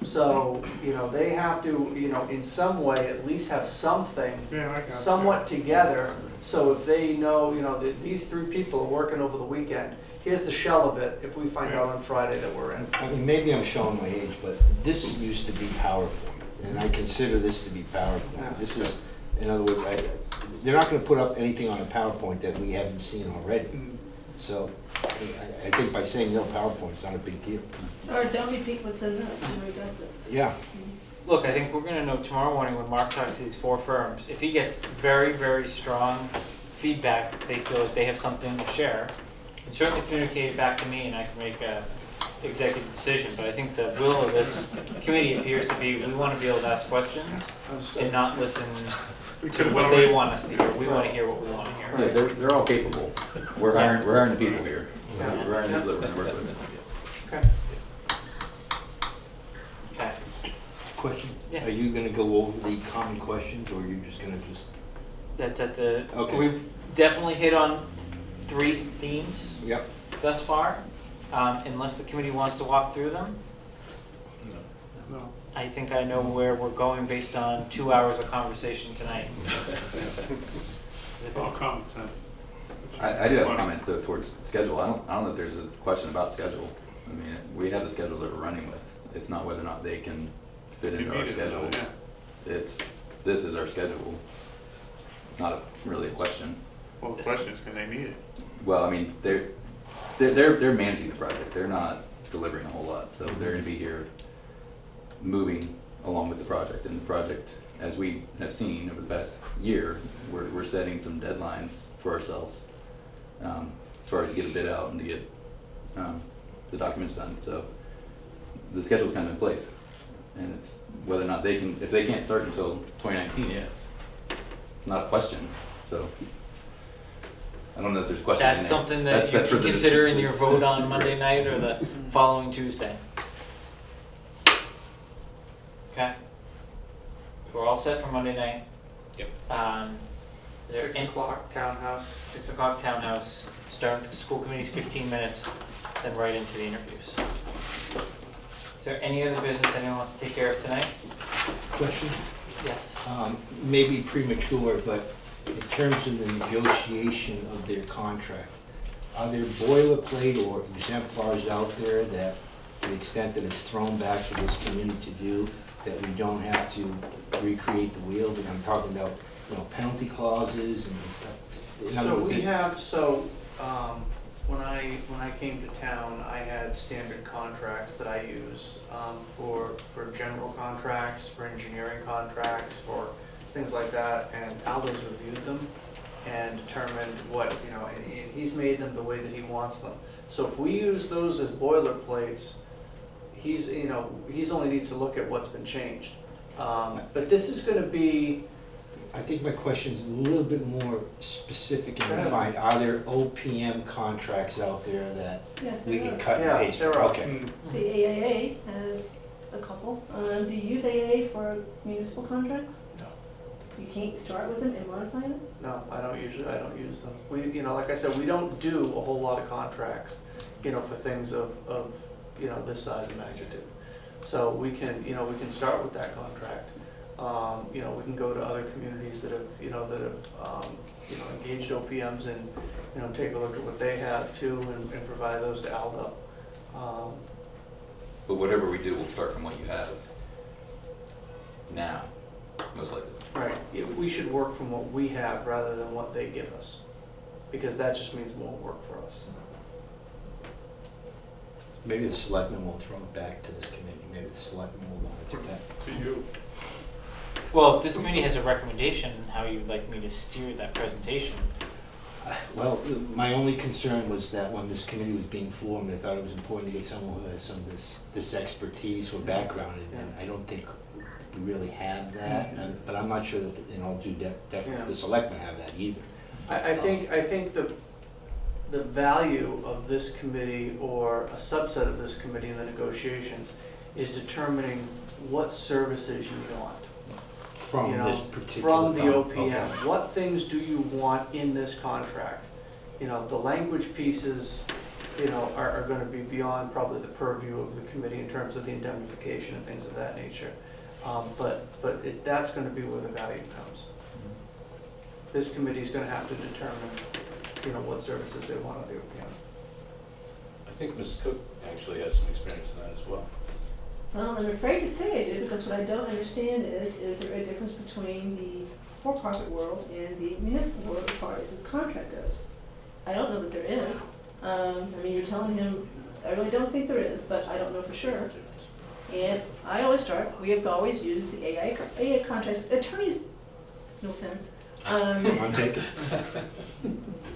So, you know, they have to, you know, in some way at least have something Yeah, I got somewhat together. So if they know, you know, that these 3 people are working over the weekend, here's the shell of it if we find out on Friday that we're in. I mean, maybe I'm showing my age, but this used to be PowerPoint, and I consider this to be PowerPoint. This is, in other words, they're not going to put up anything on a PowerPoint that we haven't seen already. So I think by saying no PowerPoint is not a big deal. Or don't repeat what's in this, we already got this. Yeah. look, I think we're gonna know tomorrow morning when Mark talks to these 4 firms. If he gets very, very strong feedback, they feel like they have something to share, and certainly communicate it back to me and I can make a executive decision. But I think the will of this committee appears to be, we wanna be able to ask questions and not listen We to could've what they already- want us to hear. We wanna hear what we wanna hear. Yeah, they're all capable. We're hiring the people here. We're hiring the people that we're gonna work with. Okay. Okay. Question? Yeah. Are you gonna go over the common questions, or are you just gonna just? That's at the, Okay. we've definitely hit on 3 themes Yep. thus far, unless the committee wants to walk through them. No. I think I know where we're going based on 2 hours of conversation tonight. It's all common sense. I do have a comment though towards schedule. I don't know if there's a question about schedule. I mean, we have the schedule that we're running with. It's not whether or not they can fit You into our meet it, schedule. yeah. This is our schedule. Not really a question. Well, the question is, can they meet it? Well, I mean, they're managing the project. They're not delivering a whole lot, so they're gonna be here moving along with the project. And the project, as we have seen over the past year, we're setting some deadlines for ourselves, as far as to get a bid out and to get the documents done. So the schedule's kind of in place, and it's whether or not they can, if they can't start until 2019, yeah, it's not a question. So I don't know if there's a question in That's there. something that you That's for can the consider in your decision. vote on Monday night or the following Tuesday. Okay? We're all set for Monday night. Yep. Is there 6 any- o'clock, townhouse. 6 o'clock townhouse, start with the school committee's 15 minutes, then right into the interviews. Is there any other business anyone wants to take care of tonight? Question? Yes. Maybe premature, but in terms of the negotiation of their contract, are there boilerplate or exemplars out there that, to the extent that it's thrown back to this committee to do, that we don't have to recreate the wheel? And I'm talking about, penalty clauses and stuff. In other So words, we have, when I came to town, I had standard contracts that I use for general contracts, for engineering contracts, for things like that, and Aldo's reviewed them and determined what, and he's made them the way that he wants them. So if we use those as boilerplates, he's only needs to look at what's been changed. But this is gonna be, I think my question is a little bit more specific and Yeah. refined. Are there OPM contracts out there that Yes, we there can are. cut and Yeah, paste? there are. Okay. The AAA has a couple. Do you use AAA for municipal contracts? No. You can't start with them and modify them? no, I don't use them. We, like I said, we don't do a whole lot of contracts, for things of this size and magnitude. So we can start with that contract. We can go to other communities that have engaged OPMs and, take a look at what they have too and provide those to Aldo. But whatever we do, we'll start from what you have now, most likely. Right, we should work from what we have rather than what they give us, because that just means more work for us. Maybe the selectmen will throw it back to this committee. Maybe the selectmen will want to do that. To you. Well, if this committee has a recommendation, how you'd like me to steer that presentation, Well, my only concern was that when this committee was being formed, I thought it was important to get someone who has some of this expertise or background, and I don't think we really have that. But I'm not sure that, in all due deference, Yeah. the selectmen have that either. I think the value of this committee or a subset of this committee in the negotiations is determining what services you want. From this particular. From the Okay. OPM. What things do you want in this contract? The language pieces, are gonna be beyond probably the purview of the committee in terms of the indemnification and things of that nature. But that's gonna be where the value comes. This committee's gonna have to determine, what services they want on the OPM. I think Ms. Cook actually has some experience in that as well. Well, I'm afraid to say I do, because what I don't understand is there a difference between the for-profit world and the municipal world as far as this contract goes? I don't know that there is. You're telling him, I really don't think there is, but I don't know for sure. And I always start, we have always used the AA contracts. Attorneys, no offense, I'm taking.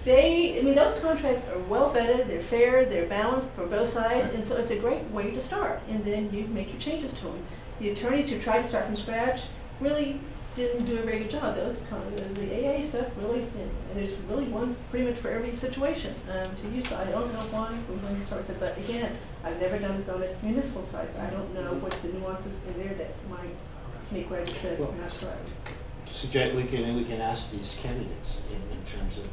those contracts are well vetted, they're fair, they're balanced for both sides, and so it's a great way to start. And then you make your changes to them. The attorneys who tried to start from scratch really didn't do a very good job. The AA stuff really, and there's really one pretty much for every situation to use. I don't know why we're going to start with it, but again, I've never done this on the municipal side, so I don't know what the nuances in there that might make what I just said not correct. Suggest we can ask these candidates in terms of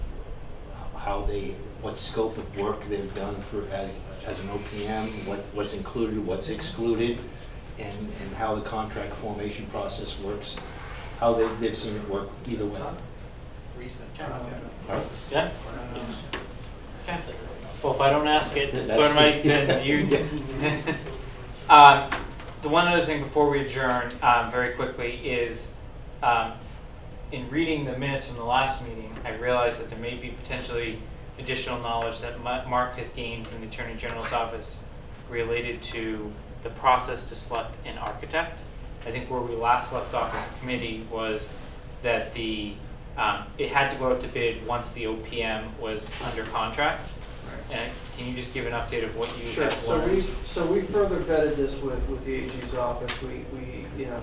what scope of work they've done as an OPM, what's included, what's excluded, and how the contract formation process works, how they've seen it work either way. Recent. Yeah. Well, if I don't ask it, then you. The one other thing before we adjourn, very quickly, is in reading the minutes from the last meeting, I realized that there may be potentially additional knowledge that Mark has gained from the Attorney General's office related to the process to select an architect. I think where we last left off as a committee was that it had to go out to bid once the OPM was under contract. And can you just give an update of what you Sure. have So learned? we further vetted this with the AG's office. We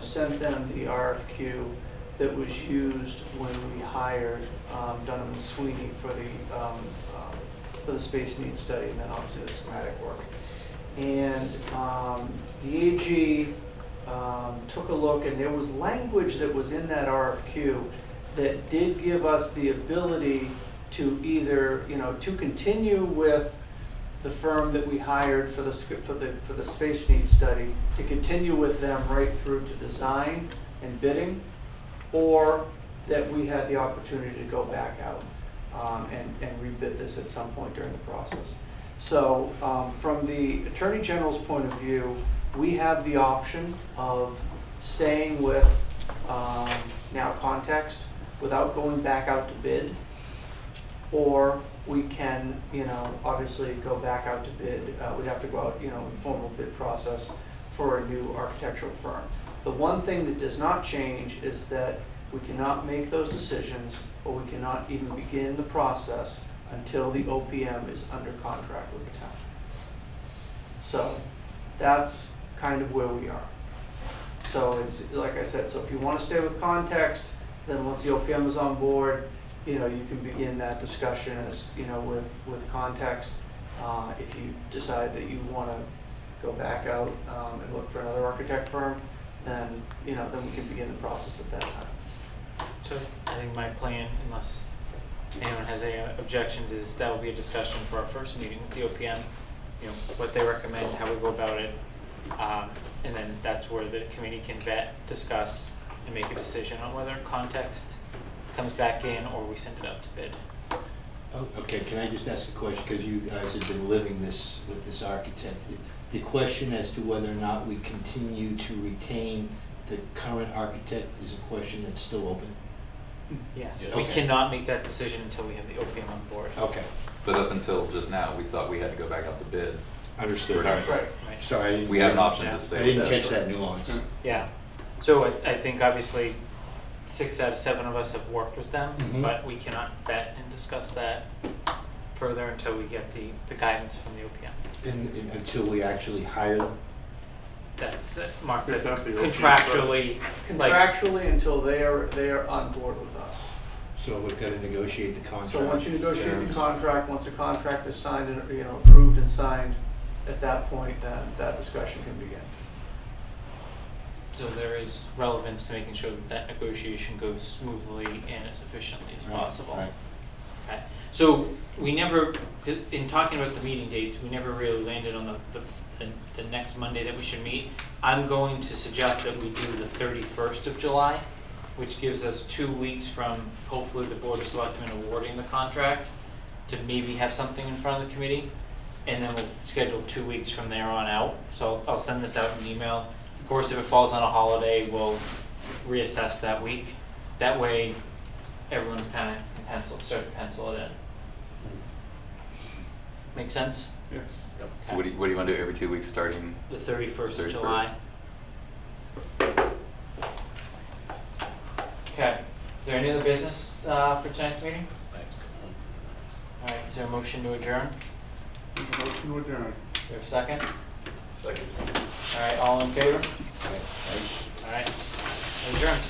sent them the RFQ that was used when we hired Dunham and Sweeney for the space needs study, and then obviously the schematic work. And the AG took a look, and there was language that was in that RFQ that did give us the ability to either, to continue with the firm that we hired for the space needs study, to continue with them right through to design and bidding, or that we had the opportunity to go back out and rebid this at some point during the process. So from the Attorney General's point of view, we have the option of staying with now Context without going back out to bid, or we can, obviously go back out to bid. We'd have to go out, in formal bid process for a new architectural firm. The one thing that does not change is that we cannot make those decisions, or we cannot even begin the process until the OPM is under contract with the town. So that's kind of where we are. So it's, like I said, so if you want to stay with Context, then once the OPM is on board, you can begin that discussion as, with Context. If you decide that you want to go back out and look for another architect firm, then, then we can begin the process at that time. So I think my plan, unless anyone has any objections, is that will be a discussion for our first meeting with the OPM, what they recommend, how we go about it, and then that's where the committee can vet, discuss, and make a decision on whether Context comes back in or we send it out to bid. Oh, okay, can I just ask a question, because you guys have been living this with this architect. The question as to whether or not we continue to retain the current architect is a question that's still open? Yes. Yes. We Okay. cannot make that decision until we have the OPM on board. Okay. But up until just now, we thought we had to go back out to bid. Understood. Right. Right. Sorry. We have an option Yeah. to stay I with didn't that. catch that nuance. Yeah. So I think obviously 6 out of 7 of us have worked with them, Mhm. but we cannot vet and discuss that further until we get the guidance from the OPM. And until we actually hire them? That's Mark, We have to have the OPM contractually, like, Contractually, until they are on board with us. So we've got to negotiate the contract. So once you negotiate the terms. contract, once the contract is signed and, approved and signed, at that point, then that discussion can begin. so there is relevance to making sure that negotiation goes smoothly and as efficiently as Right, possible. right. Okay. So we never, in talking about the meeting dates, we never really landed on the next Monday that we should meet. I'm going to suggest that we do the 31st of July, which gives us 2 weeks from hopefully the Board of Selectmen awarding the contract to maybe have something in front of the committee. And then we'll schedule 2 weeks from there on out. So I'll send this out in an email. Of course, if it falls on a holiday, we'll reassess that week. That way, everyone kind of start to pencil it in. Make sense? Yes. So what do you want to do every 2 weeks starting? The 31st of 31st. July. Okay, is there any other business for tonight's meeting? All right, is there a motion to adjourn? Motion to adjourn. Is there a second? Second. All right, all in favor? All right, adjourned.